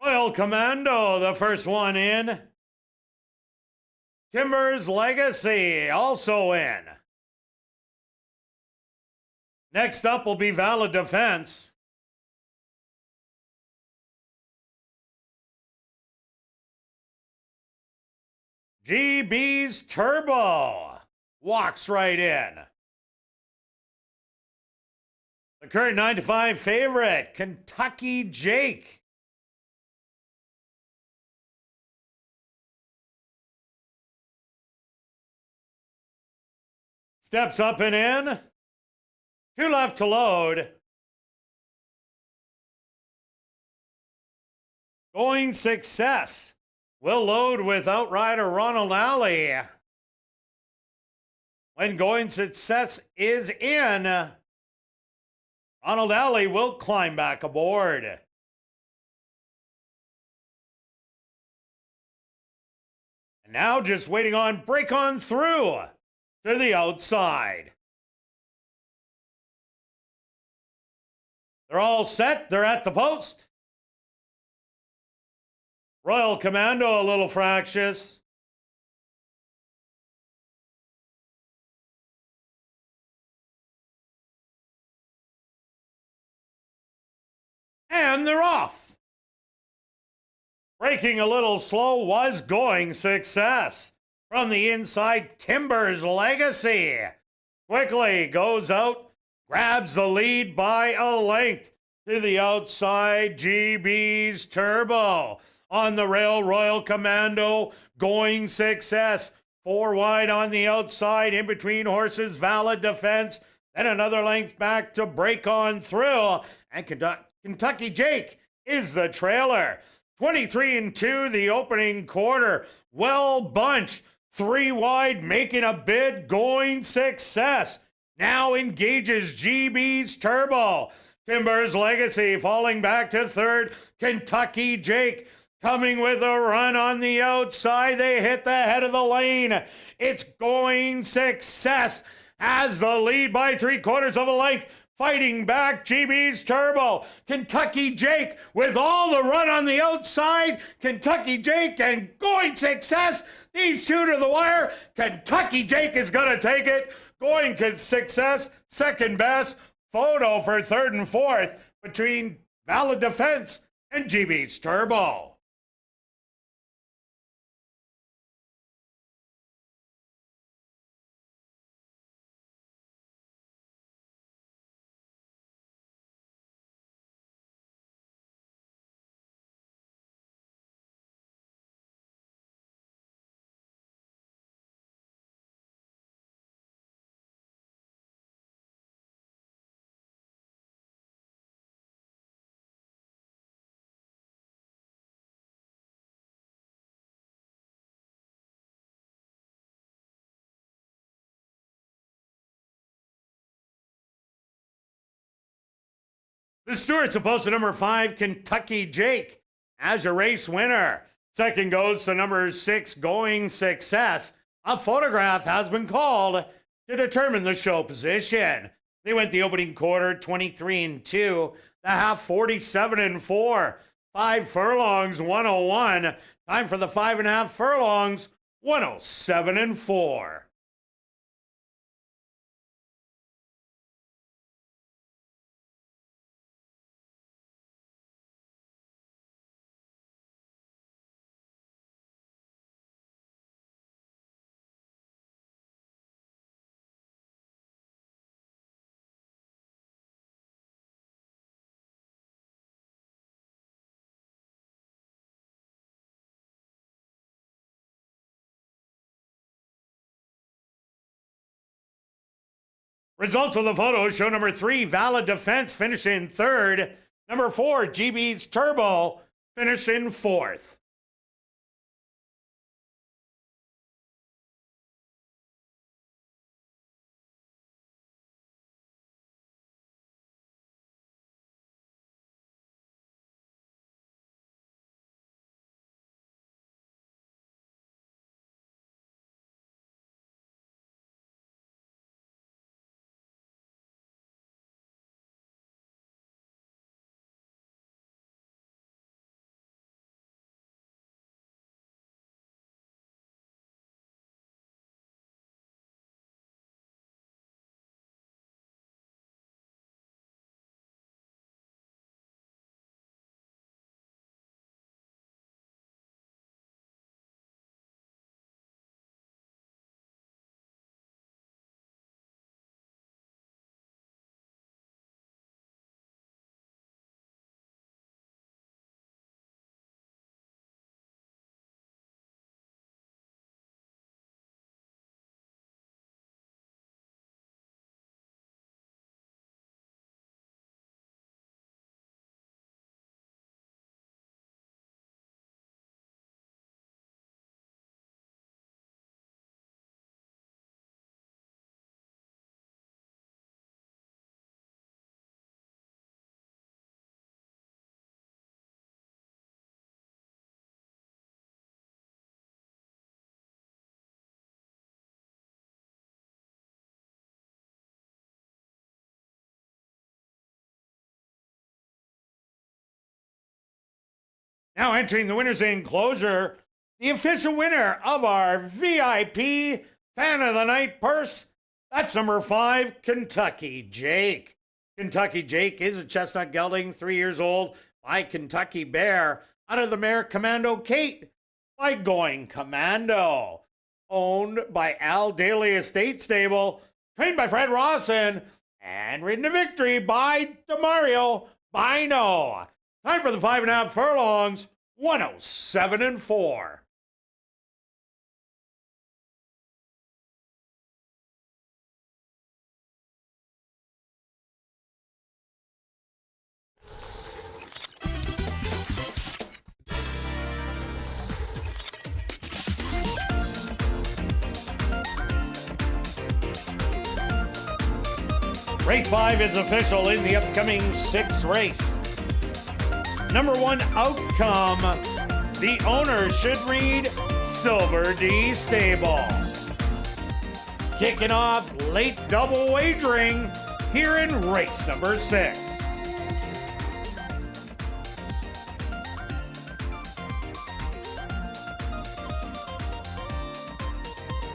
Royal Commando, the first one in. Timbers Legacy, also in. Next up will be Valid Defense. GB's Turbo walks right in. The current 9-5 favorite, Kentucky Jake. Steps up and in. 2 left to load. Going Success will load with Outrider Ronald Alley. When Going Success is in, Ronald Alley will climb back aboard. And now just waiting on Break On Through to the outside. They're all set. They're at the post. Royal Commando a little fractious. And they're off. Breaking a little slow was Going Success. From the inside, Timbers Legacy quickly goes out, grabs the lead by a length. To the outside, GB's Turbo. On the rail, Royal Commando, Going Success. 4 wide on the outside, in between horses, Valid Defense. Then another length back to Break On Through. And Kentucky Jake is the trailer. 23-2, the opening quarter. Well bunched. 3 wide, making a bid, Going Success. Now engages GB's Turbo. Timbers Legacy falling back to third. Kentucky Jake coming with a run on the outside. They hit the head of the lane. It's Going Success. Has the lead by 3/4 of a length. Fighting back, GB's Turbo. Kentucky Jake with all the run on the outside. Kentucky Jake and Going Success. These two to the wire. Kentucky Jake is going to take it. Going Success, second best. Photo for third and fourth between Valid Defense and GB's Turbo. The Stewart's opposed to number 5, Kentucky Jake, as your race winner. Second goes to number 6, Going Success. A photograph has been called to determine the show position. They went the opening quarter 23-2, the half 47-4. 5 furlongs, 101. Time for the 5.5 furlongs, 107-4. Results of the photo show number 3, Valid Defense, finished in third. Number 4, GB's Turbo, finished in fourth. Now entering the winner's enclosure, the official winner of our VIP Fan of the Night purse, that's number 5, Kentucky Jake. Kentucky Jake is a chestnut gelding, 3 years old, by Kentucky Bear, out of the mare Commando Kate, by Going Commando. Owned by Al Daly Estate Stable, trained by Fred Rawson, and ridden to victory by Demario Bino. Time for the 5.5 furlongs, 107-4. Race 5 is official in the upcoming 6th race. Number 1 outcome, the owner should read Silver D Stable. Kicking off late double wagering here in race number 6.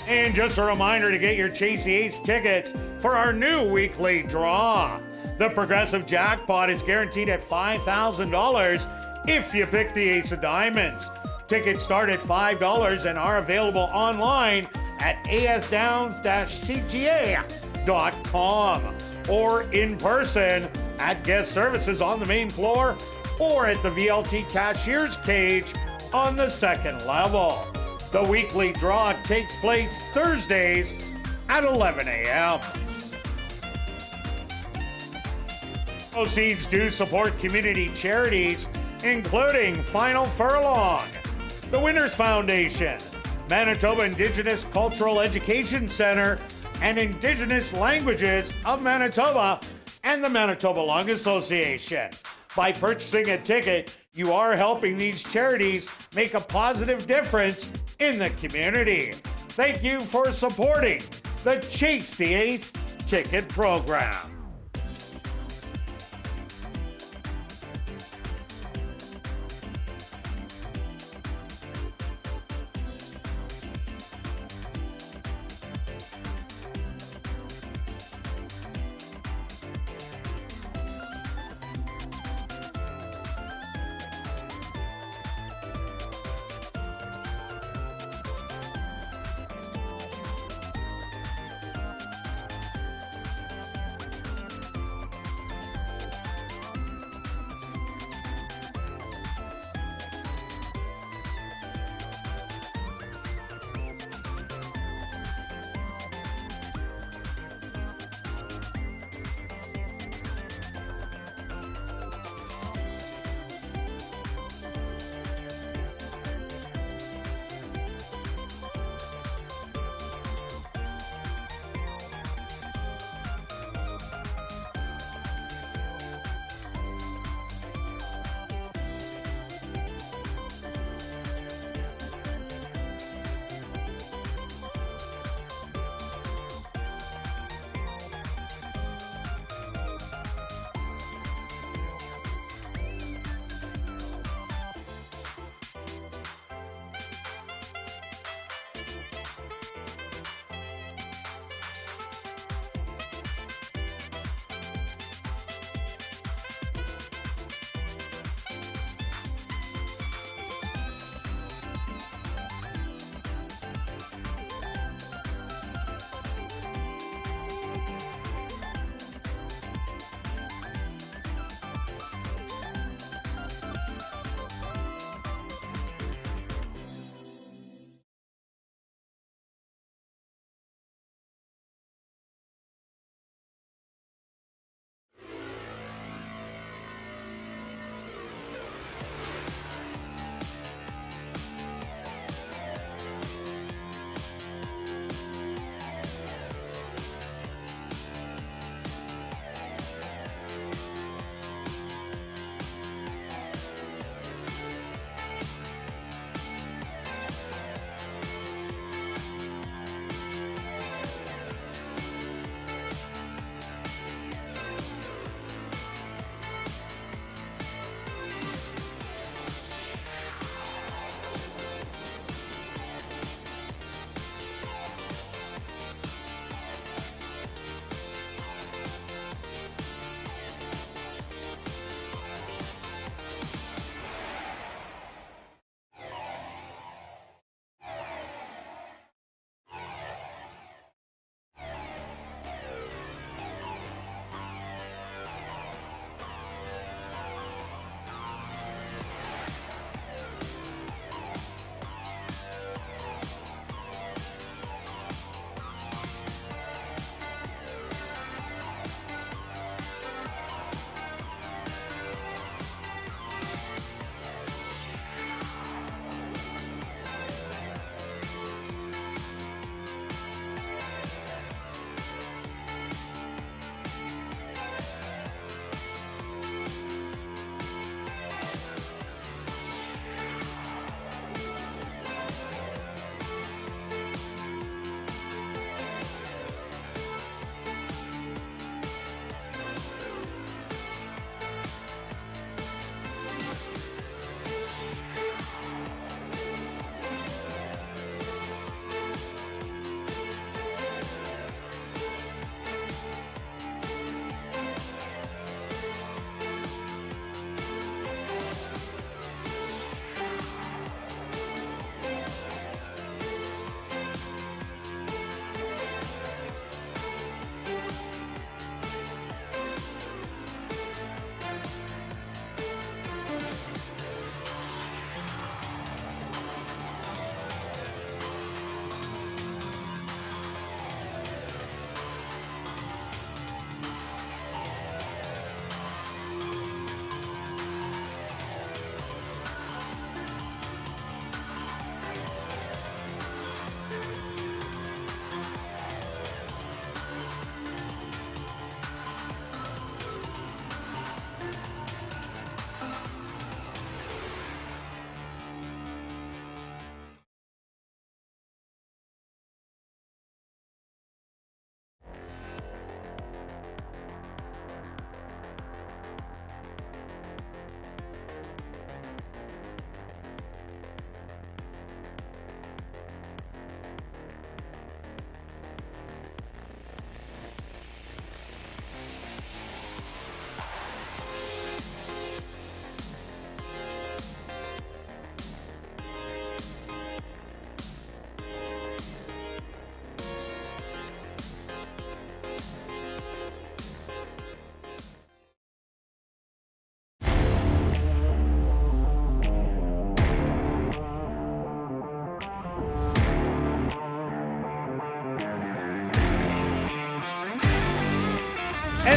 And just a reminder to get your Chase the Ace tickets for our new weekly draw. The Progressive Jackpot is guaranteed at $5,000 if you pick the Ace of Diamonds. Tickets start at $5 and are available online at asdowns-cta.com or in person at guest services on the main floor or at the VLT cashier's cage on the 2nd level. The weekly draw takes place Thursdays at 11 a.m. Proceeds do support community charities, including Final Furlong, the Winners Foundation, Manitoba Indigenous Cultural Education Center, and Indigenous Languages of Manitoba, and the Manitoba Lung Association. By purchasing a ticket, you are helping these charities make a positive difference in the community. Thank you for supporting the Chase the Ace ticket program.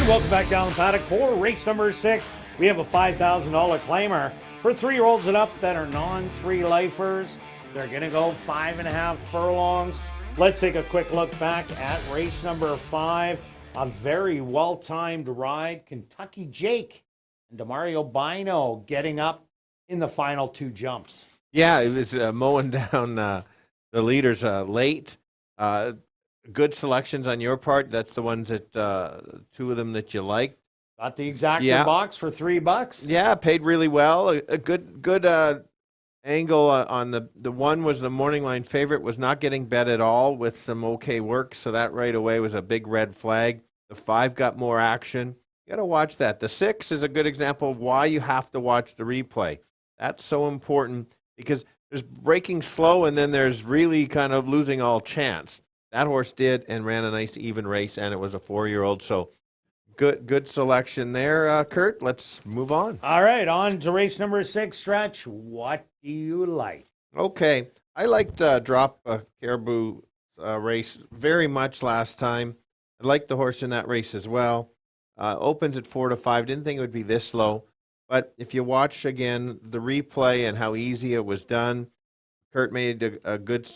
Welcome back down the paddock for race number 6. We have a $5,000 claimer for 3-year-olds and up that are non-3 lifers. They're going to go 5.5 furlongs. Let's take a quick look back at race number 5. A very well-timed ride. Kentucky Jake and Demario Bino getting up in the final 2 jumps. Yeah, it was mowing down the leaders late. Good selections on your part. That's the ones that 2 of them that you liked. Got the exacta box for $3. Yeah, paid really well. A good angle on the one was the morning line favorite, was not getting bet at all with some okay work, so that right away was a big red flag. The 5 got more action. You got to watch that. The 6 is a good example of why you have to watch the replay. That's so important because there's breaking slow and then there's really kind of losing all chance. That horse did and ran a nice even race, and it was a 4-year-old. So good selection there, Kirt. Let's move on. All right, on to race number 6. Stretch, what do you like? Okay, I liked Drop Caribou race very much last time. I liked the horse in that race as well. Opens at 4-5. Didn't think it would be this low. But if you watch again the replay and how easy it was done, Kirt made a good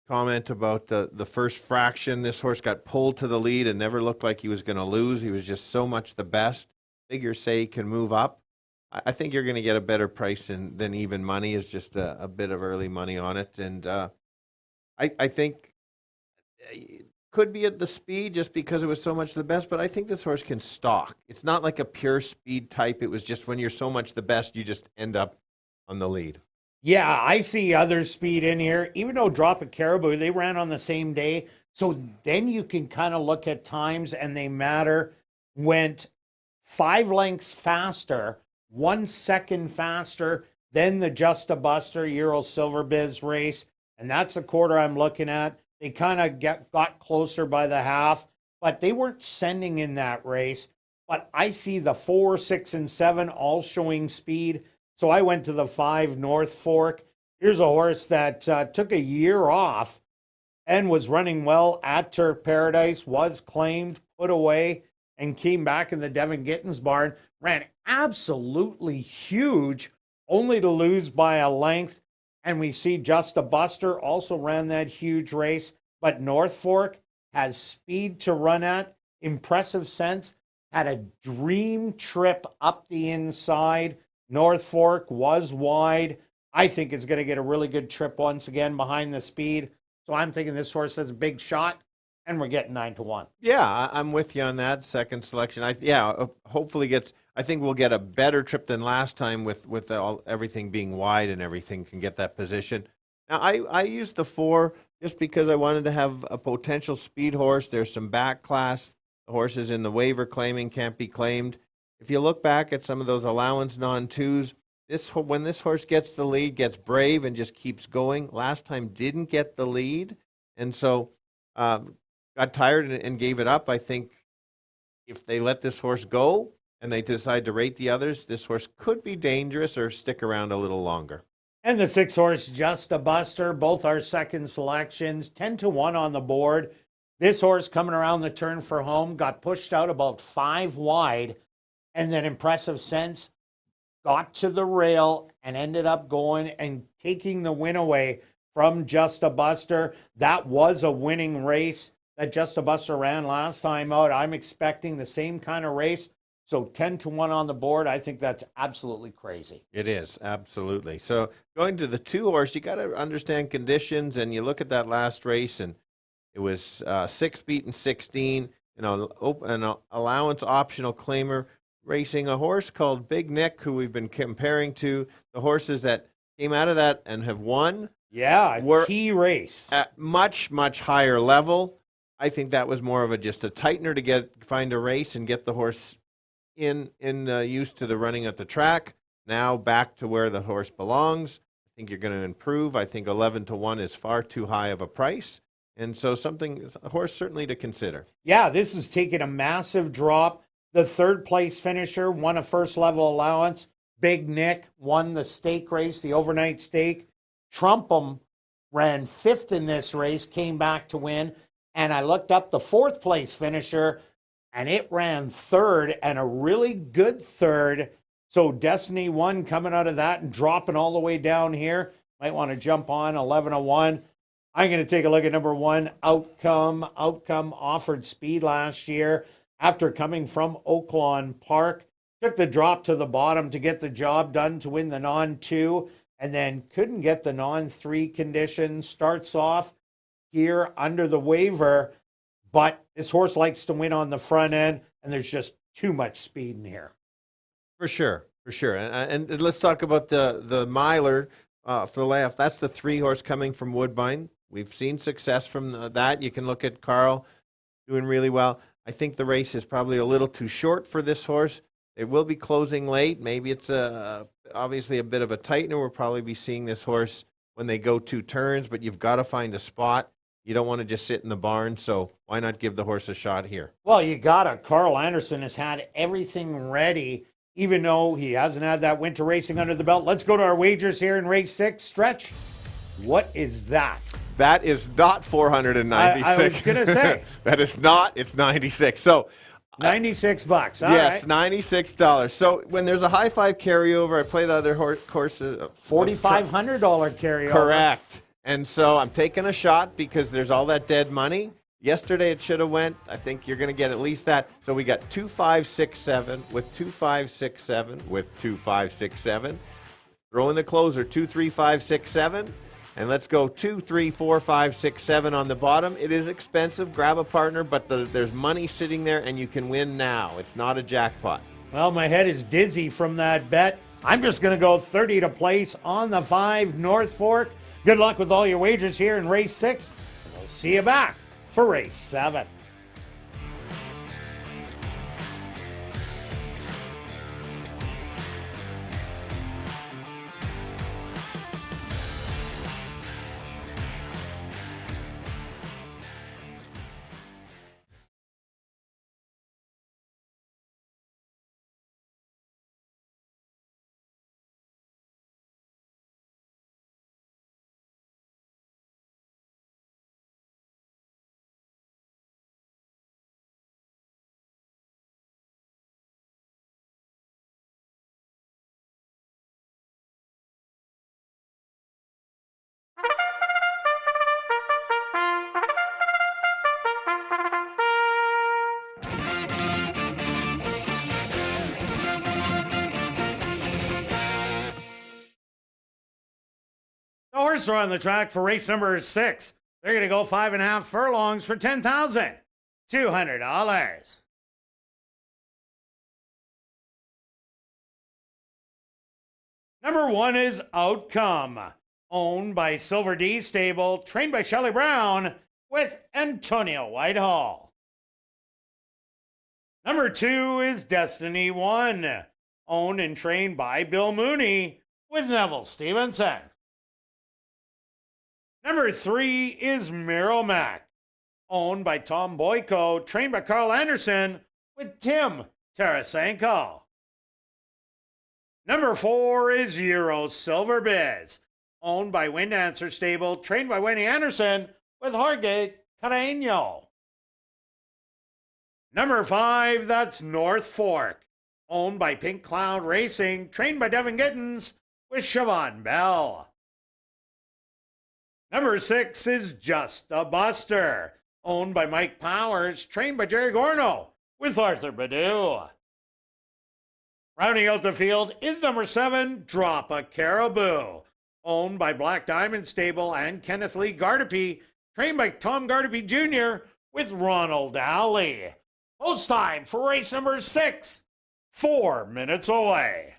comment about the first fraction. This horse got pulled to the lead and never looked like he was going to lose. He was just so much the best. Figures say he can move up. I think you're going to get a better price than even money. Is just a bit of early money on it. And I think it could be at the speed just because it was so much the best, but I think this horse can stalk. It's not like a pure speed type. It was just when you're so much the best, you just end up on the lead. Yeah, I see other speed in here. Even though Drop It Caribou, they ran on the same day. So then you can kind of look at times and they matter. Went 5 lengths faster, 1 second faster than the Just a Buster Euro Silver Biz race. And that's the quarter I'm looking at. They kind of got closer by the half, but they weren't sending in that race. But I see the 4, 6, and 7 all showing speed. So I went to the 5 North Fork. Here's a horse that took a year off and was running well at Turf Paradise, was claimed, put away, and came back in the Devin Gittins barn. Ran absolutely huge, only to lose by a length. And we see Just a Buster also ran that huge race. But North Fork has speed to run at, impressive sense, had a dream trip up the inside. North Fork was wide. I think it's going to get a really good trip once again behind the speed. So I'm thinking this horse has a big shot, and we're getting 9-1. Yeah, I'm with you on that second selection. Hopefully gets. I think we'll get a better trip than last time with everything being wide and everything can get that position. Now I used the 4 just because I wanted to have a potential speed horse. There's some back class horses in the waiver claiming can't be claimed. If you look back at some of those allowance non-2s, when this horse gets the lead, gets brave and just keeps going. Last time didn't get the lead, and so got tired and gave it up. I think if they let this horse go and they decide to rate the others, this horse could be dangerous or stick around a little longer. And the 6 horse, Just a Buster, both our second selections, 10-1 on the board. This horse coming around the turn for home, got pushed out about 5 wide. And then Impressive Sense got to the rail and ended up going and taking the win away from Just a Buster. That was a winning race that Just a Buster ran last time out. I'm expecting the same kind of race. So 10-1 on the board, I think that's absolutely crazy. It is, absolutely. So going to the 2 horse, you got to understand conditions, and you look at that last race, and it was 6 beaten 16, an allowance optional claimer, racing a horse called Big Nick, who we've been comparing to the horses that came out of that and have won. Yeah, key race. At much, much higher level. I think that was more of just a tightener to find a race and get the horse in used to the running at the track. Now back to where the horse belongs. I think you're going to improve. I think 11-1 is far too high of a price. And so a horse certainly to consider. Yeah, this is taking a massive drop. The 3rd place finisher won a first level allowance. Big Nick won the stake race, the overnight stake. Trumpum ran 5th in this race, came back to win. And I looked up the 4th place finisher, and it ran third, and a really good third. So Destiny 1 coming out of that and dropping all the way down here. Might want to jump on 11-1. I'm going to take a look at number 1, Outcome. Outcome offered speed last year after coming from Oaklawn Park. Took the drop to the bottom to get the job done to win the non-2, and then couldn't get the non-3 condition. Starts off here under the waiver, but this horse likes to win on the front end, and there's just too much speed in here. For sure. And let's talk about the miler for the layoff. That's the 3-horse coming from Woodbine. We've seen success from that. You can look at Carl doing really well. I think the race is probably a little too short for this horse. It will be closing late. Maybe it's obviously a bit of a tightener. We'll probably be seeing this horse when they go 2 turns, but you've got to find a spot. You don't want to just sit in the barn, so why not give the horse a shot here? Well, you got to. Carl Anderson has had everything ready, even though he hasn't had that winter racing under the belt. Let's go to our wagers here in race 6. Stretch, what is that? That is not 496. I was going to say. That is not. It's 96. So $96. Yes, right. $96. So when there's a high five carryover, I play the other courses. $4,500 carryover. Correct. And so I'm taking a shot because there's all that dead money. Yesterday it should have went. I think you're going to get at least that. So we got 2, 5, 6, 7 with 2, 5, 6, 7 with 2, 5, 6, 7. Throw in the closer 2, 3, 5, 6, 7. And let's go 2, 3, 4, 5, 6, 7 on the bottom. It is expensive. Grab a partner, but there's money sitting there, and you can win now. It's not a jackpot. Well, my head is dizzy from that bet. I'm just going to go 30 to place on the 5 North Fork. Good luck with all your wagers here in race 6. We'll see you back for race 7. The horses are on the track for race number 6. They're going to go 5.5 furlongs for $10,200. Number 1 is Outcome, owned by Silver D Stable, trained by Shelley Brown with Antonio Whitehall. Number 2 is Destiny 1, owned and trained by Bill Mooney with Neville Stevenson. Number 3 is Merrimack, owned by Tom Boyko, trained by Carl Anderson with Tim Tarasenko. Number 4 is Euro Silver Biz, owned by Wind Answer Stable, trained by Winnie Anderson with Jorge Carreño. Number 5, that's North Fork, owned by Pink Cloud Racing, trained by Devin Gittins with Siobhan Bell. Number 6 is Just a Buster, owned by Mike Powers, trained by Jerry Gorno with Arthur Badu. Rounding out the field is number 7, Drop a Caribou, owned by Black Diamond Stable and Kenneth Lee Gardepy, trained by Tom Gardepy Jr. with Ronald Alley. Post time for race number 6, 4 minutes away.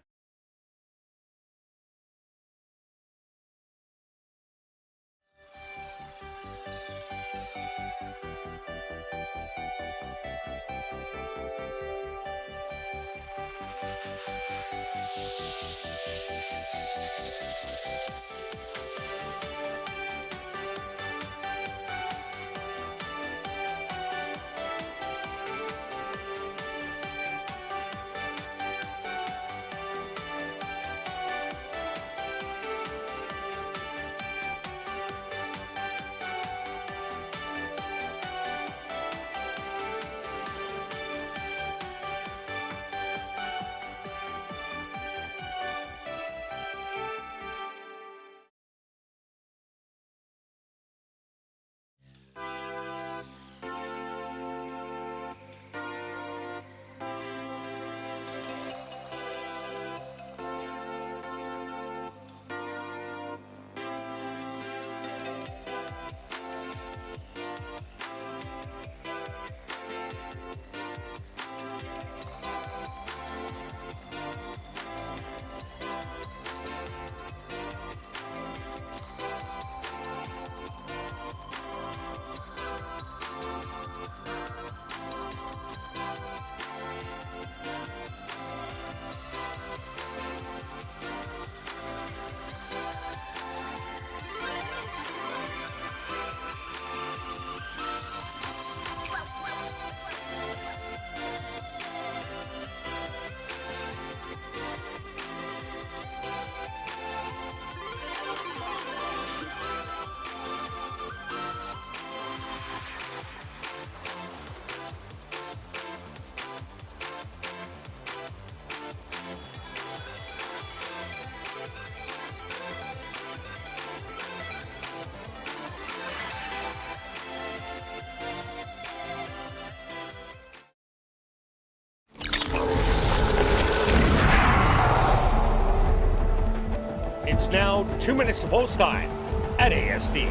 is now 2 minutes to post time at ASD.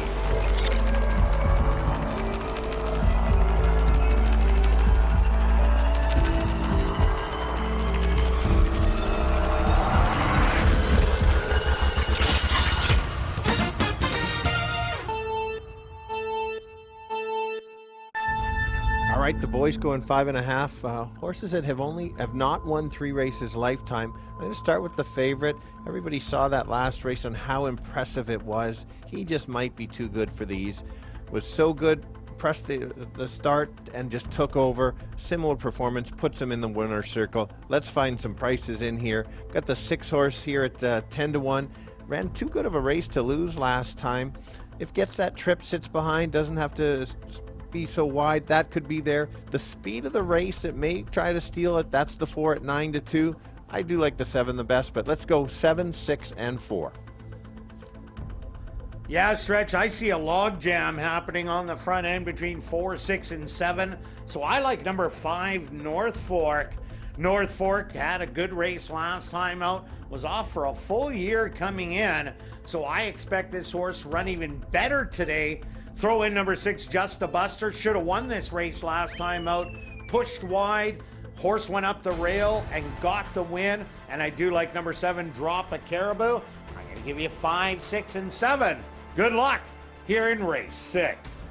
All right, the boys going 5.5. Horses that have not won 3 races lifetime. I'm going to start with the favorite. Everybody saw that last race and how impressive it was. He just might be too good for these. Was so good, pressed the start and just took over. Similar performance, puts him in the winner's circle. Let's find some prices in here. Got the 6 horse here at 10 to 1. Ran too good of a race to lose last time. If gets that trip, sits behind, doesn't have to be so wide, that could be there. The speed of the race, it may try to steal it. That's the 4 at 9 to 2. I do like the 7 the best, but let's go 7, 6, and 4. Yeah, Stretch, I see a log jam happening on the front end between 4, 6, and 7. So I like number 5, North Fork. North Fork had a good race last time out, was off for a full year coming in. So I expect this horse to run even better today. Throw in number 6, Just a Buster. Should have won this race last time out. Pushed wide. Horse went up the rail and got the win. And I do like number 7, Drop a Caribou. I'm going to give you 5, 6, and 7. Good luck here in race 6.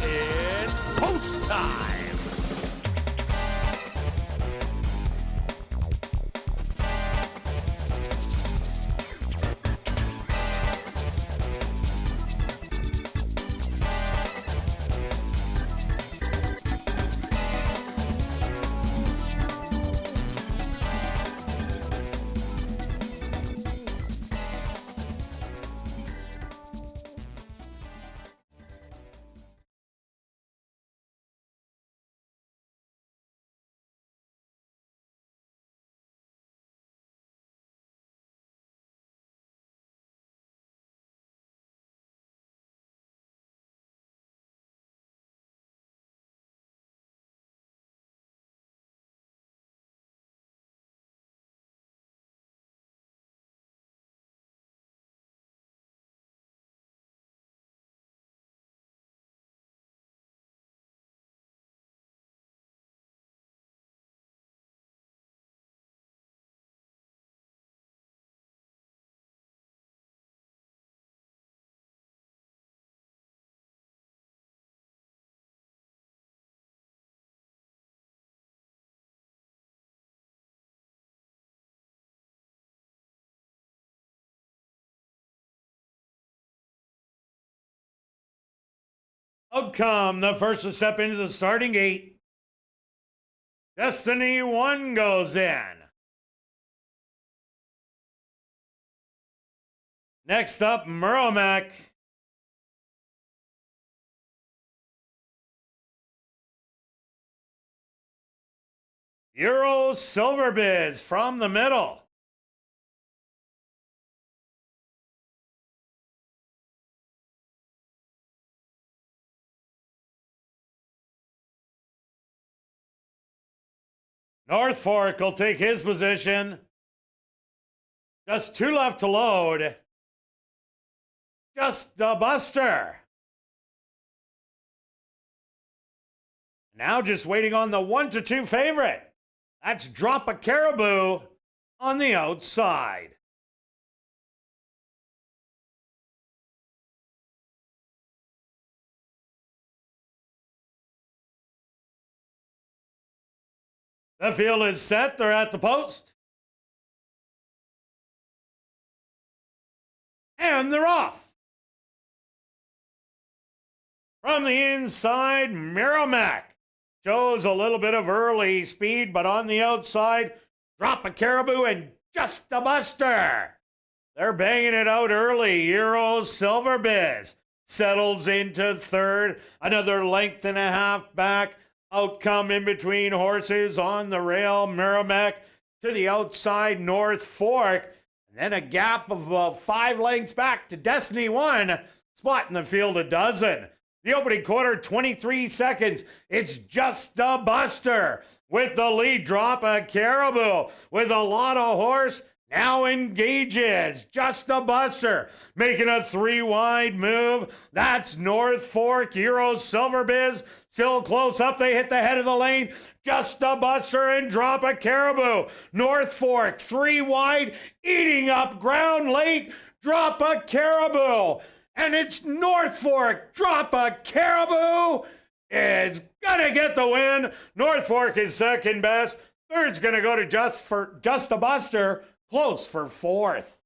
It's post time. Out come the first to step into the starting gate. Destiny 1 goes in. Next up, Merrimack. Euro Silverbiz from the middle. North Fork will take his position. Just 2 left to load. Just a Buster. Now just waiting on the 1 to 2 favorite. That's Drop a Caribou on the outside. The field is set. They're at the post. And they're off. From the inside, Merrimack shows a little bit of early speed, but on the outside, Drop a Caribou and Just a Buster. They're banging it out early. Euro Silverbiz settles into third. Another length and a half back. Outcome in between horses on the rail. Merrimack to the outside, North Fork. And then a gap of 5 lengths back to Destiny 1. Spot in the field a dozen. The opening quarter, 23 seconds. It's Just a Buster with the lead. Drop a Caribou with a lot of horse. Now engages. Just a Buster making a 3-wide move. That's North Fork. Euro Silverbiz still close up. They hit the head of the lane. Just a Buster and Drop a Caribou. North Fork 3 wide, eating up ground late. Drop a Caribou. And it's North Fork. Drop a Caribou is gonna get the win. North Fork is second best. Third's gonna go to Just a Buster. Close for fourth.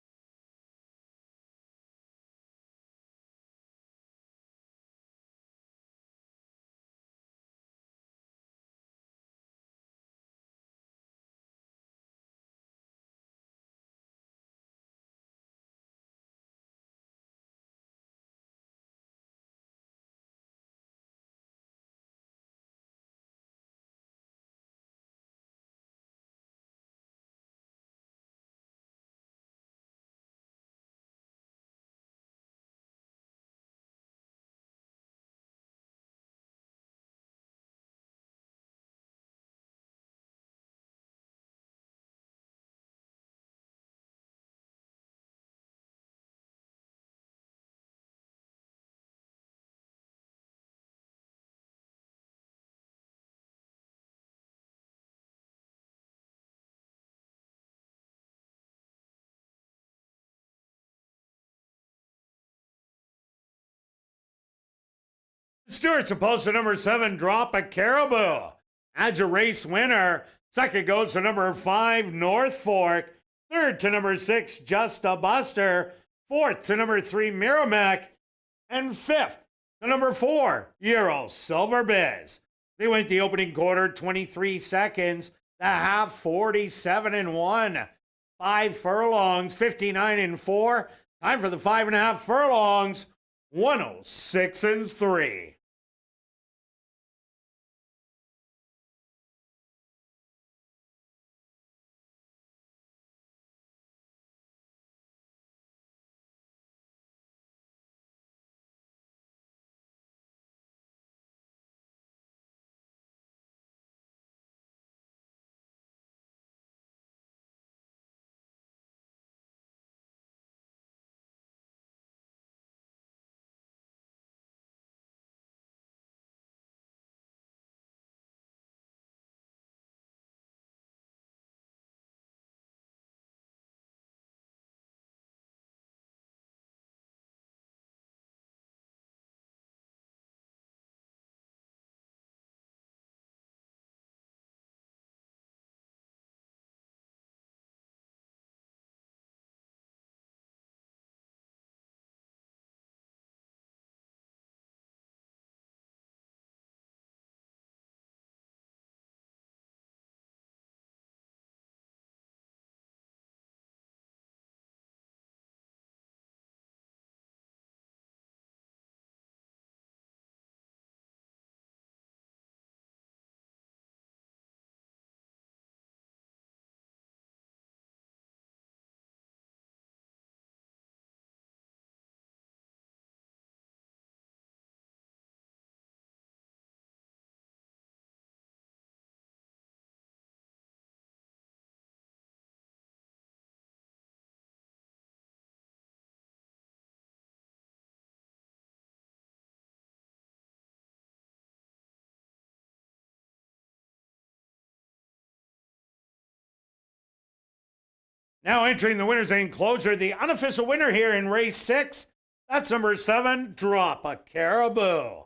Stewart's opposed to number 7, Drop a Caribou. Adds a race winner. Second goes to number 5, North Fork. Third to number 6, Just a Buster. Fourth to number 3, Merrimack. And fifth to number 4, Euro Silverbiz. They went the opening quarter, 23 seconds. The half, 47-1. 5 furlongs, 59-4. Time for the 5.5 furlongs, 106-3. Now entering the winner's enclosure, the unofficial winner here in race 6, that's number 7, Drop a Caribou.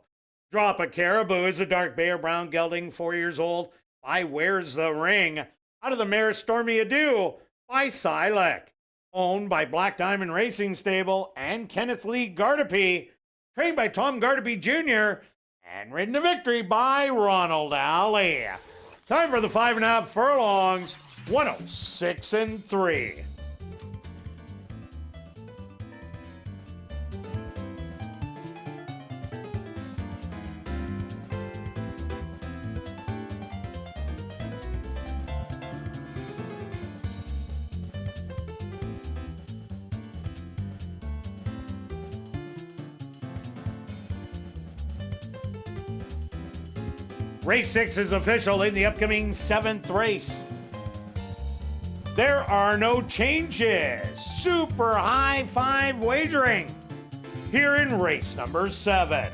Drop a Caribou is a dark bay or brown gelding, 4 years old, by Where's the Ring, out of the mare Stormy Ado by Sileck. Owned by Black Diamond Racing Stable and Kenneth Lee Gardepee, trained by Tom Gardepee Jr., and ridden to victory by Ronald Alley. Time for the 5.5 furlongs, 106 and 3. Race 6 is official in the upcoming 7th race. There are no changes. Super high 5 wagering here in race number 7.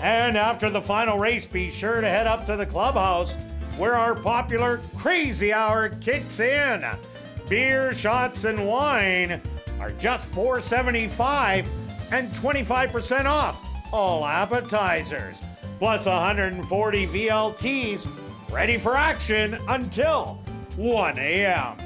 And after the final race, be sure to head up to the clubhouse where our popular Crazy Hour kicks in. Beer, shots, and wine are just $4.75 and 25% off all appetizers. Plus 140 VLTs ready for action until 1 a.m.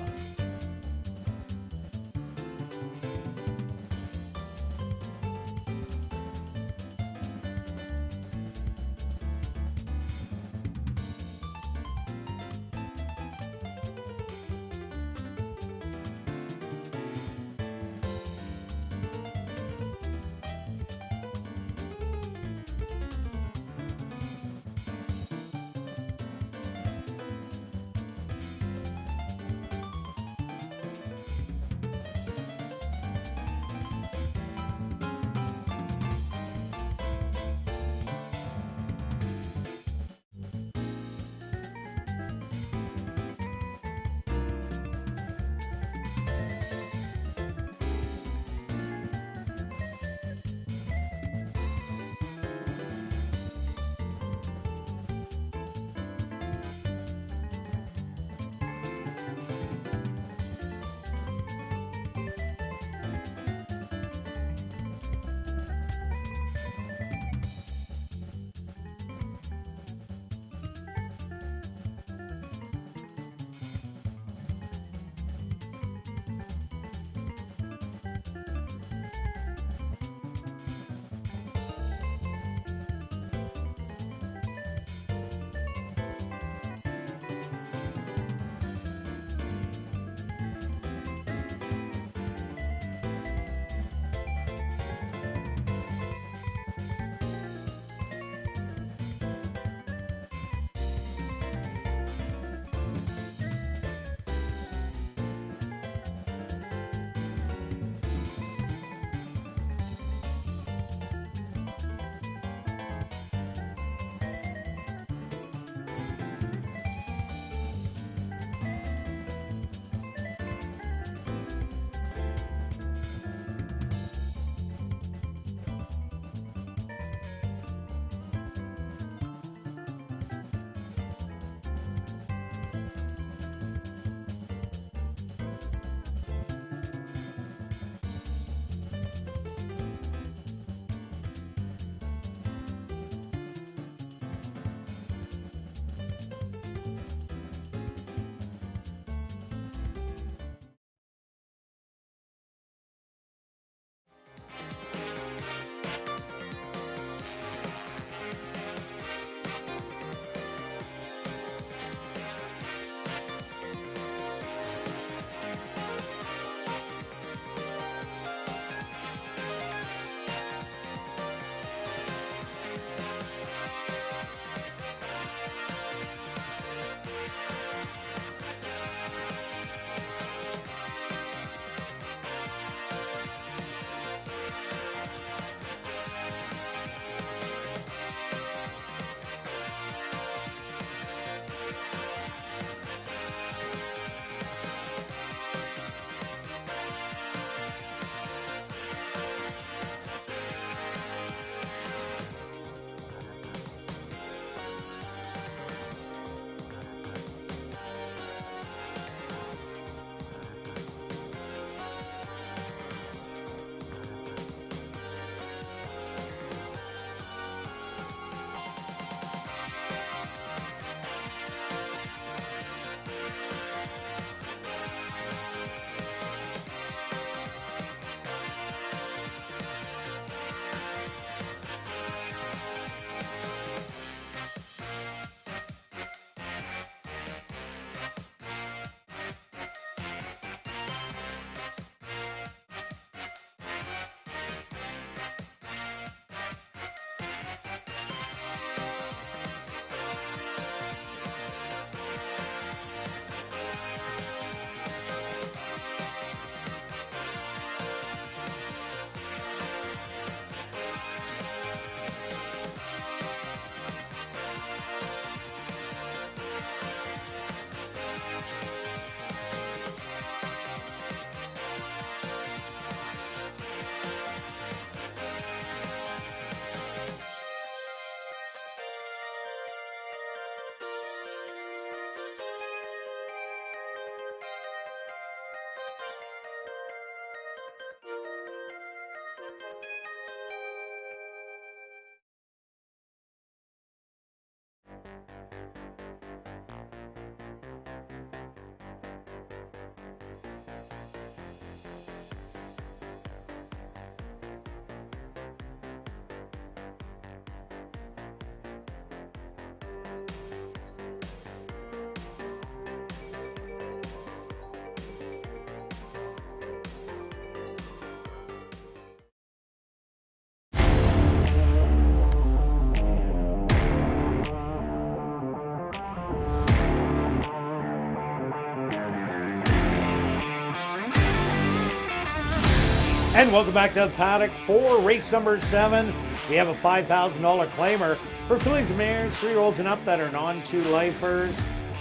And welcome back to the paddock for race number 7. We have a $5,000 claimer for fillies and mares, 3-year-olds and up that are non-2 lifers.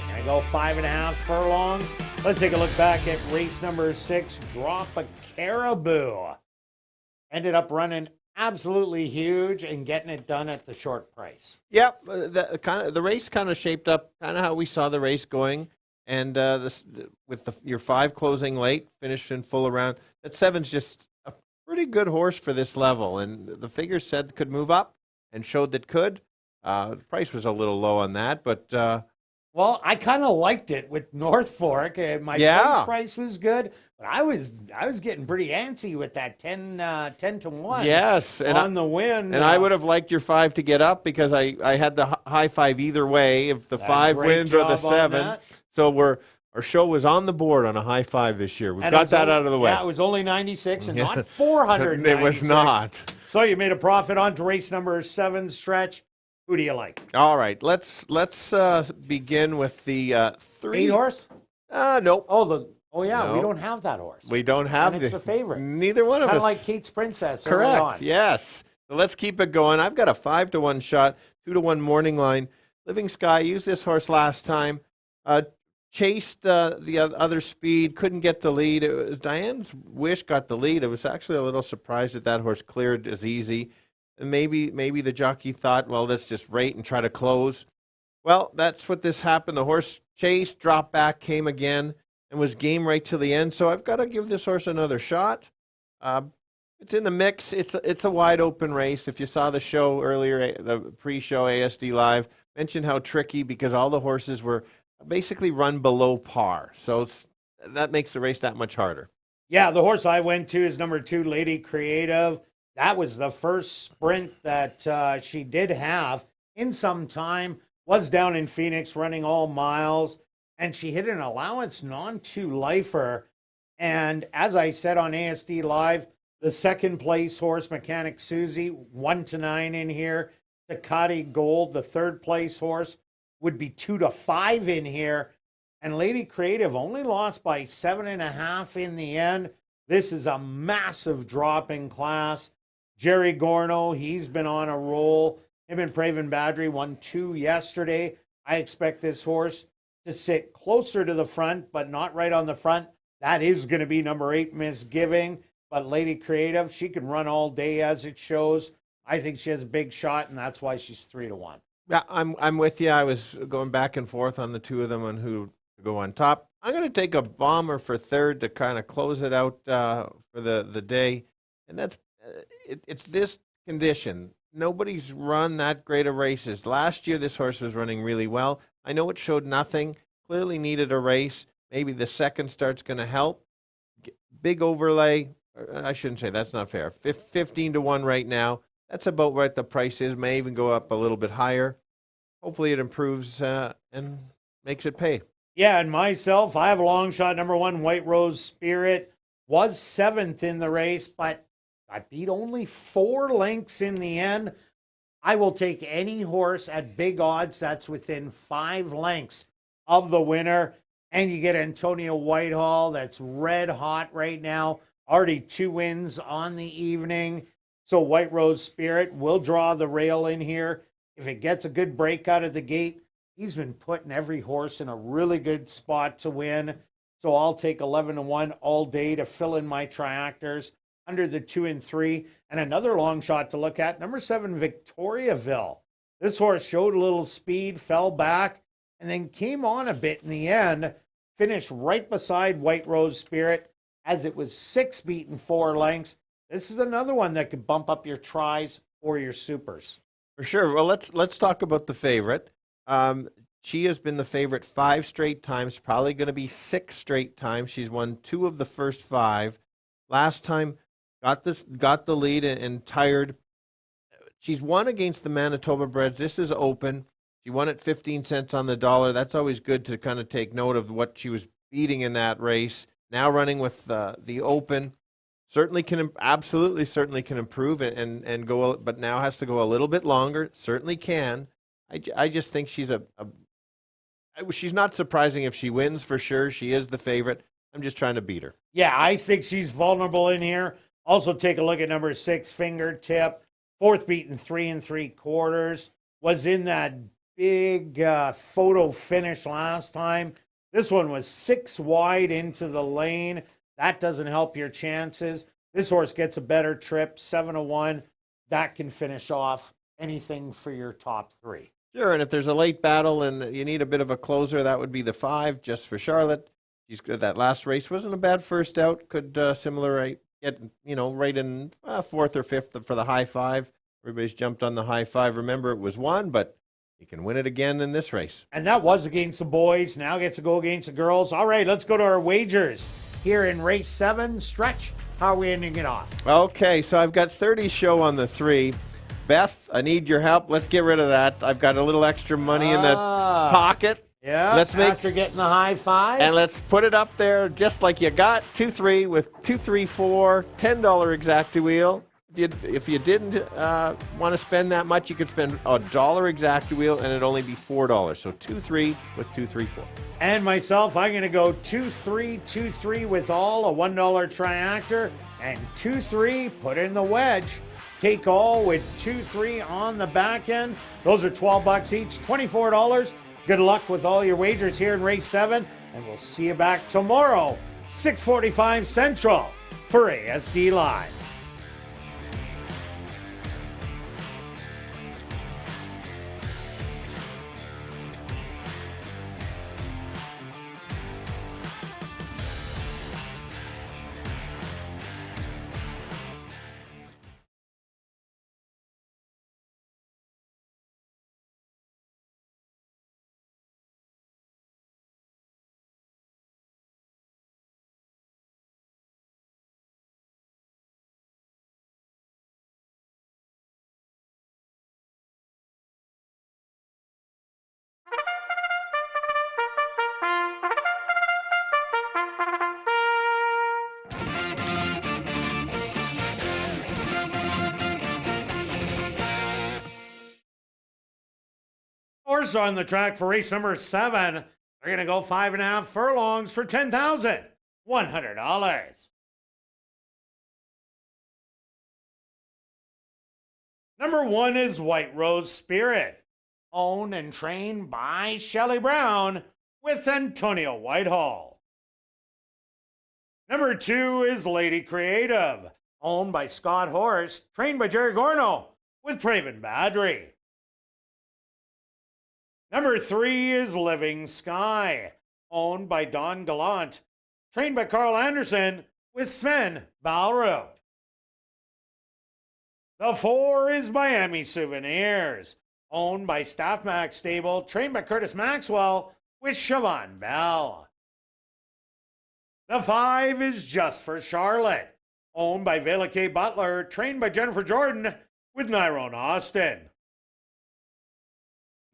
Gonna go 5.5 furlongs. Let's take a look back at race number 6, Drop a Caribou. Ended up running absolutely huge and getting it done at the short price. Yep, the race kind of shaped up kind of how we saw the race going. And your 5 closing late, finished in full around. That 7's just a pretty good horse for this level, and the figures said could move up and showed that could. The price was a little low on that, but well, I kind of liked it with North Fork. My price was good, but I was getting pretty antsy with that 10 to 1. Yes, and on the win. And I would have liked your 5 to get up because I had the high 5 either way if the 5 wins or the 7. So our show was on the board on a high 5 this year. We've got that out of the way. Yeah, it was only 96 and not 496. It was not. So you made a profit on to race number 7 stretch. Who do you like? All right, let's begin with the 3 horse. Nope. Oh yeah, No. we don't have that horse. We don't have and it's the favorite. Neither one of us. Kind of like Kate's Princess. Correct. Yes. So let's keep it going. I've got a 5 to 1 shot, 2 to 1 morning line. Living Sky used this horse last time. Chased the other speed, couldn't get the lead. It was Diane's Wish got the lead. I was actually a little surprised that horse cleared as easy. And maybe the jockey thought, well, let's just rate and try to close. Well, that's what this happened. The horse chased, dropped back, came again, and was game right to the end. So I've got to give this horse another shot. It's in the mix. It's a wide open race. If you saw the show earlier, the pre-show ASD Live, mentioned how tricky because all the horses were basically run below par. So that makes the race that much harder. Yeah, the horse I went to is number 2, Lady Creative. That was the first sprint that she did have in some time. Was down in Phoenix running all miles. And she hit an allowance non-2 lifer. And as I said on ASD Live, the second place horse, Mechanic Susie, 1 to 9 in here. Ducati Gold, the third place horse, would be 2 to 5 in here. And Lady Creative only lost by 7.5 in the end. This is a massive drop in class. Jerry Gorno, he's been on a roll. Him and Praven Badri won 2 yesterday. I expect this horse to sit closer to the front, but not right on the front. That is going to be number 8, Misgiving. But Lady Creative, she can run all day as it shows. I think she has a big shot, and that's why she's 3 to 1. Yeah, I'm with you. I was going back and forth on the 2 of them on who to go on top. I'm going to take a Bomber for 3rd to kind of close it out for the day, and that's it's this condition. Nobody's run that great of races. Last year, this horse was running really well. I know it showed nothing. Clearly needed a race. Maybe the second start's going to help. Big overlay. I shouldn't say that's not fair. 15 to 1 right now. That's about what the price is. May even go up a little bit higher. Hopefully it improves and makes it pay. Yeah, and myself, I have a long shot. Number 1, White Rose Spirit. Was 7th in the race, but I beat only 4 lengths in the end. I will take any horse at big odds that's within 5 lengths of the winner. And you get Antonio Whitehall, that's red hot right now. Already 2 wins on the evening. So White Rose Spirit will draw the rail in here. If it gets a good break out of the gate, he's been putting every horse in a really good spot to win. So I'll take 11 to 1 all day to fill in my triactors under the 2 and 3. And another long shot to look at, number 7, Victoriaville. This horse showed a little speed, fell back, and then came on a bit in the end, finished right beside White Rose Spirit as it was 6 beaten 4 lengths. This is another one that could bump up your tries or your supers. For sure. Well, let's talk about the favorite. She has been the favorite 5 straight times, probably going to be 6 straight times. She's won 2 of the first 5. Last time, got the lead and tired. She's won against the Manitoba breds. This is open. She won at 15 cents on the dollar. That's always good to kind of take note of what she was beating in that race. Now running with the open. Certainly can improve and go, but now has to go a little bit longer. Certainly can. I just think she's she's not surprising if she wins for sure. She is the favorite. I'm just trying to beat her. Yeah, I think she's vulnerable in here. Also, take a look at number 6, Fingertip. 4th beaten 3 3/4. Was in that big photo finish last time. This one was 6 wide into the lane. That doesn't help your chances. This horse gets a better trip, 7-1. That can finish off anything for your top 3. Sure, and if there's a late battle and you need a bit of a closer, that would be the 5, just for Charlotte. She's good. That last race wasn't a bad first out. Could get right in 4th or 5th for the high 5. Everybody's jumped on the high 5. Remember, it was 1, but you can win it again in this race. And that was against the boys. Now gets to go against the girls. All right, let's go to our wagers here in race 7. Stretch, how are we ending it off? Okay, so I've got 30 show on the 3. Beth, I need your help. Let's get rid of that. I've got a little extra money in the pocket. Yeah, after getting the high 5. And let's put it up there just like you got. 2-3 with 2-3-4, $10 exacta wheel. If you didn't want to spend that much, you could spend $1 exacta wheel and it'd only be $4. So 2-3 with 2-3-4. And myself, I'm going to go 2-3, 2-3 with all, a $1 triactor, and 2-3, put in the wedge. Take all with 2-3 on the back end. Those are $12 each, $24. Good luck with all your wagers here in race 7, and we'll see you back tomorrow, 6:45 Central, for ASD Live. Horse on the track for race number 7. They're going to go 5.5 furlongs for $10,100. Number 1 is White Rose Spirit, owned and trained by Shelley Brown with Antonio Whitehall. Number 2 is Lady Creative, owned by Scott Horse, trained by Jerry Gorno with Praven Badri. Number 3 is Living Sky, owned by Don Gallant, trained by Carl Anderson with Sven Balroot. The 4 is Miami Souvenirs, owned by Staff Max Stable, trained by Curtis Maxwell with Siobhan Bell. The 5 is Just for Charlotte, owned by Vela K. Butler, trained by Jennifer Jordan with Nyrone Austin.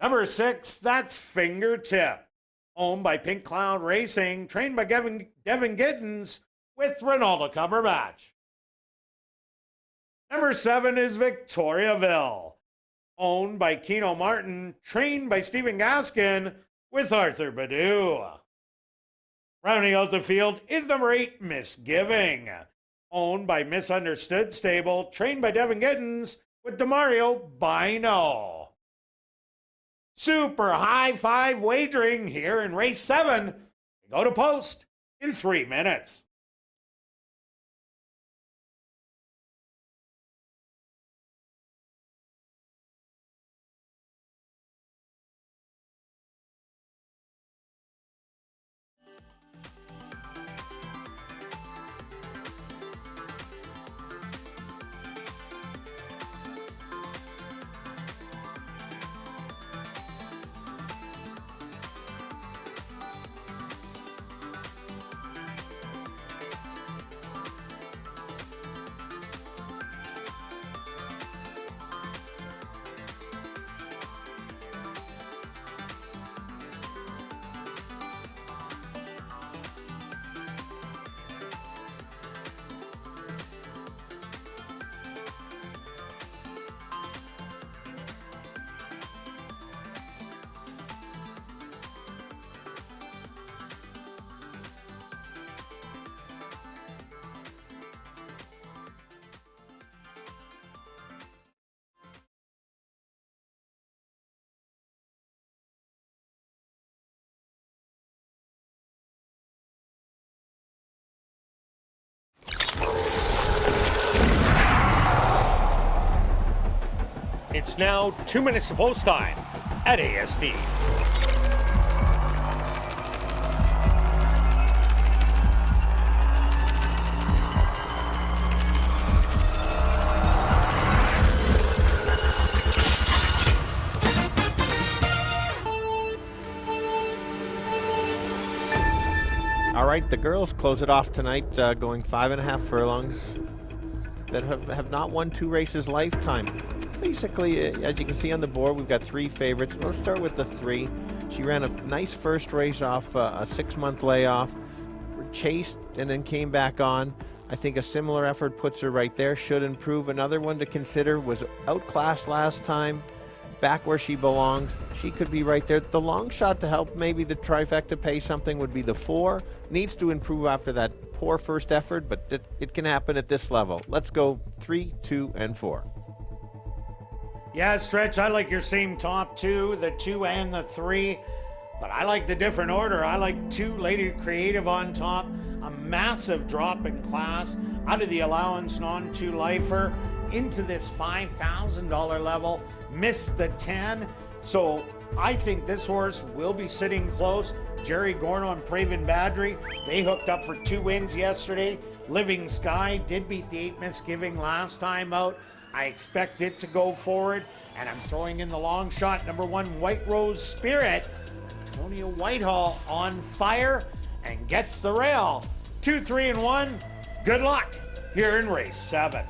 Number 6, that's Fingertip, owned by Pink Cloud Racing, trained by Devin Giddens with Ronaldo Cumberbatch. Number 7 is Victoriaville, owned by Keno Martin, trained by Stephen Gaskin with Arthur Badu. Rounding out the field is number 8, Misgiving, owned by Misunderstood Stable, trained by Devin Giddens with Demario Bino. Super high 5 wagering here in race 7. Go to post in 3 minutes. It's now 2 minutes to post time at ASD. All right, the girls close it off tonight, going 5.5 furlongs that have not won 2 races lifetime. Basically, as you can see on the board, we've got 3 favorites. Let's start with the 3. She ran a nice first race off a 6-month layoff, chased and then came back on. I think a similar effort puts her right there, should improve. Another one to consider, was outclassed last time, back where she belongs. She could be right there. The long shot to help maybe the trifecta pay something would be the 4. Needs to improve after that poor first effort, but it can happen at this level. Let's go 3, 2, and 4. Yeah, Stretch, I like your same top 2, the 2 and the 3, but I like the different order. I like 2 Lady Creative on top, a massive drop in class out of the allowance non-2 lifer into this $5,000 level, missed the 10. So I think this horse will be sitting close. Jerry Gorno and Praven Badri, they hooked up for 2 wins yesterday. Living Sky did beat the 8 Misgiving last time out. I expect it to go forward, and I'm throwing in the long shot, number 1, White Rose Spirit. Antonio Whitehall on fire and gets the rail. 2, 3, and 1. Good luck here in race 7.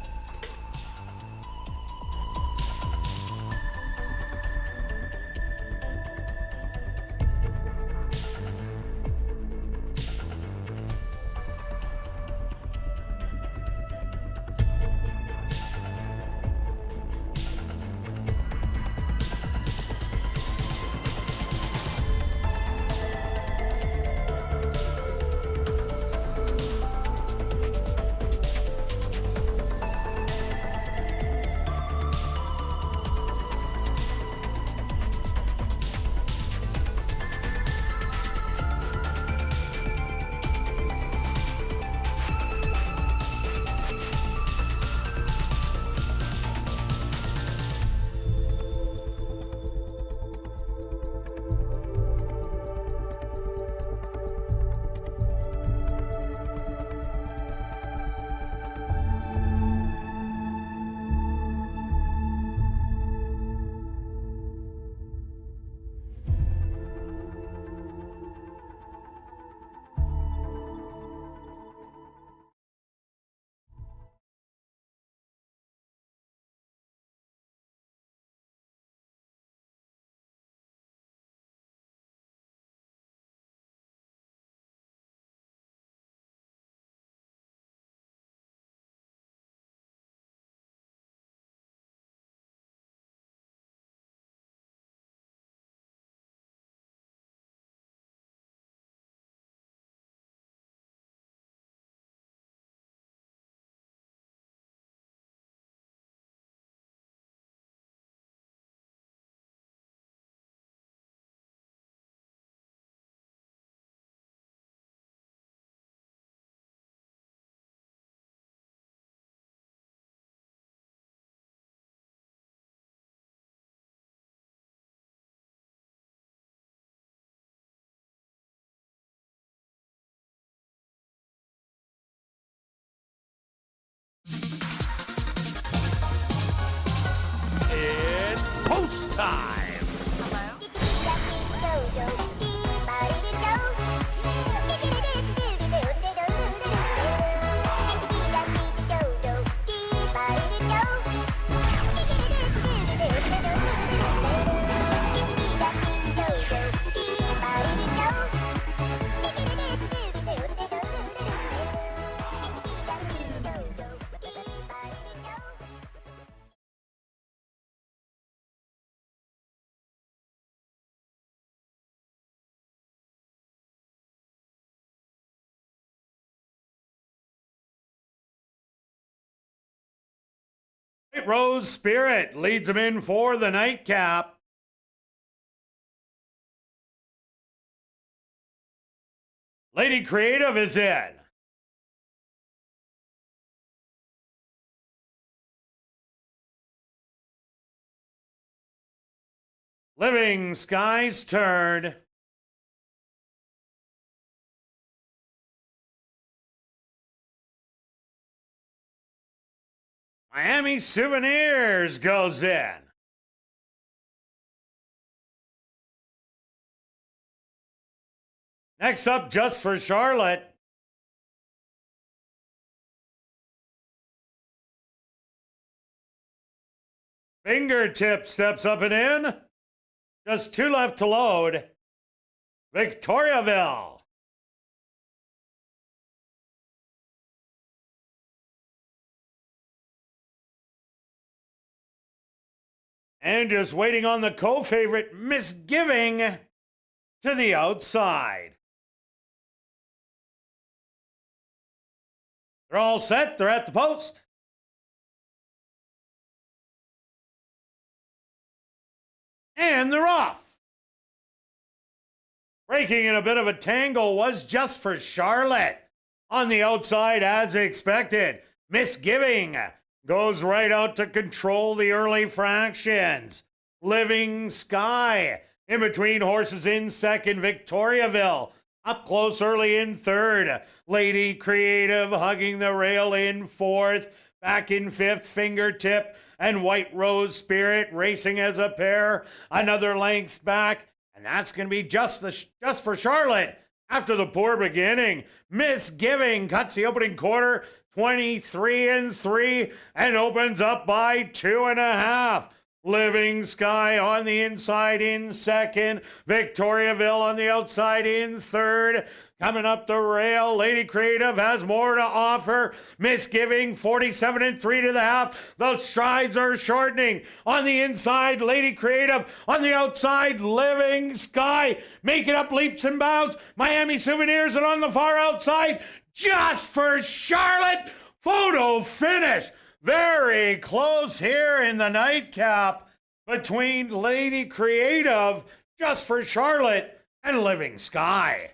It's post time. White Rose Spirit leads them in for the nightcap. Lady Creative is in. Living Sky's turn. Miami Souvenirs goes in. Next up, Just for Charlotte. Fingertip steps up and in. Just 2 left to load. Victoriaville. And just waiting on the co-favorite, Misgiving, to the outside. They're all set. They're at the post. And they're off. Breaking in a bit of a tangle was Just for Charlotte. On the outside, as expected, Misgiving goes right out to control the early fractions. Living Sky in between horses in second. Victoriaville up close early in third. Lady Creative hugging the rail in fourth. Back in fifth, Fingertip and White Rose Spirit racing as a pair. Another length back, and that's going to be Just for Charlotte. After the poor beginning, Misgiving cuts the opening quarter, 23-3, and opens up by 2.5. Living Sky on the inside in second. Victoriaville on the outside in third. Coming up the rail, Lady Creative has more to offer. Misgiving, 47-3 to the half. The strides are shortening. On the inside, Lady Creative. On the outside, Living Sky. Making up leaps and bounds. Miami Souvenirs, and on the far outside, Just for Charlotte. Photo finish. Very close here in the nightcap between Lady Creative, Just for Charlotte, and Living Sky.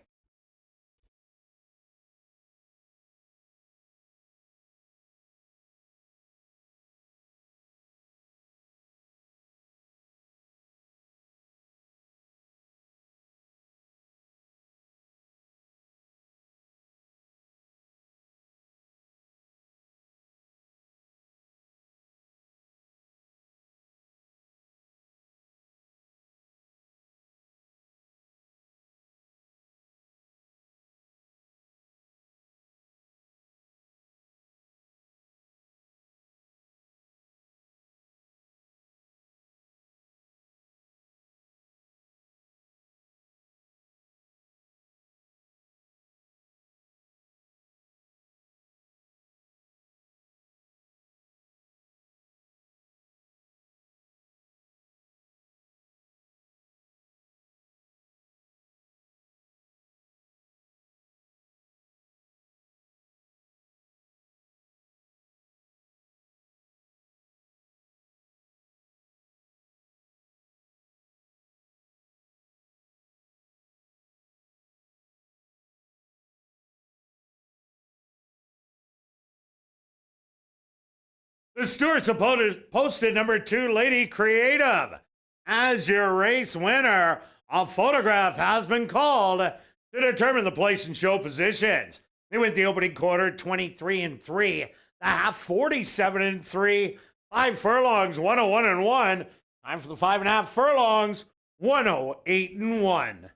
The stewards posted number 2, Lady Creative. As your race winner, a photograph has been called to determine the place and show positions. They went the opening quarter 23-3, the half 47-3, 5 furlongs, 101-1. Time for the 5.5 furlongs, 108-1.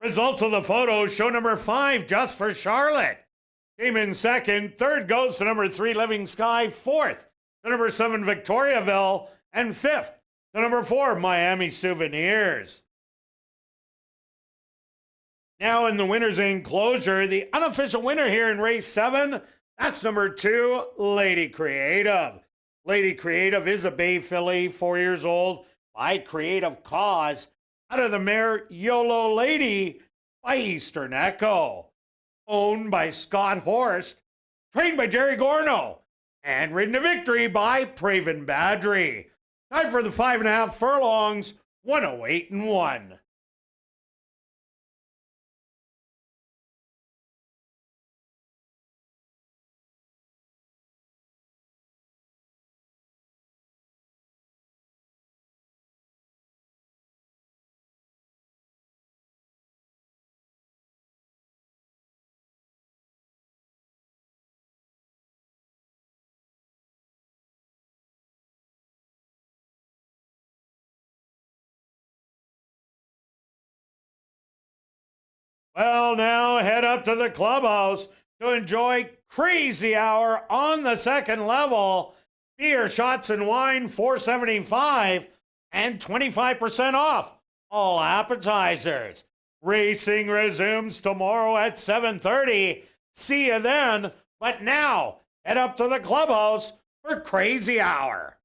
Results of the photo show number 5, Just for Charlotte, came in second. Third goes to number 3, Living Sky. Fourth to number 7, Victoriaville. And fifth to number 4, Miami Souvenirs. Now in the winner's enclosure, the unofficial winner here in race 7, that's number 2, Lady Creative. Lady Creative is a Bay filly, 4 years old, by Creative Cause. Out of the mare YOLO Lady by Eastern Echo. Owned by Scott Horst. Trained by Jerry Gorno. And ridden to victory by Praven Badry. Time for the 5.5 furlongs, 108-1. Well, now head up to the clubhouse to enjoy Crazy Hour on the second level. Beer, shots, and wine, $4.75 and 25% off all appetizers. Racing resumes tomorrow at 7:30. See you then. But now, head up to the clubhouse for Crazy Hour.